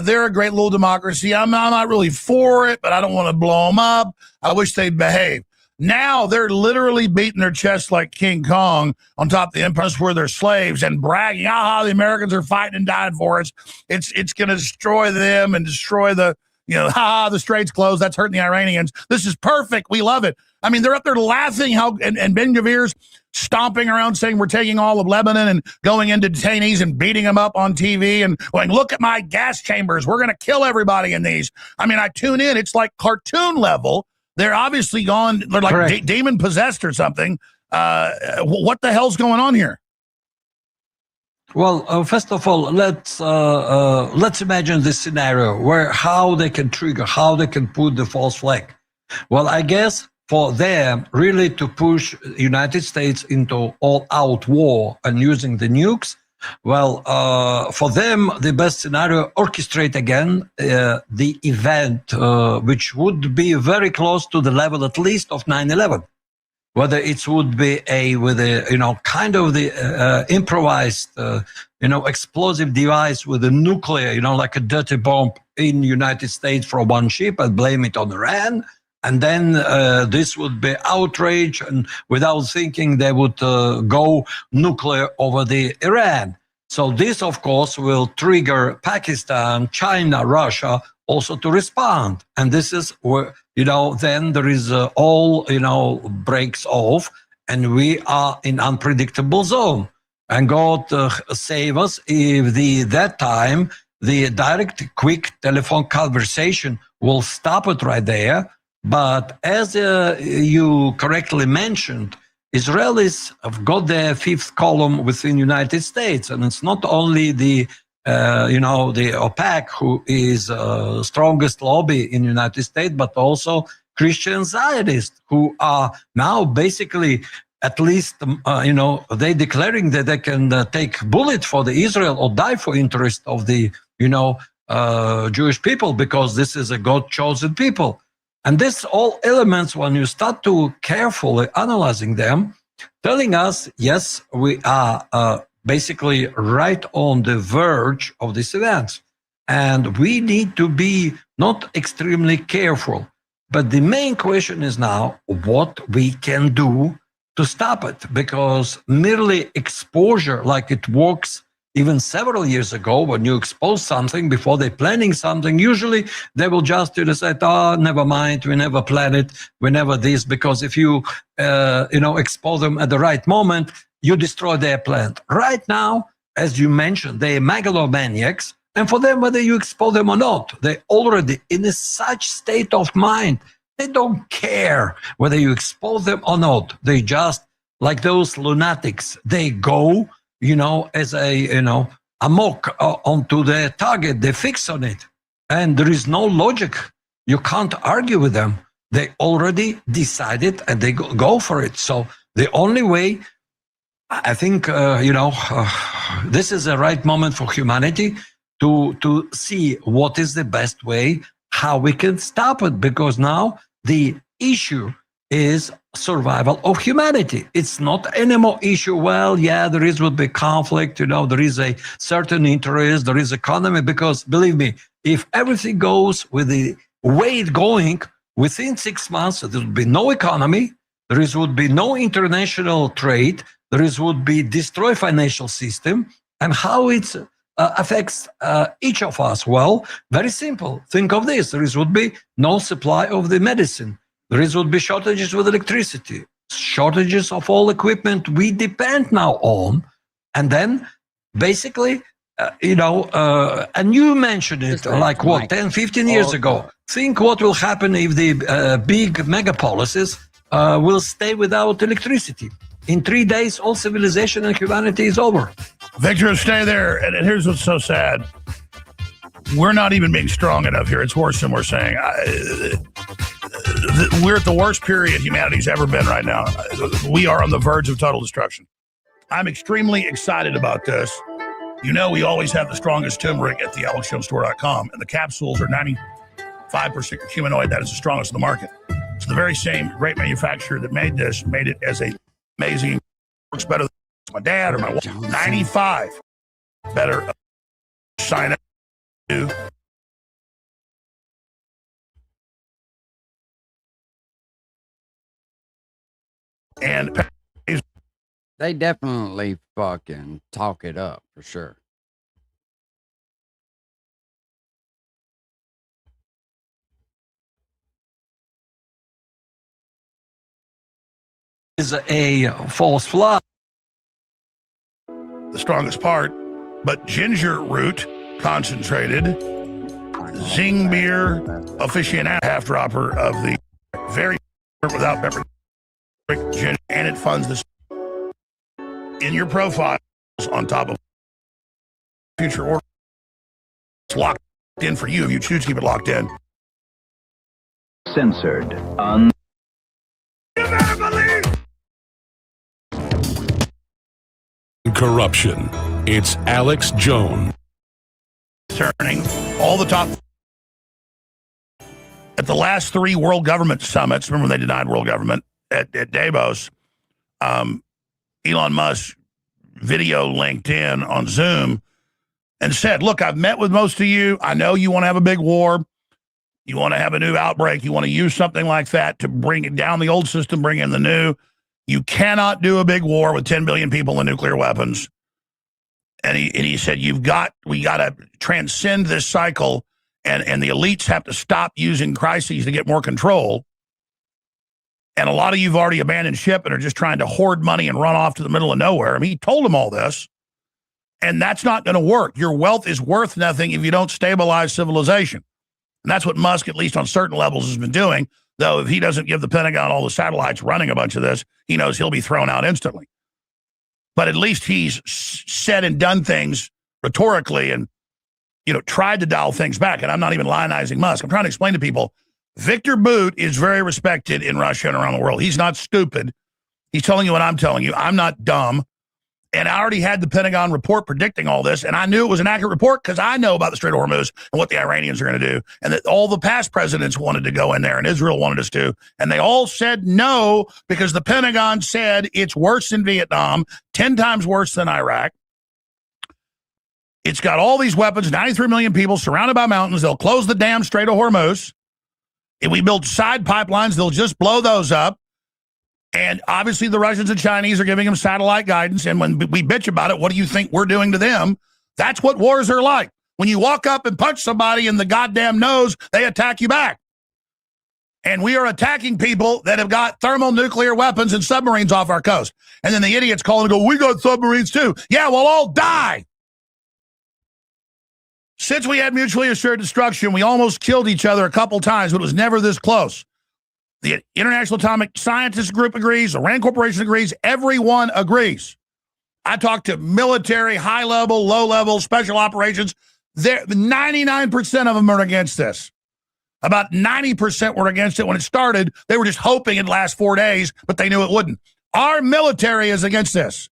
they're a great little democracy. I'm not really for it, but I don't want to blow them up. I wish they'd behave. Now they're literally beating their chests like King Kong on top of the empire where they're slaves and bragging, the Americans are fighting and dying for us. It's going to destroy them and destroy the strait's closed. That's hurting the Iranians. This is perfect. We love it. I mean, they're up there laughing and Ben-Gvir's stomping around saying we're taking all of Lebanon and going into detainees and beating them up on TV and going, look at my gas chambers. We're going to kill everybody in these. I mean, I tune in. It's like cartoon level. They're obviously gone. They're like demon possessed or something. What the hell's going on here? Well, first of all, let's imagine this scenario where how they can trigger, how they can put the false flag. Well, I guess for them really to push the United States into all-out war and using the nukes, well, for them, the best scenario, orchestrate again the event, which would be very close to the level at least of 9/11. Whether it would be kind of the improvised, explosive device with a nuclear, like a dirty bomb in the United States for one ship and blame it on Iran. And then this would be outrage, and without thinking, they would go nuclear over the Iran. So this, of course, will trigger Pakistan, China, Russia also to respond. And this is where, then there is all, breaks off, and we are in unpredictable zone. And God save us if that time, the direct, quick telephone conversation will stop it right there. But as you correctly mentioned, Israelis have got their fifth column within the United States. And it's not only the OPEC who is strongest lobby in the United States, but also Christian Zionists who are now basically, at least, they declaring that they can take bullet for the Israel or die for interest of the, Jewish people, because this is a God-chosen people. And this all elements, when you start to carefully analyzing them, telling us, yes, we are basically right on the verge of these events. And we need to be not extremely careful. But the main question is now what we can do to stop it, because merely exposure, like it works even several years ago, when you expose something before they're planning something, usually they will just say, never mind, we never plan it, we never this, because if you, expose them at the right moment, you destroy their plan. Right now, as you mentioned, they're megalomaniacs, and for them, whether you expose them or not, they're already in such state of mind, they don't care whether you expose them or not. They just, like those lunatics, they go, as amok onto their target, they fix on it. And there is no logic. You can't argue with them. They already decided and they go for it. So the only way, I think, this is the right moment for humanity to see what is the best way, how we can stop it. Because now the issue is survival of humanity. It's not any more issue. Well, yeah, would be conflict, there is a certain interest, there is economy, because believe me, if everything goes with the way it's going, within 6 months, there would be no economy, would be no international trade, would be destroy financial system, and how it affects each of us. Well, very simple. Think of this. Would be no supply of the medicine. Would be shortages with electricity, shortages of all equipment we depend now on. And then basically, and you mentioned it like what, 10, 15 years ago. Think what will happen if the big megapolises will stay without electricity. In 3 days, all civilization and humanity is over. Victor, stay there. And here's what's so sad. We're not even being strong enough here. It's worse than we're saying. We're at the worst period humanity's ever been right now. We are on the verge of total destruction. I'm extremely excited about this. We always have the strongest turmeric at the AlexJonesStore.com, and the capsules are 95% curcuminoid. That is the strongest in the market. So the very same great manufacturer that made this made it as a amazing, works better than my dad or my wife. 95 better. Sign up. And they definitely fucking talk it up for sure. Is a false flag. The strongest part, but ginger root concentrated, Zing beer aficionado half dropper of the very without pepper ginger, and it funds this in your profiles on top of future orders. It's locked in for you if you choose to keep it locked in. Censored on. Corruption. It's Alex Jones. Turning all the top at the last 3 world government summits. Remember, they denied world government at Davos. Elon Musk video linked in on Zoom and said, look, I've met with most of you. I know you want to have a big war. You want to have a new outbreak. You want to use something like that to bring it down the old system, bring in the new. You cannot do a big war with 10 billion people and nuclear weapons. And he said, we got to transcend this cycle, and the elites have to stop using crises to get more control. And a lot of you have already abandoned ship and are just trying to hoard money and run off to the middle of nowhere. I mean, he told them all this, and that's not going to work. Your wealth is worth nothing if you don't stabilize civilization. And that's what Musk, at least on certain levels, has been doing. Though if he doesn't give the Pentagon all the satellites running a bunch of this, he knows he'll be thrown out instantly. But at least he's said and done things rhetorically and, tried to dial things back. And I'm not even lionizing Musk. I'm trying to explain to people, Victor Bout is very respected in Russia and around the world. He's not stupid. He's telling you what I'm telling you. I'm not dumb. And I already had the Pentagon report predicting all this, and I knew it was an accurate report because I know about the Strait of Hormuz and what the Iranians are going to do, and that all the past presidents wanted to go in there, and Israel wanted us to, and they all said no because the Pentagon said it's worse than Vietnam, 10 times worse than Iraq. It's got all these weapons, 93 million people surrounded by mountains. They'll close the damn Strait of Hormuz. If we build side pipelines, they'll just blow those up. And obviously the Russians and Chinese are giving them satellite guidance. And when we bitch about it, what do you think we're doing to them? That's what wars are like. When you walk up and punch somebody in the goddamn nose, they attack you back. And we are attacking people that have got thermonuclear weapons and submarines off our coast. And then the idiots call and go, we got submarines too. Yeah, we'll all die. Since we had mutually assured destruction, we almost killed each other a couple times, but it was never this close. The International Atomic Scientists Group agrees. The RAND Corporation agrees. Everyone agrees. I talked to military, high-level, low-level, special operations. 99% of them are against this. About 90% were against it when it started. They were just hoping it'd last 4 days, but they knew it wouldn't. Our military is against this.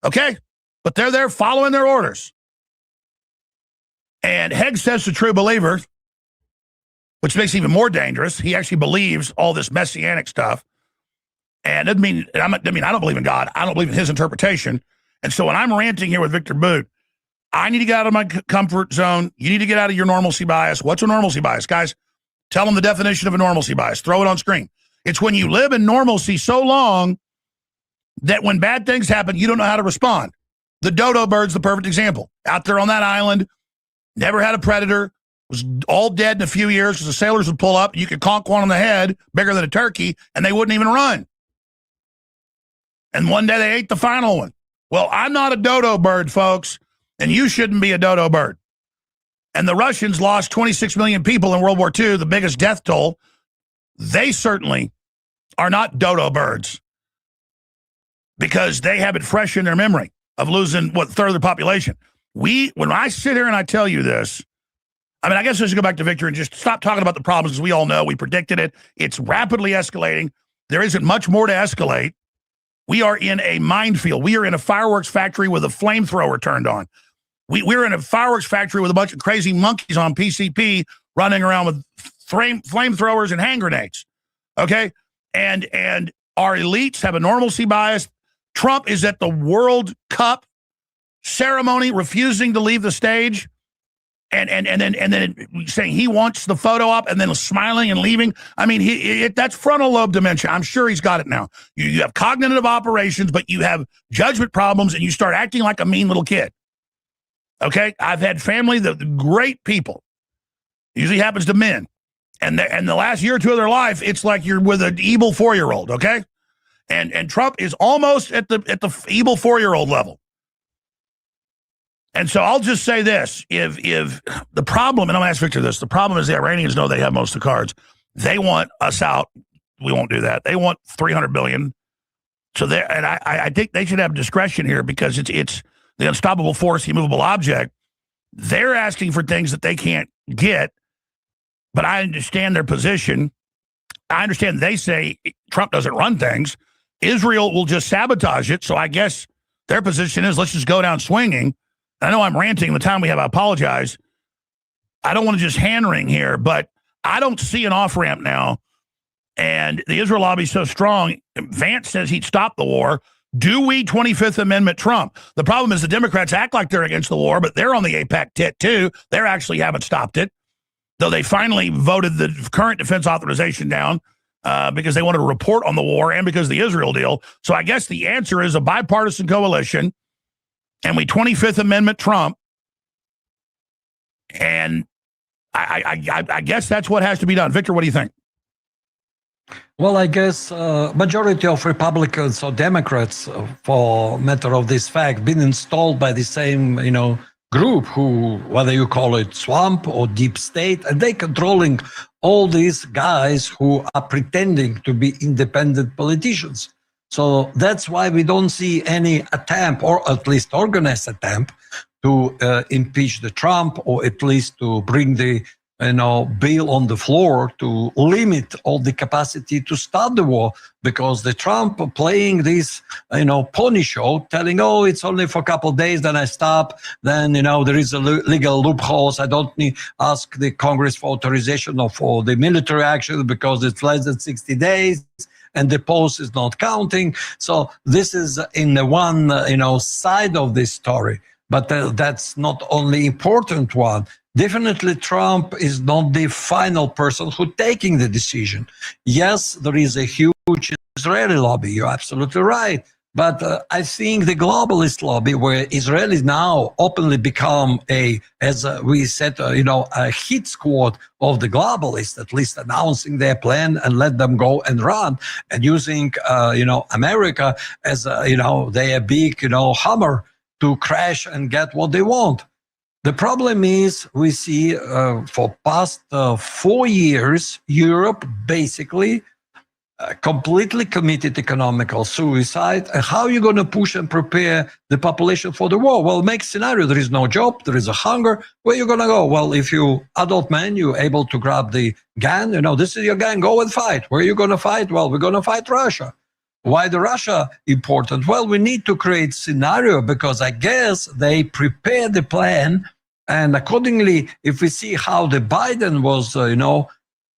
Okay? But they're there following their orders. And Hegg says to True Believer, which makes it even more dangerous. He actually believes all this messianic stuff. And I mean, I don't believe in God. I don't believe in his interpretation. And so when I'm ranting here with Victor Boot, I need to get out of my comfort zone. You need to get out of your normalcy bias. What's a normalcy bias? Guys, tell them the definition of a normalcy bias. Throw it on screen. It's when you live in normalcy so long that when bad things happen, you don't know how to respond. The dodo bird's the perfect example. Out there on that island, never had a predator, was all dead in a few years because the sailors would pull up. You could conk one on the head, bigger than a turkey, and they wouldn't even run. And one day they ate the final one. Well, I'm not a dodo bird, folks, and you shouldn't be a dodo bird. And the Russians lost 26 million people in World War II, the biggest death toll. They certainly are not dodo birds because they have it fresh in their memory of losing, what, a third of the population. When I sit here and I tell you this, I mean, I guess I should go back to Victor and just stop talking about the problems, as we all know. We predicted it. It's rapidly escalating. There isn't much more to escalate. We are in a minefield. We are in a fireworks factory with a flamethrower turned on. We're in a fireworks factory with a bunch of crazy monkeys on PCP running around with flamethrowers and hand grenades. Okay? And our elites have a normalcy bias. Trump is at the World Cup ceremony refusing to leave the stage and then saying he wants the photo op and then smiling and leaving. I mean, that's frontal lobe dementia. I'm sure he's got it now. You have cognitive operations, but you have judgment problems and you start acting like a mean little kid. Okay? I've had family, the great people. Usually happens to men. And the last year or two of their life, it's like you're with an evil 4-year-old, okay? And Trump is almost at the evil 4-year-old level. And so I'll just say this, if the problem, and I'm going to ask Victor this, the problem is the Iranians know they have most of the cards. They want us out. We won't do that. They want $300 billion. So I think they should have discretion here because it's the unstoppable force, the immovable object. They're asking for things that they can't get, but I understand their position. I understand they say Trump doesn't run things. Israel will just sabotage it. So I guess their position is let's just go down swinging. I know I'm ranting. The time we have, I apologize. I don't want to just hand wring here, but I don't see an off-ramp now. And the Israel lobby is so strong. Vance says he'd stop the war. Do we 25th Amendment Trump? The problem is the Democrats act like they're against the war, but they're on the AIPAC tit too. They actually haven't stopped it, though they finally voted the current defense authorization down because they wanted to report on the war and because of the Israel deal. So I guess the answer is a bipartisan coalition, and we 25th Amendment Trump. And I guess that's what has to be done. Victor, what do you think? Well, I guess majority of Republicans or Democrats, for matter of this fact, been installed by the same, group who, whether you call it swamp or deep state, and they controlling all these guys who are pretending to be independent politicians. So that's why we don't see any attempt, or at least organized attempt, to impeach the Trump, or at least to bring the bill on the floor to limit all the capacity to start the war, because the Trump playing this, pony show, telling, oh, it's only for a couple of days, then I stop, then, there is a legal loopholes. I don't need ask the Congress for authorization or for the military action because it's less than 60 days. And the post is not counting. So this is in the one, side of this story. But that's not only important one. Definitely Trump is not the final person who taking the decision. Yes, there is a huge Israeli lobby. You're absolutely right. But I think the globalist lobby, where Israelis now openly become as we said, a hit squad of the globalists, at least announcing their plan and let them go and run, and using, America as, their big, hammer to crash and get what they want. The problem is we see for past 4 years, Europe basically completely committed economical suicide. And how are you going to push and prepare the population for the war? Well, make scenario. There is no job. There is a hunger. Where are you going to go? Well, if you adult man, you're able to grab the gun. This is your gun. Go and fight. Where are you going to fight? Well, we're going to fight Russia. Why the Russia important? Well, we need to create scenario because I guess they prepared the plan. And accordingly, if we see how the Biden was,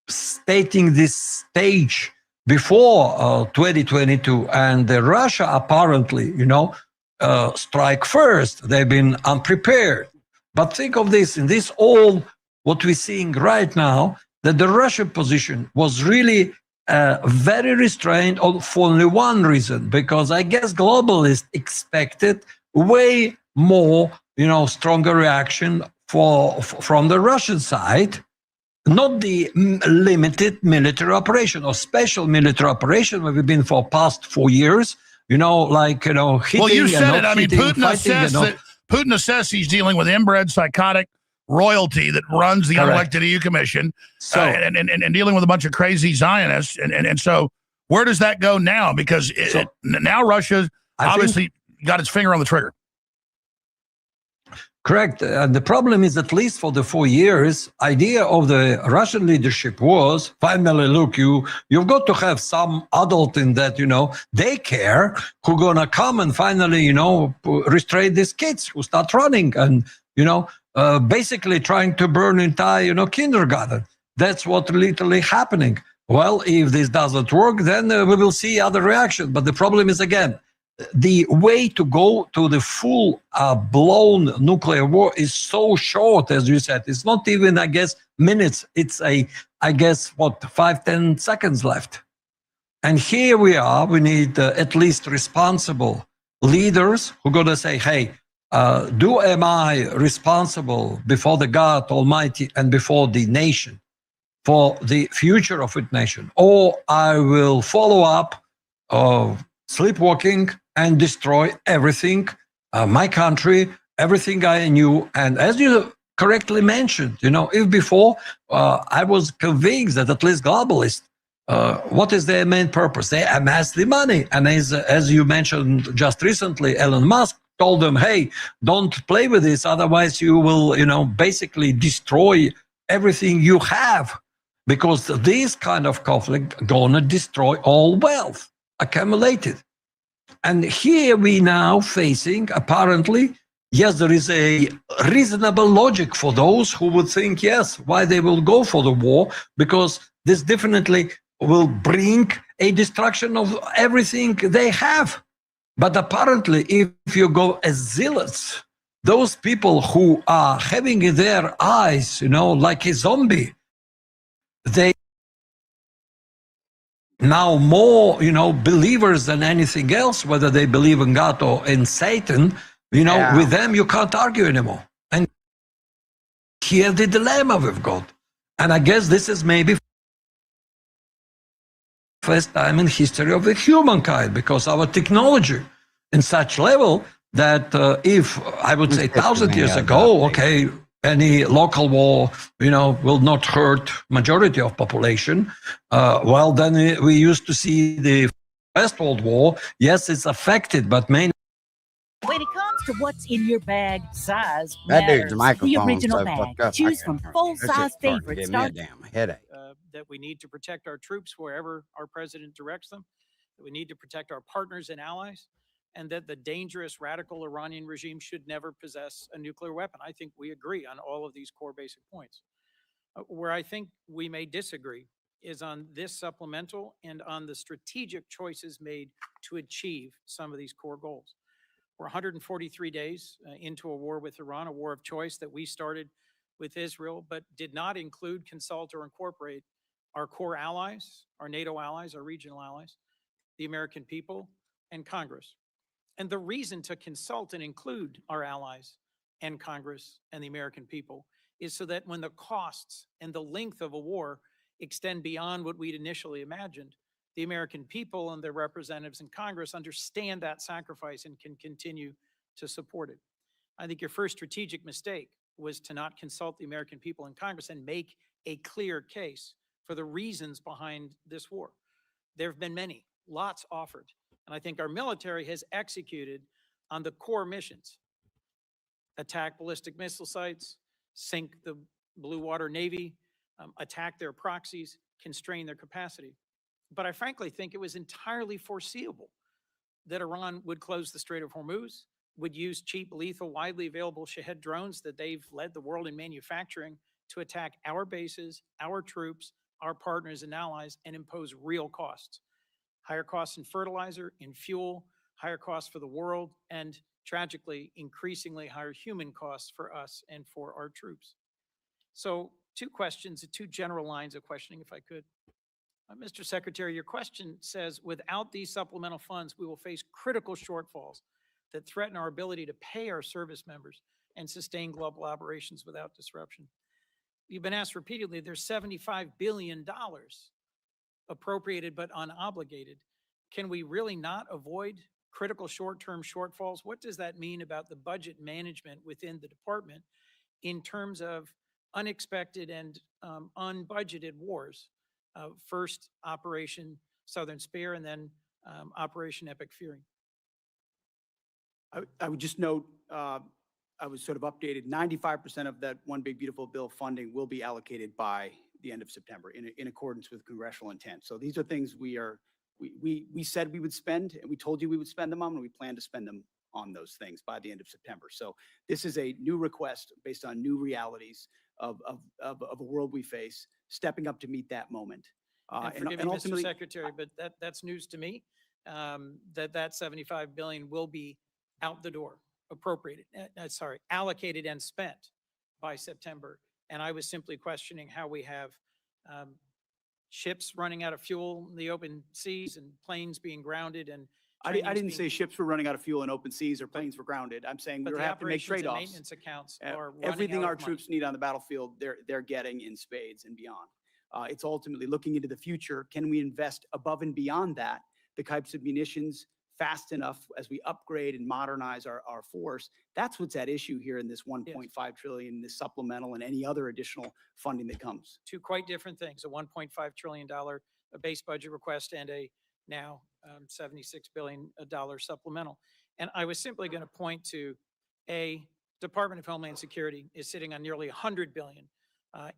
stating this stage before 2022, and Russia apparently, strike first. They've been unprepared. But think of this, in this all what we're seeing right now, that the Russian position was really very restrained for only one reason, because I guess globalists expected way more, stronger reaction from the Russian side, not the limited military operation or special military operation where we've been for past 4 years, hitting. Well, you said it. I mean, Putin assessed he's dealing with inbred psychotic royalty that runs the unelected EU Commission, and dealing with a bunch of crazy Zionists. And so where does that go now? Because now Russia obviously got its finger on the trigger. Correct. The problem is, at least for the 4 years, idea of the Russian leadership was, finally, look, you've got to have some adult in that, they care, who gonna come and finally, restrain these kids who start running and, basically trying to burn entire, kindergarten. That's what literally happening. Well, if this doesn't work, then we will see other reaction. But the problem is, again, the way to go to the full blown nuclear war is so short, as you said. It's not even, I guess, minutes. It's 5-10 seconds left. And here we are. We need at least responsible leaders who are going to say, hey, am I responsible before the God Almighty and before the nation for the future of the nation? Or I will follow up sleepwalking and destroy everything, my country, everything I knew. And as you correctly mentioned, if before I was convinced that at least globalists, what is their main purpose? They amass the money. And as you mentioned just recently, Elon Musk told them, hey, don't play with this, otherwise you will, basically destroy everything you have, because this kind of conflict gonna destroy all wealth accumulated. And here we now facing, apparently, yes, there is a reasonable logic for those who would think, yes, why they will go for the war, because this definitely will bring a destruction of everything they have. But apparently, if you go as zealots, those people who are having in their eyes, like a zombie, they now more, believers than anything else, whether they believe in God or in Satan, with them you can't argue anymore. And here the dilemma we've got. And I guess this is maybe first time in history of the humankind, because our technology in such level that if I would say 1,000 years ago, okay, any local war, will not hurt majority of population. Well, then we used to see the First World War. Yes, it's affected, but mainly. When it comes to what's in your bag, size That matters. dude's microphone The original so bag. fucked up, Choose I from can't- full-size This is starting to favorites. give me a Start damn headache. That we need to protect our troops wherever our president directs them, that we need to protect our partners and allies, and that the dangerous radical Iranian regime should never possess a nuclear weapon. I think we agree on all of these core basic points. Where I think we may disagree is on this supplemental and on the strategic choices made to achieve some of these core goals. We're 143 days into a war with Iran, a war of choice that we started with Israel, but did not include, consult, or incorporate our core allies, our NATO allies, our regional allies, the American people, and Congress. And the reason to consult and include our allies and Congress and the American people is so that when the costs and the length of a war extend beyond what we'd initially imagined, the American people and their representatives in Congress understand that sacrifice and can continue to support it. I think your first strategic mistake was to not consult the American people in Congress and make a clear case for the reasons behind this war. There have been many, lots offered. And I think our military has executed on the core missions: attack ballistic missile sites, sink the Blue Water Navy, attack their proxies, constrain their capacity. But I frankly think it was entirely foreseeable that Iran would close the Strait of Hormuz, would use cheap, lethal, widely available Shahed drones that they've led the world in manufacturing to attack our bases, our troops, our partners and allies and impose real costs. Higher costs in fertilizer, in fuel, higher costs for the world, and tragically, increasingly higher human costs for us and for our troops. So 2 questions, 2 general lines of questioning, if I could. Mr. Secretary, your question says, without these supplemental funds, we will face critical shortfalls that threaten our ability to pay our service members and sustain global operations without disruption. You've been asked repeatedly, there's $75 billion appropriated but unobligated. Can we really not avoid critical short-term shortfalls? What does that mean about the budget management within the department in terms of unexpected and unbudgeted wars? First, Operation Southern Spear, and then Operation Epic Fury. I would just note, I was sort of updated, 95% of that One Big Beautiful Bill funding will be allocated by the end of September in accordance with congressional intent. So these are things we said we would spend, and we told you we would spend them on, and we plan to spend them on those things by the end of September. So this is a new request based on new realities of a world we face, stepping up to meet that moment. And forgive me, Mr. Secretary, but that's news to me, that $75 billion will be out the door, appropriated, allocated and spent by September. And I was simply questioning how we have ships running out of fuel in the open seas and planes being grounded. And I didn't say ships were running out of fuel in open seas or planes were grounded. I'm saying we have to make trade-offs. Maintenance accounts are everything our running out of money. troops need on the battlefield, they're getting in spades and beyond. It's ultimately looking into the future. Can we invest above and beyond that, the types of munitions fast enough as we upgrade and modernize our force? That's what's at issue here in this 1.5 trillion, this supplemental and any other additional funding that comes. 2 quite different things, a $1.5 trillion base budget request and a now $76 billion supplemental. And I was simply going to point to Department of Homeland Security is sitting on nearly $100 billion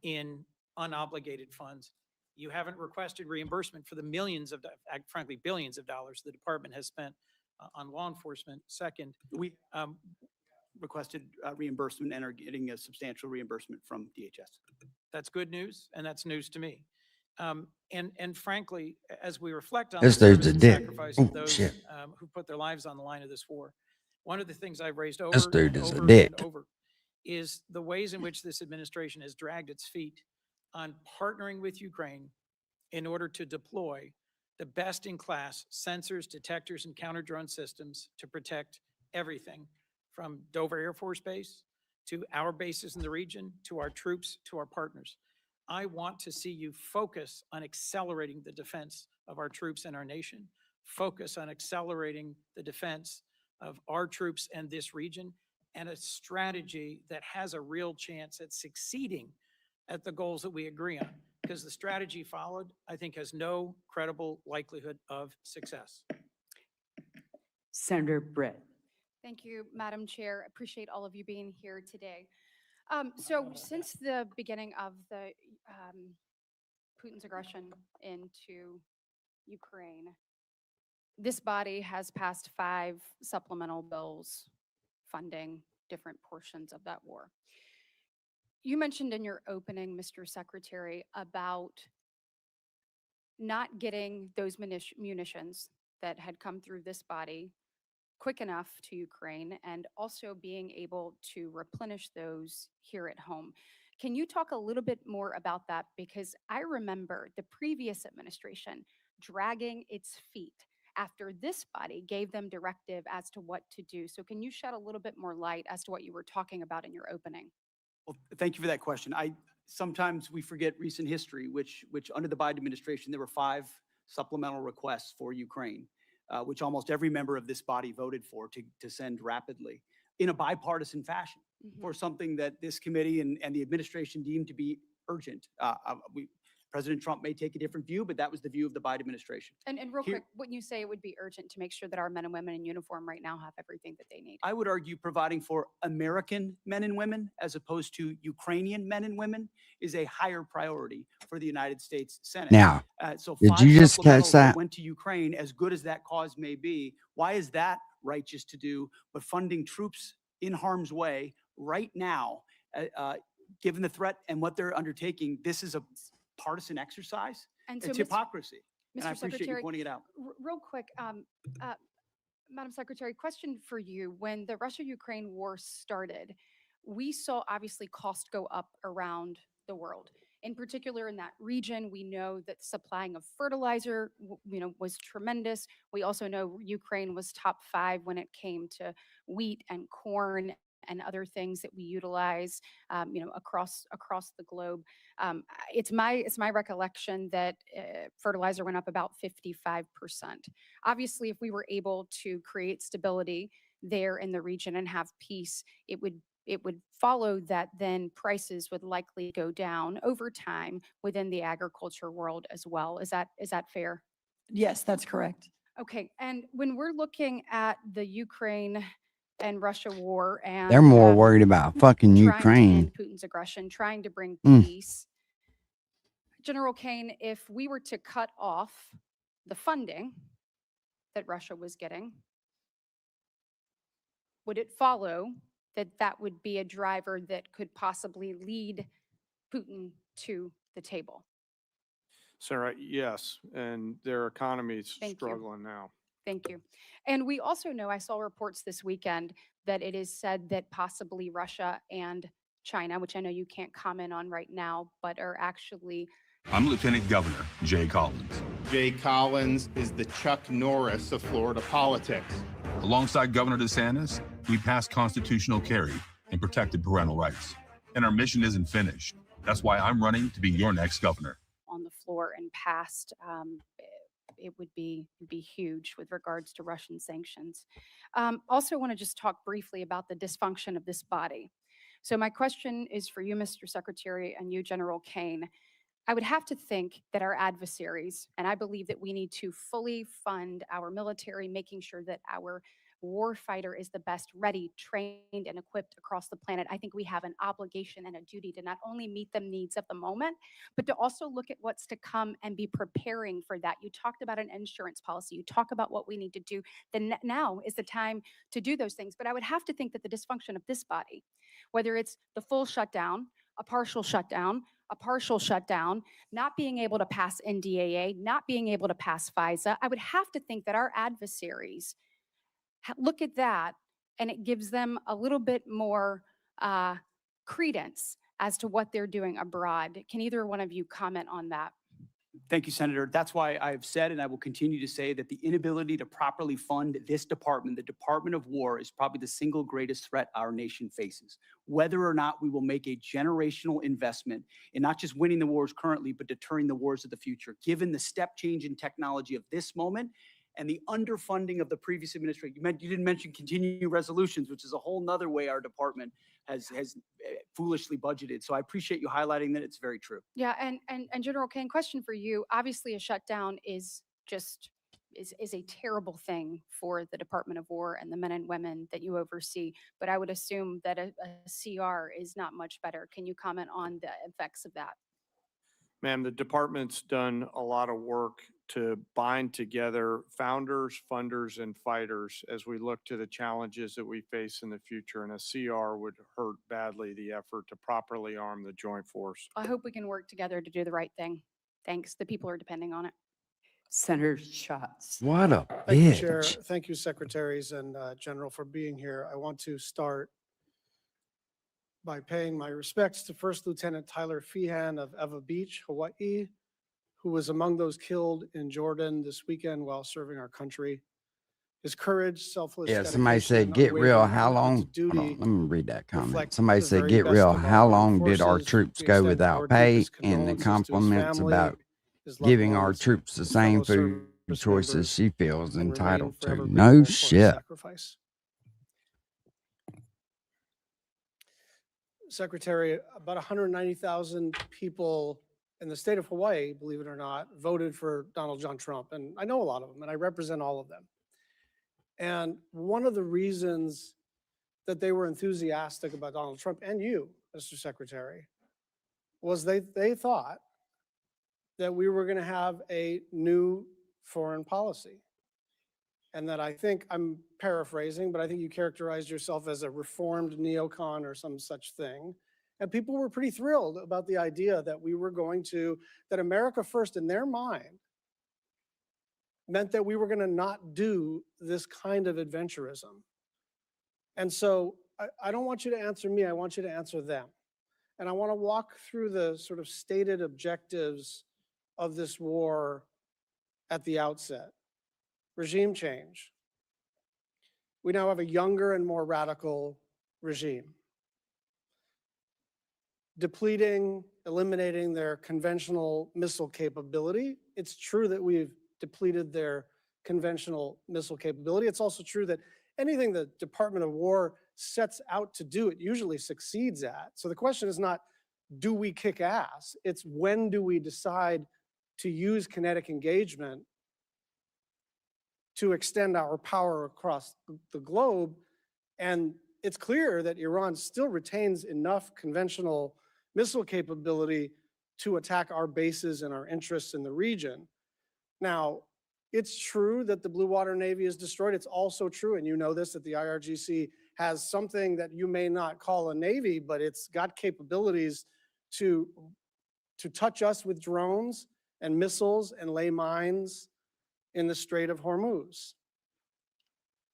in unobligated funds. You haven't requested reimbursement for the millions of, frankly, billions of dollars the department has spent on law enforcement. Second, we requested reimbursement and are getting a substantial reimbursement from DHS. That's good news, and that's news to me. And frankly, as we reflect on This the dude's a service and dick. sacrifice Oh, of those shit. Who put their lives on the line of this war, one of the things I've raised over This dude and is a over dick. and over is the ways in which this administration has dragged its feet on partnering with Ukraine in order to deploy the best-in-class sensors, detectors, and counter-drone systems to protect everything from Dover Air Force Base to our bases in the region, to our troops, to our partners. I want to see you focus on accelerating the defense of our troops and our nation, focus on accelerating the defense of our troops and this region, and a strategy that has a real chance at succeeding at the goals that we agree on. Because the strategy followed, I think, has no credible likelihood of success. Senator Britt. Thank you, Madam Chair. Appreciate all of you being here today. So since the beginning of the Putin's aggression into Ukraine, this body has passed 5 supplemental bills funding different portions of that war. You mentioned in your opening, Mr. Secretary, about not getting those munitions that had come through this body quick enough to Ukraine, and also being able to replenish those here at home. Can you talk a little bit more about that? Because I remember the previous administration dragging its feet after this body gave them directive as to what to do. So can you shed a little bit more light as to what you were talking about in your opening? Well, thank you for that question. Sometimes we forget recent history, which under the Biden administration, there were 5 supplemental requests for Ukraine, which almost every member of this body voted for to send rapidly in a bipartisan fashion for something that this committee and the administration deemed to be urgent. President Trump may take a different view, but that was the view of the Biden administration. And real quick, wouldn't you say it would be urgent to make sure that our men and women in uniform right now have everything that they need? I would argue providing for American men and women as opposed to Ukrainian men and women is a higher priority for the United States Senate. Now, so did 5 you just catch supplementals that? went to Ukraine, as good as that cause may be. Why is that righteous to do? But funding troops in harm's way right now, given the threat and what they're undertaking, this is partisan exercise. And so, It's Mr. hypocrisy. And I Mr. appreciate Secretary, you pointing it out. Real quick, Madam Secretary, question for you. When the Russia-Ukraine war started, we saw obviously cost go up around the world. In particular, in that region, we know that supplying of fertilizer, was tremendous. We also know Ukraine was top 5 when it came to wheat and corn and other things that we utilize, across the globe. It's my recollection that fertilizer went up about 55%. Obviously, if we were able to create stability there in the region and have peace, it would follow that then prices would likely go down over time within the agriculture world as well. Is that fair? Yes, that's correct. Okay, and when we're looking at the Ukraine and Russia war, and They're more worried about fucking trying to Ukraine. end Putin's aggression, trying to bring Mm. peace. General Kane, if we were to cut off the funding that Russia was getting, would it follow that that would be a driver that could possibly lead Putin to the table? Sarah, yes, and their economy's Thank you. struggling now. Thank you. And we also know, I saw reports this weekend that it is said that possibly Russia and China, which I know you can't comment on right now, but are actually I'm Lieutenant Governor Jay Collins. Jay Collins is the Chuck Norris of Florida politics. Alongside Governor DeSantis, we passed constitutional carry and protected parental rights. And our mission isn't finished. That's why I'm running to be your next governor. on the floor and passed, it would be huge with regards to Russian sanctions. Also want to just talk briefly about the dysfunction of this body. So my question is for you, Mr. Secretary, and you, General Kane. I would have to think that our adversaries, and I believe that we need to fully fund our military, making sure that our war fighter is the best ready, trained, and equipped across the planet. I think we have an obligation and a duty to not only meet the needs of the moment, but to also look at what's to come and be preparing for that. You talked about an insurance policy. You talk about what we need to do. Then now is the time to do those things. But I would have to think that the dysfunction of this body, whether it's the full shutdown, a partial shutdown, not being able to pass NDAA, not being able to pass FISA, I would have to think that our adversaries look at that and it gives them a little bit more credence as to what they're doing abroad. Can either one of you comment on that? Thank you, Senator. That's why I've said, and I will continue to say, that the inability to properly fund this department, the Department of War, is probably the single greatest threat our nation faces. Whether or not we will make a generational investment in not just winning the wars currently, but deterring the wars of the future, given the step change in technology of this moment and the underfunding of the previous administration. You didn't mention continuing resolutions, which is a whole nother way our department has foolishly budgeted. So I appreciate you highlighting that. It's very true. Yeah, and General Kane, question for you. Obviously, a shutdown is a terrible thing for the Department of War and the men and women that you oversee. But I would assume that a CR is not much better. Can you comment on the effects of that? Ma'am, the department's done a lot of work to bind together founders, funders, and fighters as we look to the challenges that we face in the future. And a CR would hurt badly the effort to properly arm the joint force. I hope we can work together to do the right thing. Thanks. The people are depending on it. Senator Schatz. What a Thank you, Chair. bitch. Thank you, Secretaries and General, for being here. I want to start by paying my respects to First Lieutenant Tyler Feehan of Eva Beach, Hawaii, who was among those killed in Jordan this weekend while serving our country. His courage, selfless Yeah, somebody dedication, said, and get real. unwavering How commitment to long? Hold on, duty let me read that comment. reflect Somebody the said, very get best real. of our How armed long did our forces. troops We go extend without our pay? deepest And the condolences to his compliments family, about his loved giving our ones, troops the his same fellow food service choices members, she feels and remain entitled forever to. grateful No for his shit. sacrifice. Secretary, about 190,000 people in the state of Hawaii, believe it or not, voted for Donald John Trump. And I know a lot of them, and I represent all of them. And one of the reasons that they were enthusiastic about Donald Trump, and you, Mr. Secretary, was they thought that we were going to have a new foreign policy. And that I think, I'm paraphrasing, but I think you characterized yourself as a reformed neocon or some such thing. And people were pretty thrilled about the idea that we were going to, that America first in their mind meant that we were going to not do this kind of adventurism. And so I don't want you to answer me, I want you to answer them. And I want to walk through the sort of stated objectives of this war at the outset. Regime change. We now have a younger and more radical regime. Depleting, eliminating their conventional missile capability. It's true that we've depleted their conventional missile capability. It's also true that anything the Department of War sets out to do, it usually succeeds at. So the question is not, do we kick ass? It's when do we decide to use kinetic engagement to extend our power across the globe. And it's clear that Iran still retains enough conventional missile capability to attack our bases and our interests in the region. Now, it's true that the Blue Water Navy is destroyed. It's also true, and you know this, that the IRGC has something that you may not call a navy, but it's got capabilities to touch us with drones and missiles and lay mines in the Strait of Hormuz,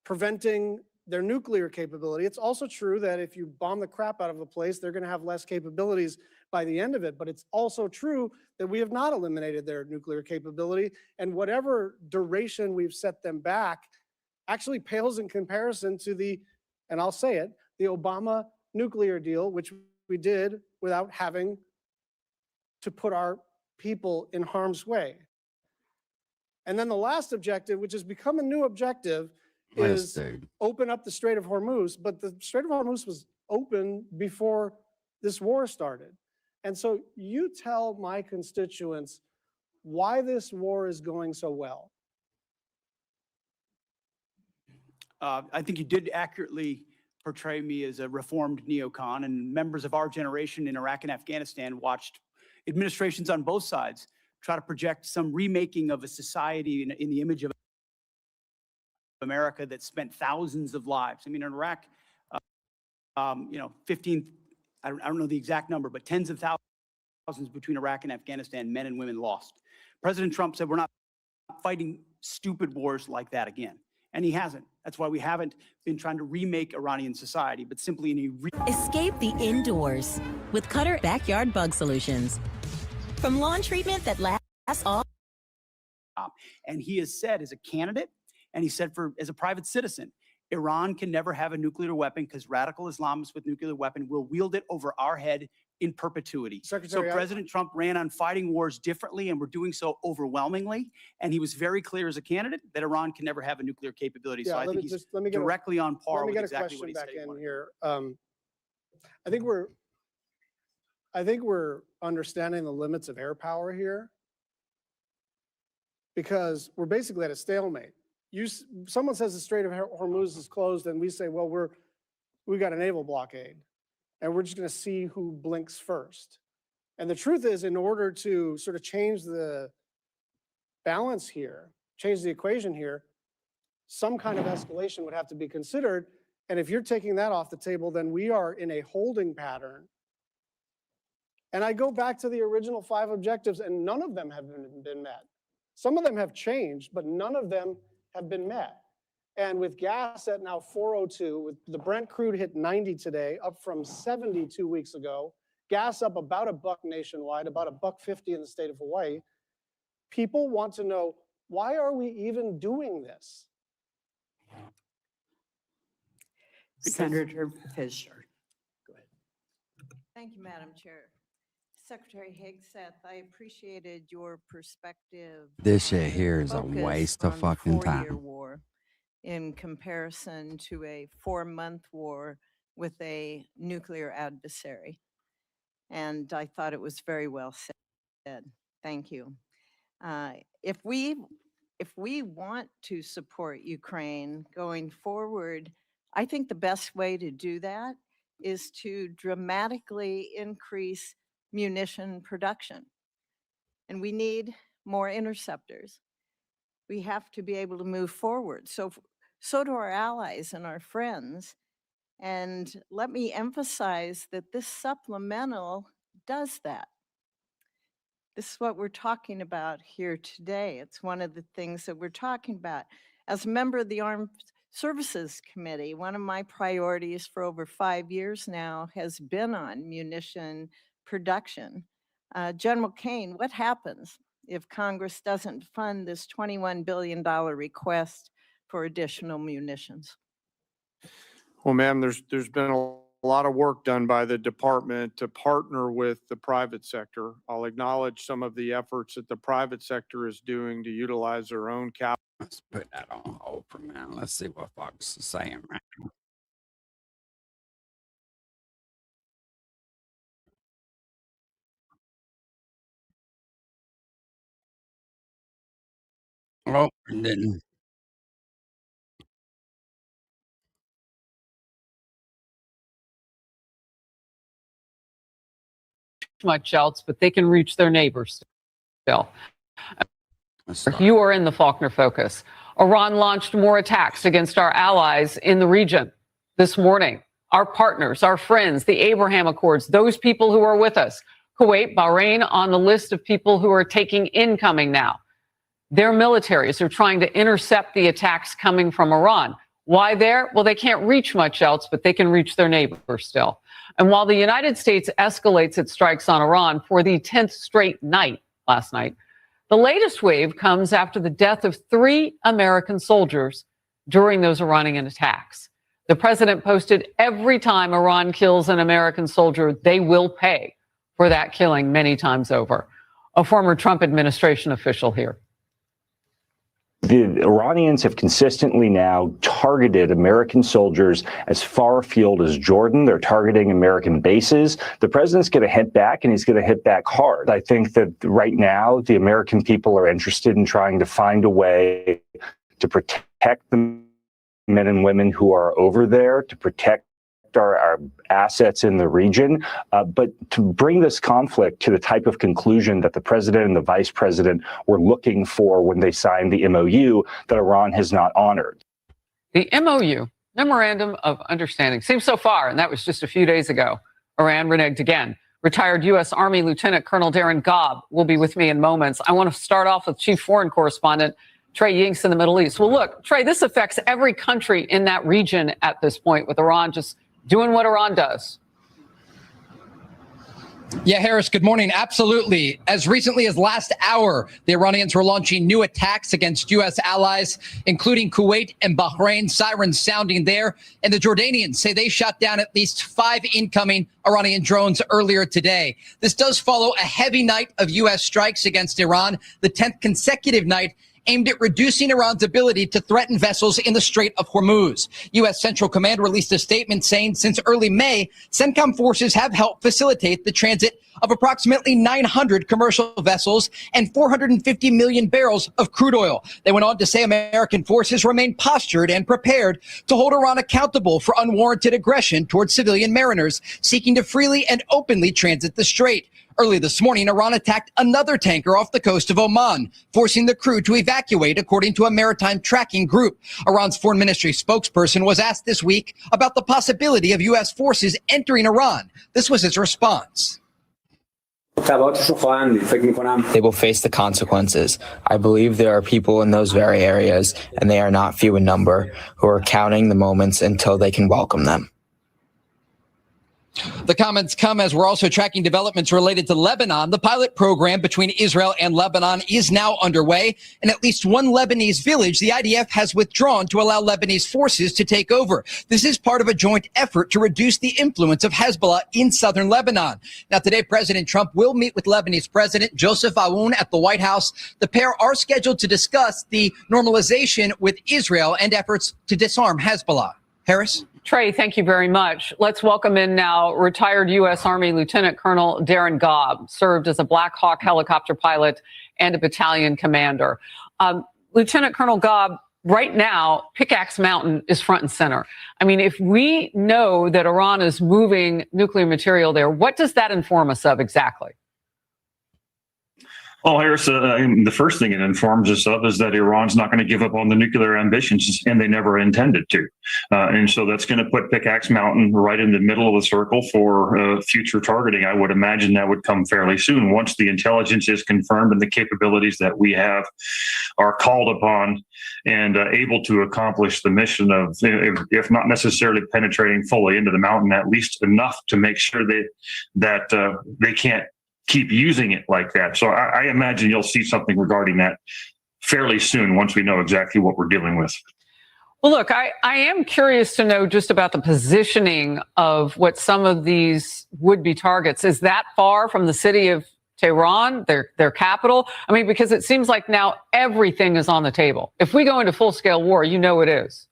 preventing their nuclear capability. It's also true that if you bomb the crap out of a place, they're going to have less capabilities by the end of it. But it's also true that we have not eliminated their nuclear capability, and whatever duration we've set them back actually pales in comparison to the, and I'll say it, the Obama nuclear deal, which we did without having to put our people in harm's way. And then the last objective, which has become a new objective, is open up the Strait of Hormuz. But the Strait of Hormuz was open before this war started. And so you tell my constituents why this war is going so well. I think you did accurately portray me as a reformed neocon, and members of our generation in Iraq and Afghanistan watched administrations on both sides try to project some remaking of a society in the image of America that spent thousands of lives. I mean, in Iraq, 15, I don't know the exact number, but tens of thousands between Iraq and Afghanistan, men and women lost. President Trump said, we're not fighting stupid wars like that again. And he hasn't. That's why we haven't been trying to remake Iranian society, but simply in a Escape the indoors with Cutter Backyard Bug Solutions. From lawn treatment that lasts all. And he has said as a candidate, and he said as a private citizen, Iran can never have a nuclear weapon because radical Islamists with nuclear weapon will wield it over our head in perpetuity. Secretary, so President Trump ran on fighting wars differently, and we're doing so overwhelmingly. And he was very clear as a candidate that Iran can never have a nuclear capability. So I think he's directly on par with exactly what he said. Let me get a question back in here. I think we're understanding the limits of air power here, because we're basically at a stalemate. Someone says the Strait of Hormuz is closed, and we say, well, we got a naval blockade, and we're just going to see who blinks first. And the truth is, in order to sort of change the balance here, change the equation here, some kind of escalation would have to be considered. And if you're taking that off the table, then we are in a holding pattern. And I go back to the original 5 objectives, and none of them have been met. Some of them have changed, but none of them have been met. And with gas at now 402, with the Brent crude hit 90 today, up from 70 2 weeks ago, gas up about $1 nationwide, about $1.50 in the state of Hawaii. People want to know, why are we even doing this? Senator Fisher. Go ahead. Thank you, Madam Chair. Secretary Hegseth, I appreciated your perspective. This shit on here is a focus waste of on fucking four-year time. war in comparison to a 4-month war with a nuclear adversary. And I thought it was very well said. Thank you. If we want to support Ukraine going forward, I think the best way to do that is to dramatically increase munition production. And we need more interceptors. We have to be able to move forward. So do our allies and our friends. And let me emphasize that this supplemental does that. This is what we're talking about here today. It's one of the things that we're talking about. As a member of the Armed Services Committee, one of my priorities for over 5 years now has been on munition production. General Kane, what happens if Congress doesn't fund this $21 billion request for additional munitions? Well, ma'am, there's been a lot of work done by the department to partner with the private sector. I'll acknowledge some of the efforts that the private sector is doing to utilize their own capital. Let's put that on hold for now. Let's see what Fox is saying right now. Oh, and then much else, but they can reach their neighbors still. You are in the Faulkner Focus. Iran launched more attacks against our allies in the region this morning. Our partners, our friends, the Abraham Accords, those people who are with us. Kuwait, Bahrain on the list of people who are taking incoming now. Their militaries are trying to intercept the attacks coming from Iran. Why there? Well, they can't reach much else, but they can reach their neighbors still. And while the United States escalates its strikes on Iran for the 10th straight night last night, the latest wave comes after the death of 3 American soldiers during those Iranian attacks. The president posted, every time Iran kills an American soldier, they will pay for that killing many times over. A former Trump administration official here. The Iranians have consistently now targeted American soldiers as far afield as Jordan. They're targeting American bases. The president's going to hit back, and he's going to hit back hard. I think that right now the American people are interested in trying to find a way to protect the men and women who are over there, to protect our assets in the region, but to bring this conflict to the type of conclusion that the president and the vice president were looking for when they signed the MOU that Iran has not honored. The MOU, Memorandum of Understanding, seems so far, and that was just a few days ago. Iran reneged again. Retired U.S. Army Lieutenant Colonel Darren Gobb will be with me in moments. I want to start off with Chief Foreign Correspondent Trey Yingst in the Middle East. Well, look, Trey, this affects every country in that region at this point, with Iran just doing what Iran does. Yeah, Harris, good morning. Absolutely. As recently as last hour, the Iranians were launching new attacks against U.S. allies, including Kuwait and Bahrain, sirens sounding there. And the Jordanians say they shot down at least 5 incoming Iranian drones earlier today. This does follow a heavy night of U.S. strikes against Iran, the 10th consecutive night aimed at reducing Iran's ability to threaten vessels in the Strait of Hormuz. U.S. Central Command released a statement saying since early May, CENTCOM forces have helped facilitate the transit of approximately 900 commercial vessels and 450 million barrels of crude oil. They went on to say American forces remain postured and prepared to hold Iran accountable for unwarranted aggression towards civilian mariners seeking to freely and openly transit the strait. Early this morning, Iran attacked another tanker off the coast of Oman, forcing the crew to evacuate, according to a maritime tracking group. Iran's foreign ministry spokesperson was asked this week about the possibility of U.S. forces entering Iran. This was his response. They will face the consequences. I believe there are people in those very areas, and they are not few in number, who are counting the moments until they can welcome them. The comments come as we're also tracking developments related to Lebanon. The pilot program between Israel and Lebanon is now underway. In at least one Lebanese village, the IDF has withdrawn to allow Lebanese forces to take over. This is part of a joint effort to reduce the influence of Hezbollah in southern Lebanon. Now, today, President Trump will meet with Lebanese President Joseph Aoun at the White House. The pair are scheduled to discuss the normalization with Israel and efforts to disarm Hezbollah. Harris? Trey, thank you very much. Let's welcome in now retired U.S. Army Lieutenant Colonel Darren Gobb, served as a Black Hawk helicopter pilot and a battalion commander. Lieutenant Colonel Gobb, right now, Pickaxe Mountain is front and center. I mean, if we know that Iran is moving nuclear material there, what does that inform us of exactly? Well, Harris, the first thing it informs us of is that Iran's not going to give up on the nuclear ambitions, and they never intended to. And so that's going to put Pickaxe Mountain right in the middle of the circle for future targeting. I would imagine that would come fairly soon once the intelligence is confirmed and the capabilities that we have are called upon and able to accomplish the mission of, if not necessarily penetrating fully into the mountain, at least enough to make sure that they can't keep using it like that. So I imagine you'll see something regarding that fairly soon once we know exactly what we're dealing with. Well, look, I am curious to know just about the positioning of what some of these would-be targets. Is that far from the city of Tehran, their capital? I mean, because it seems like now everything is on the table. If we go into full-scale war, you know it is.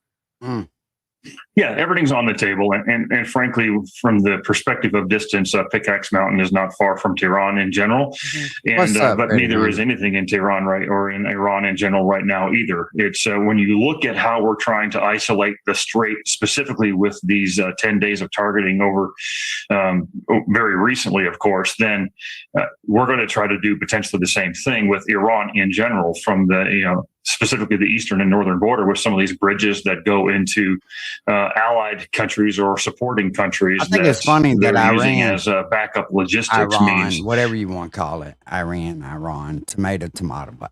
Yeah, everything's on the table. And frankly, from the perspective of distance, Pickaxe Mountain is not far from Tehran in general. What's up, but neither Brady? is anything in Tehran or in Iran in general right now either. It's when you look at how we're trying to isolate the strait, specifically with these 10 days of targeting over very recently, of course, then we're going to try to do potentially the same thing with Iran in general from the, specifically the eastern and northern border with some of these bridges that go into allied countries or supporting countries. I think it's funny that they're using Iran, as backup logistics Iran, means. whatever you want to call it, Iran, tomato, but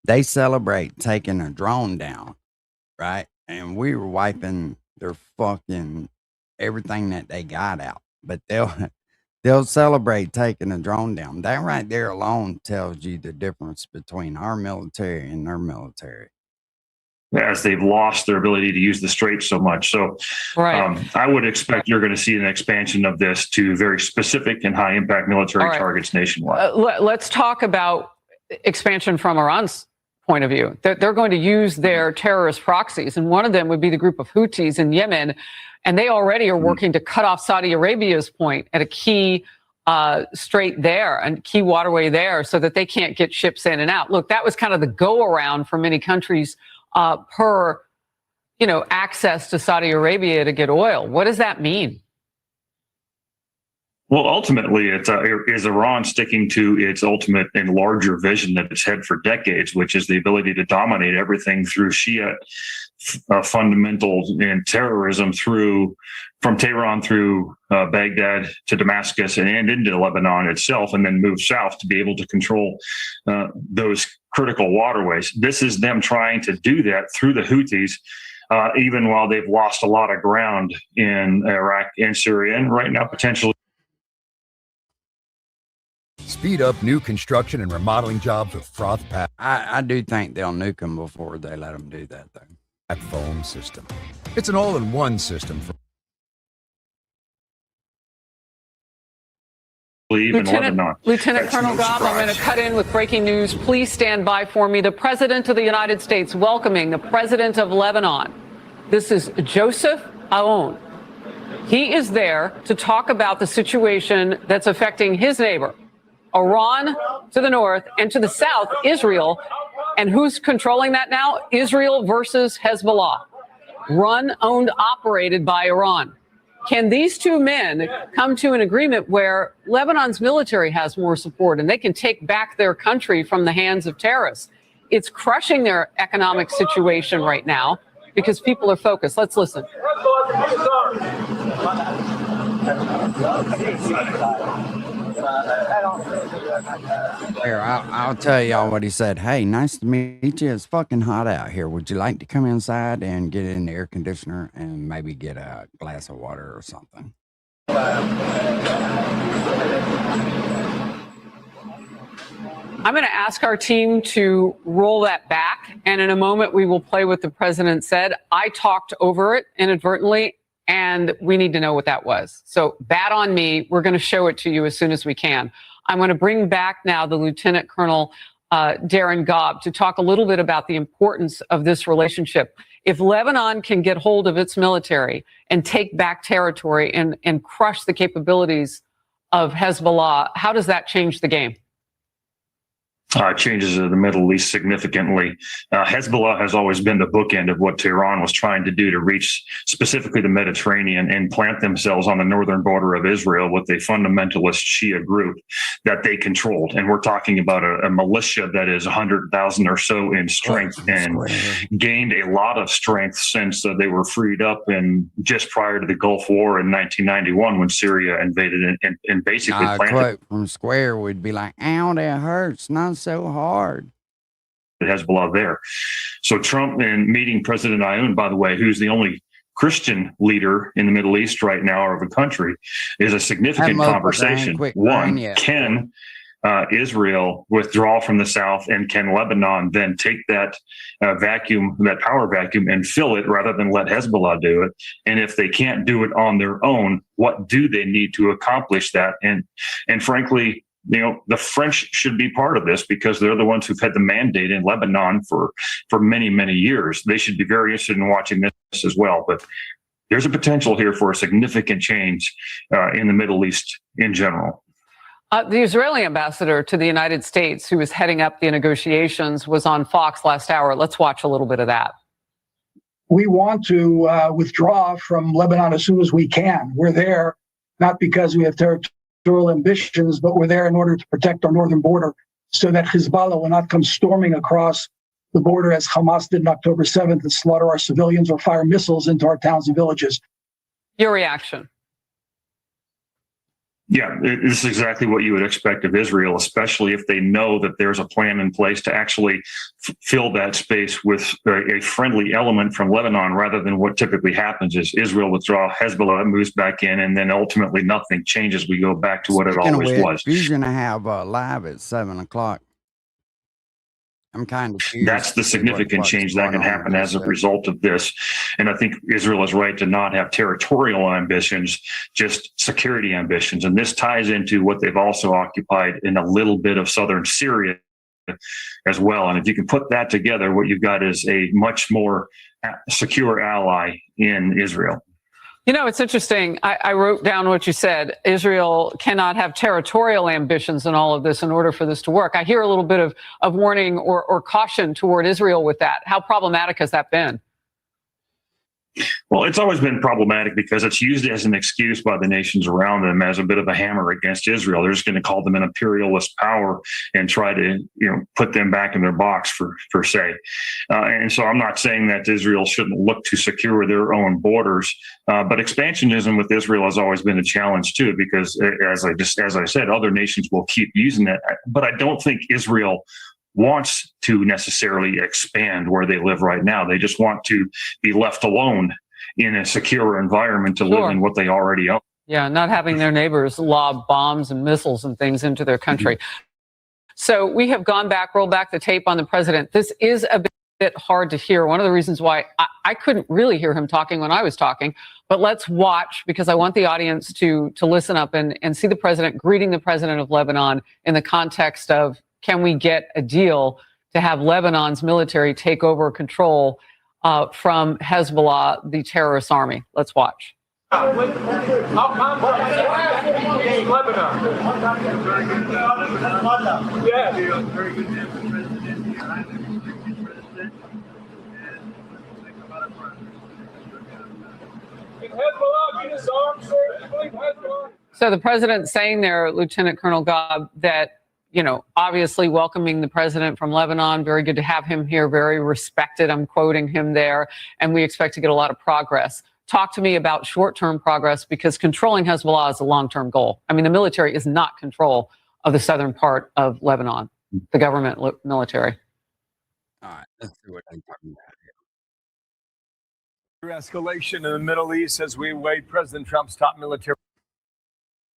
they celebrate taking a drone down, right? And we were wiping their fucking everything that they got out, but they'll celebrate taking a drone down. That right there alone tells you the difference between our military and their military. As they've lost their ability to use the strait so much. So I would expect you're going to see an expansion of this to very specific and high impact military targets nationwide. Let's talk about expansion from Iran's point of view. They're going to use their terrorist proxies, and one of them would be the group of Houthis in Yemen. And they already are working to cut off Saudi Arabia's point at a key strait there and key waterway there so that they can't get ships in and out. Look, that was kind of the go around for many countries per, access to Saudi Arabia to get oil. What does that mean? Well, ultimately, is Iran sticking to its ultimate and larger vision that it's had for decades, which is the ability to dominate everything through Shia fundamentals and terrorism from Tehran through Baghdad to Damascus and into Lebanon itself, and then move south to be able to control those critical waterways. This is them trying to do that through the Houthis, even while they've lost a lot of ground in Iraq and Syria, and right now potentially. Speed up new construction and remodeling jobs with Froth Pack. I do think they'll nuke them before they let them do that, though. Foam system. It's an all-in-one system for Lieutenant Colonel Gobb, I'm going to cut in with breaking news. Please stand by for me. The President of the United States welcoming the President of Lebanon. This is Joseph Aoun. He is there to talk about the situation that's affecting his neighbor, Iran to the north, and to the south, Israel. And who's controlling that now? Israel versus Hezbollah, run, owned, operated by Iran. Can these two men come to an agreement where Lebanon's military has more support and they can take back their country from the hands of terrorists? It's crushing their economic situation right now because people are focused. Let's listen. Here, I'll tell y'all what he said. Hey, nice to meet you. It's fucking hot out here. Would you like to come inside and get in the air conditioner and maybe get a glass of water or something? I'm going to ask our team to roll that back. And in a moment, we will play what the president said. I talked over it inadvertently, and we need to know what that was. So bad on me. We're going to show it to you as soon as we can. I'm going to bring back now the Lieutenant Colonel Darren Gobb to talk a little bit about the importance of this relationship. If Lebanon can get hold of its military and take back territory and crush the capabilities of Hezbollah, how does that change the game? changes in the Middle East significantly. Hezbollah has always been the bookend of what Tehran was trying to do to reach specifically the Mediterranean and plant themselves on the northern border of Israel with a fundamentalist Shia group that they controlled. And we're talking about a militia that is 100,000 or so in strength and gained a lot of strength since they were freed up and just prior to the Gulf War in 1991 when Syria invaded and basically A planted quote from Square would be like, ow, that hurts, not so hard. Hezbollah there. So Trump and meeting President Aoun, by the way, who's the only Christian leader in the Middle East right now or of the country, is a significant conversation. One, can Israel withdraw from the south, and can Lebanon then take that vacuum, that power vacuum, and fill it rather than let Hezbollah do it? And if they can't do it on their own, what do they need to accomplish that? And frankly, you know, the French should be part of this because they're the ones who've had the mandate in Lebanon for many, many years. They should be very interested in watching this as well. But there's a potential here for a significant change in the Middle East in general. The Israeli ambassador to the United States, who was heading up the negotiations, was on Fox last hour. Let's watch a little bit of that. We want to withdraw from Lebanon as soon as we can. We're there not because we have territorial ambitions, but we're there in order to protect our northern border so that Hezbollah will not come storming across the border as Hamas did on October 7th and slaughter our civilians or fire missiles into our towns and villages. Your reaction? Yeah, this is exactly what you would expect of Israel, especially if they know that there's a plan in place to actually fill that space with a friendly element from Lebanon, rather than what typically happens is Israel withdraw, Hezbollah moves back in, and then ultimately nothing changes. We go back to what it always was. He's going to have live at 7 o'clock. I'm kind of curious. That's the significant change that can happen as a result of this. And I think Israel is right to not have territorial ambitions, just security ambitions. And this ties into what they've also occupied in a little bit of southern Syria as well. And if you can put that together, what you've got is a much more secure ally in Israel. You know, it's interesting. I wrote down what you said. Israel cannot have territorial ambitions in all of this in order for this to work. I hear a little bit of warning or caution toward Israel with that. How problematic has that been? Well, it's always been problematic because it's used as an excuse by the nations around them as a bit of a hammer against Israel. They're just going to call them an imperialist power and try to, you know, put them back in their box per se. And so I'm not saying that Israel shouldn't look to secure their own borders, but expansionism with Israel has always been a challenge too, because as I said, other nations will keep using it. But I don't think Israel wants to necessarily expand where they live right now. They just want to be left alone in a secure environment to live in what they already own. Yeah, not having their neighbors lob bombs and missiles and things into their country. So we have gone back, rolled back the tape on the president. This is a bit hard to hear. One of the reasons why I couldn't really hear him talking when I was talking, but let's watch, because I want the audience to listen up and see the president greeting the president of Lebanon in the context of, can we get a deal to have Lebanon's military take over control from Hezbollah, the terrorist army? Let's watch. So the president saying there, Lieutenant Colonel Gobb, that, you know, obviously welcoming the president from Lebanon. Very good to have him here. Very respected. I'm quoting him there. And we expect to get a lot of progress. Talk to me about short-term progress, because controlling Hezbollah is a long-term goal. I mean, the military is not control of the southern part of Lebanon, the government military. All right, let's see what I'm talking about. Escalation in the Middle East as we await President Trump's top military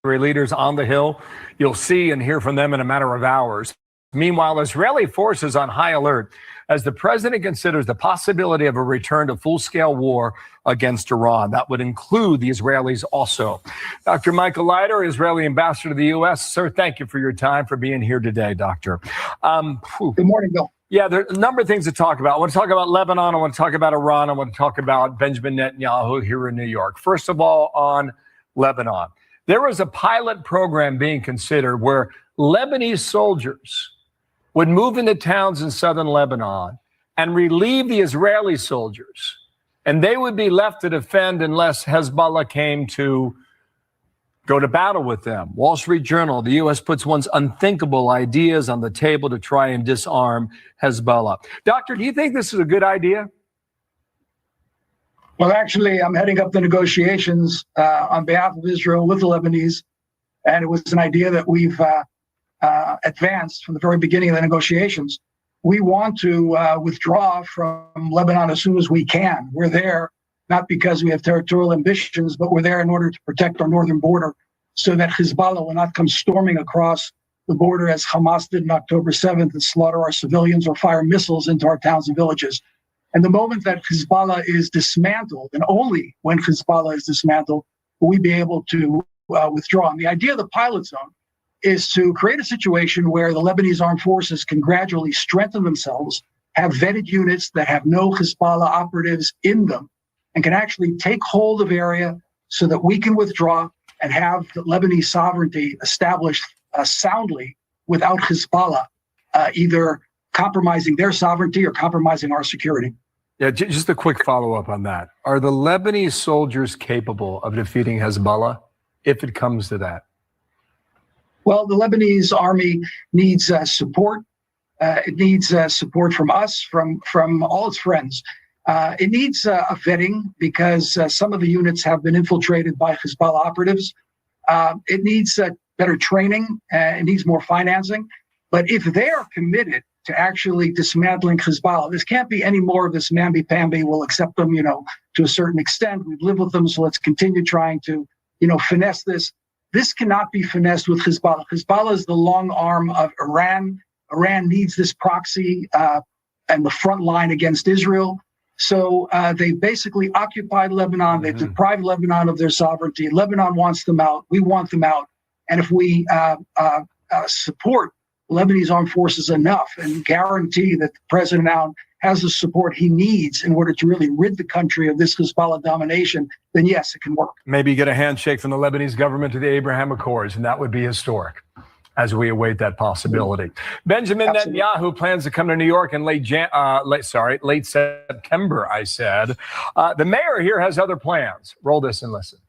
leaders on the Hill. You'll see and hear from them in a matter of hours. Meanwhile, Israeli forces on high alert as the president considers the possibility of a return to full-scale war against Iran. That would include the Israelis also. Dr. Michael Leiter, Israeli ambassador to the U.S. Sir, thank you for your time, for being here today, Doctor. Good morning, Bill. Yeah, there are a number of things to talk about. I want to talk about Lebanon. I want to talk about Iran. I want to talk about Benjamin Netanyahu here in New York. First of all, on Lebanon. There was a pilot program being considered where Lebanese soldiers would move into towns in southern Lebanon and relieve the Israeli soldiers, and they would be left to defend unless Hezbollah came to go to battle with them. Wall Street Journal, the U.S. puts one's unthinkable ideas on the table to try and disarm Hezbollah. Doctor, do you think this is a good idea? Well, actually, I'm heading up the negotiations on behalf of Israel with the Lebanese, and it was an idea that we've advanced from the very beginning of the negotiations. We want to withdraw from Lebanon as soon as we can. We're there not because we have territorial ambitions, but we're there in order to protect our northern border so that Hezbollah will not come storming across the border as Hamas did on October 7th and slaughter our civilians or fire missiles into our towns and villages. And the moment that Hezbollah is dismantled, and only when Hezbollah is dismantled, will we be able to withdraw. And the idea of the pilot zone is to create a situation where the Lebanese armed forces can gradually strengthen themselves, have vetted units that have no Hezbollah operatives in them, and can actually take hold of area so that we can withdraw and have the Lebanese sovereignty established soundly without Hezbollah either compromising their sovereignty or compromising our security. Yeah, just a quick follow-up on that. Are the Lebanese soldiers capable of defeating Hezbollah if it comes to that? Well, the Lebanese army needs support. It needs support from us, from all its friends. It needs a vetting because some of the units have been infiltrated by Hezbollah operatives. It needs better training. It needs more financing. But if they are committed to actually dismantling Hezbollah, this can't be any more of this mamby-pamby. We'll accept them, to a certain extent. We've lived with them, so let's continue trying to, finesse this. This cannot be finessed with Hezbollah. Hezbollah is the long arm of Iran. Iran needs this proxy and the front line against Israel. So they basically occupied Lebanon. They've deprived Lebanon of their sovereignty. Lebanon wants them out. We want them out. And if we support Lebanese armed forces enough and guarantee that the president now has the support he needs in order to really rid the country of this Hezbollah domination, then yes, it can work. Maybe get a handshake from the Lebanese government to the Abraham Accords, and that would be historic as we await that possibility. Benjamin Netanyahu plans to come to New York in late September, I said. The mayor here has other plans. Roll this and listen.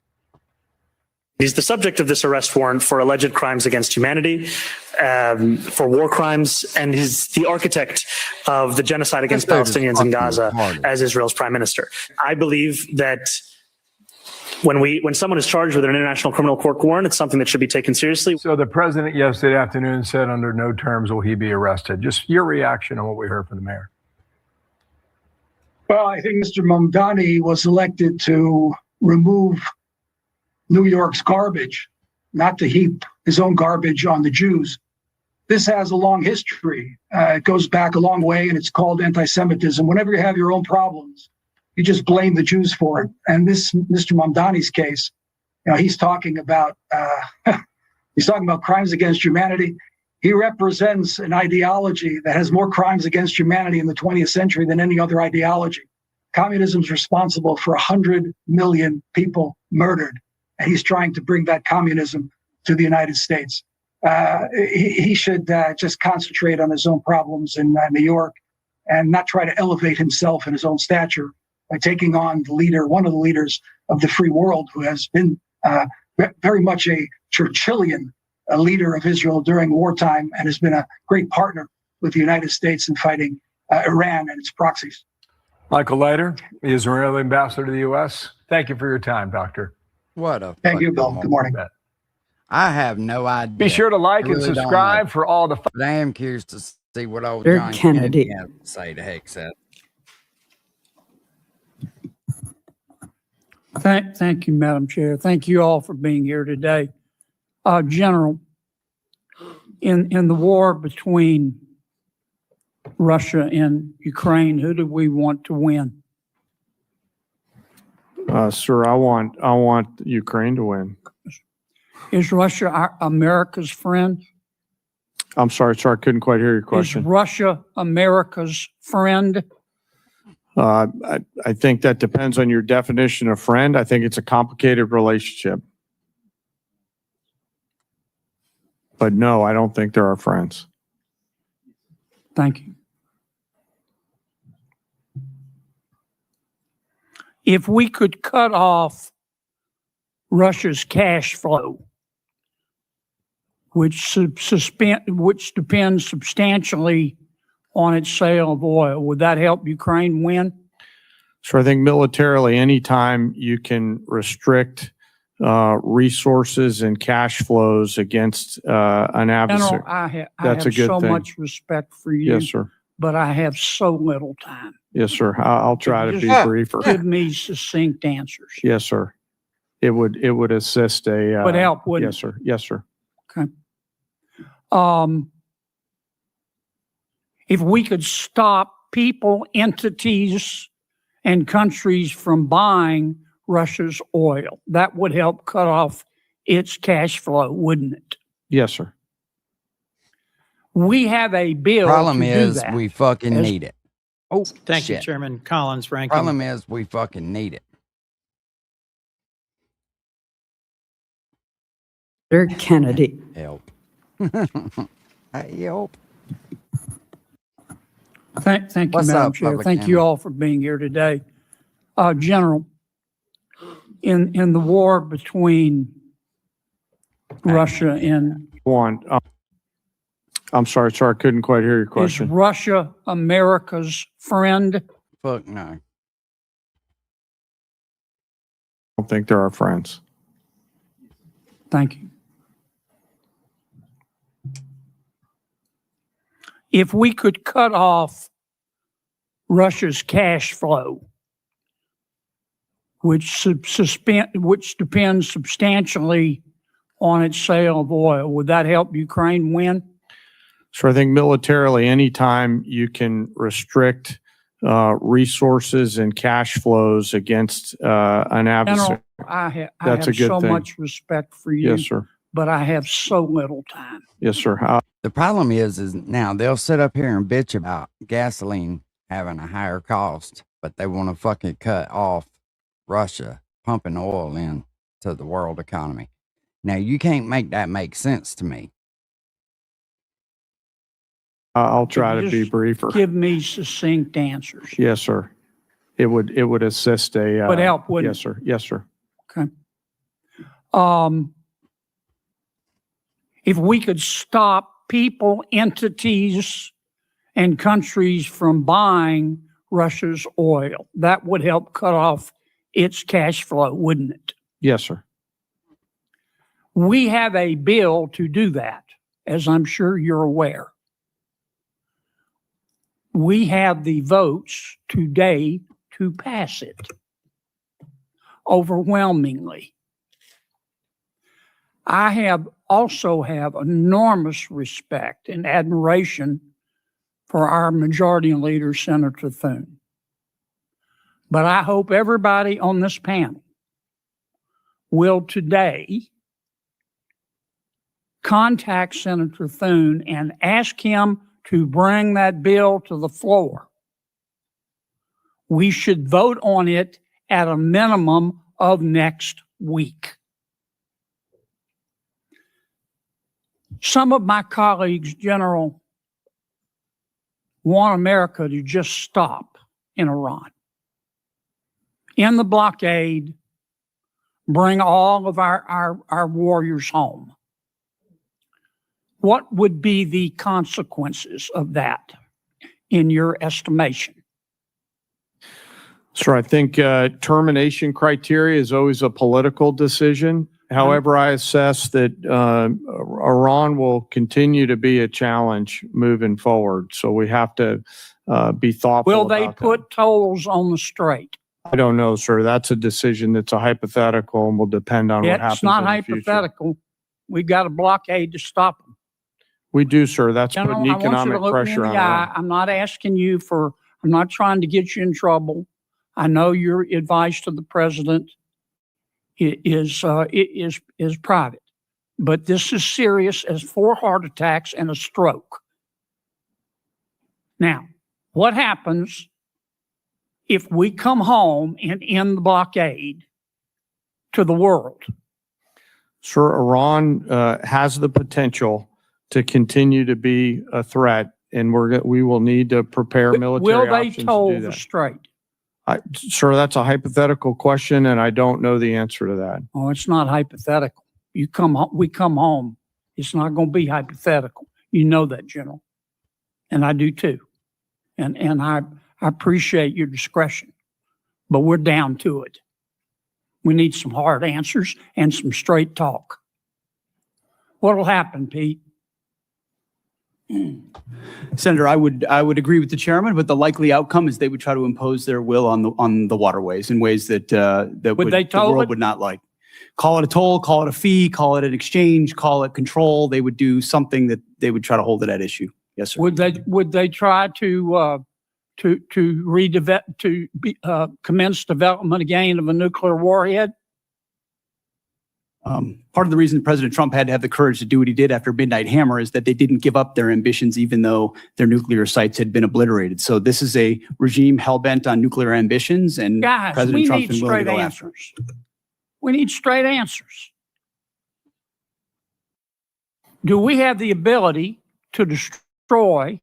He's the subject of this arrest warrant for alleged crimes against humanity, for war crimes, and he's the architect of the genocide against Palestinians in Gaza as Israel's prime minister. I believe that when someone is charged with an international criminal court warrant, it's something that should be taken seriously. So the president yesterday afternoon said under no terms will he be arrested. Just your reaction on what we heard from the mayor. Well, I think Mr. Mamdani was elected to remove New York's garbage, not to heap his own garbage on the Jews. This has a long history. It goes back a long way, and it's called anti-Semitism. Whenever you have your own problems, you just blame the Jews for it. And this, Mr. Mamdani's case, he's talking about crimes against humanity. He represents an ideology that has more crimes against humanity in the 20th century than any other ideology. Communism is responsible for 100 million people murdered. And he's trying to bring that communism to the United States. He should just concentrate on his own problems in New York and not try to elevate himself in his own stature by taking on one of the leaders of the free world, who has been very much a Churchillian leader of Israel during wartime and has been a great partner with the United States in fighting Iran and its proxies. Michael Leiter, the Israeli ambassador to the U.S. Thank you for your time, Doctor. What a Thank you, Bill. Good morning. I have no idea. Be sure to like and subscribe for all the. But I am curious to see what old Sir John Kennedy. had to say to Hegseth. Thank you, Madam Chair. Thank you all for being here today. General, in the war between Russia and Ukraine, who do we want to win? Sir, I want Ukraine to win. Is Russia America's friend? I'm sorry, sir, I couldn't quite hear your question. Is Russia America's friend? I think that depends on your definition of friend. I think it's a complicated relationship. But no, I don't think they're our friends. Thank you. If we could cut off Russia's cash flow, which depends substantially on its sale of oil, would that help Ukraine win? So I think militarily, anytime you can restrict resources and cash flows against an adversary. General, I That's have a good so thing. much respect for you. Yes, sir. But I have so little time. Yes, sir. I'll try to be Just briefer. Give me succinct answers. Yes, sir. It would assist a. Would help, wouldn't Yes, sir. Yes, sir. Okay. If we could stop people, entities, and countries from buying Russia's oil, that would help cut off its cash flow, wouldn't it? Yes, sir. We have a bill Problem to do is that. we fucking As- need it. Oh, Thank you, shit. Chairman Collins, Ranking. Problem is we fucking need it. Senator Kennedy. Help. Help. Thank you, What's Madam up, Chair. Public Thank you Enemy? all for being here today. General, in the war between Russia and One. I'm sorry, sir. I couldn't quite hear your is question. Russia America's friend? Fuck no. I don't think they're our friends. Thank you. If we could cut off Russia's cash flow, which depends substantially on its sale of oil, would that help Ukraine win? So I think militarily, anytime you can restrict resources and cash flows against an adversary. General, I That's a have good so thing. much respect for you, Yes, sir. but I have so little time. Yes, sir. The problem is now they'll sit up here and bitch about gasoline having a higher cost, but they want to fucking cut off Russia pumping oil in to the world economy. Now you can't make that make sense to me. I'll try Could to you be just briefer. Give me succinct answers. Yes, sir. It would assist a. Would help, wouldn't Yes, sir. Yes, sir. Okay. If we could stop people, entities, and countries from buying Russia's oil, that would help cut off its cash flow, wouldn't it? Yes, sir. We have a bill to do that, as I'm sure you're aware. We have the votes today to pass it overwhelmingly. I also have enormous respect and admiration for our majority leader, Senator Thune. But I hope everybody on this panel will today contact Senator Thune and ask him to bring that bill to the floor. We should vote on it at a minimum of next week. Some of my colleagues, General, want America to just stop in Iran. End the blockade, bring all of our warriors home. What would be the consequences of that, in your estimation? So I think termination criteria is always a political decision. However, I assess that Iran will continue to be a challenge moving forward. So we have to be thoughtful. Will they about that. put tolls on the strait? I don't know, sir. That's a decision that's a hypothetical and will depend on what happens. It's not in the future. hypothetical. We've got a blockade to stop them. We do, sir. That's General, putting I want you economic to look me in pressure the on eye. Iran. I'm not asking you for, I'm not trying to get you in trouble. I know your advice to the president is private, but this is serious as 4 heart attacks and a stroke. Now, what happens if we come home and end the blockade to the world? Sir, Iran has the potential to continue to be a threat and we will need to prepare military Will they options to toll do the that. strait? Sir, that's a hypothetical question, and I don't know the answer to that. Oh, it's not hypothetical. We come home. It's not going to be hypothetical. You know that, General. And I do too. And I appreciate your discretion, but we're down to it. We need some hard answers and some straight talk. What'll happen, Pete? Senator, I would agree with the chairman, but the likely outcome is they would try to impose their will on the waterways in ways that Would they the toll world it? would not like. Call it a toll, call it a fee, call it an exchange, call it control. They would do something that they would try to hold it at issue. Yes, sir. Would they try to commence development again of a nuclear warhead? Part of the reason President Trump had to have the courage to do what he did after Midnight Hammer is that they didn't give up their ambitions, even though their nuclear sites had been obliterated. So this is a regime hell-bent on nuclear ambitions, and Guys, President we Trump's need been willing to straight go after it. answers. We need straight answers. Do we have the ability to destroy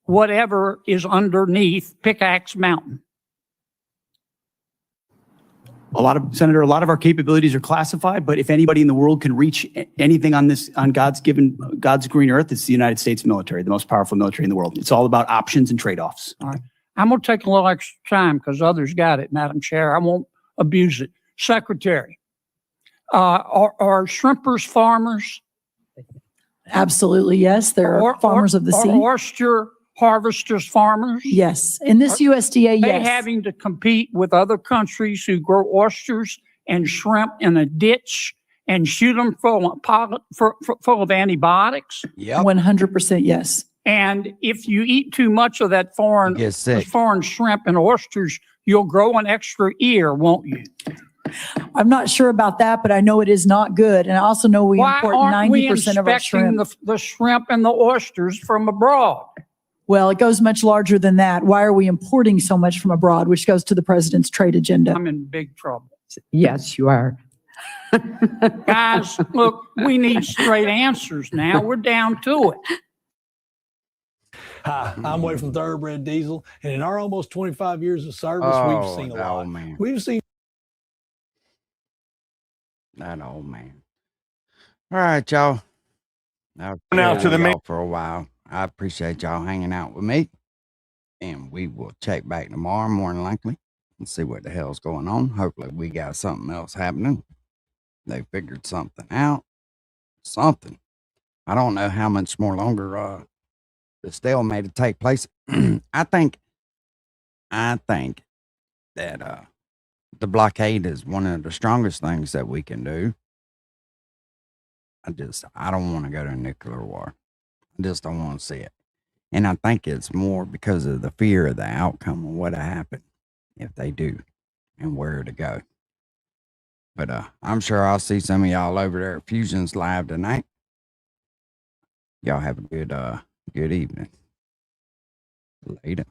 whatever is underneath Pickaxe Mountain? Senator, a lot of our capabilities are classified, but if anybody in the world can reach anything on God's green earth, it's the United States military, the most powerful military in the world. It's all about options and trade-offs. All right. I'm going to take a little extra time because others got it, Madam Chair. I won't abuse it. Secretary, are shrimpers farmers? Absolutely, yes. There are farmers of the sea. Are oyster harvesters farmers? Yes. In this USDA, They yes. having to compete with other countries who grow oysters and shrimp in a ditch and shoot them full of antibiotics? Yep. 100% yes. And if you eat too much of that foreign Get sick. shrimp and oysters, you'll grow an extra ear, won't you? I'm not sure about that, but I know it is not good. And I also know we Why import aren't we 90% of our inspecting shrimp. the shrimp and the oysters from abroad? Well, it goes much larger than that. Why are we importing so much from abroad, which goes to the president's trade agenda? I'm in big trouble. Yes, you are. Guys, look, we need straight answers now. We're down to it. Hi, I'm Wade from Thoroughbred Diesel, and in our almost 25 years of service, we've seen a lot. Man. We've seen That old man. All right, y'all. I've Now to the y'all main- for a while. I appreciate y'all hanging out with me. And we will check back tomorrow, more than likely, and see what the hell's going on. Hopefully we got something else happening. They figured something out. Something. I don't know how much more longer the stalemate to take place. I think that the blockade is one of the strongest things that we can do. I don't want to go to a nuclear war. I just don't want to see it. And I think it's more because of the fear of the outcome of what'll happen if they do and where to go. But I'm sure I'll see some of y'all over there at Fusions Live tonight. Y'all have a good evening. Later.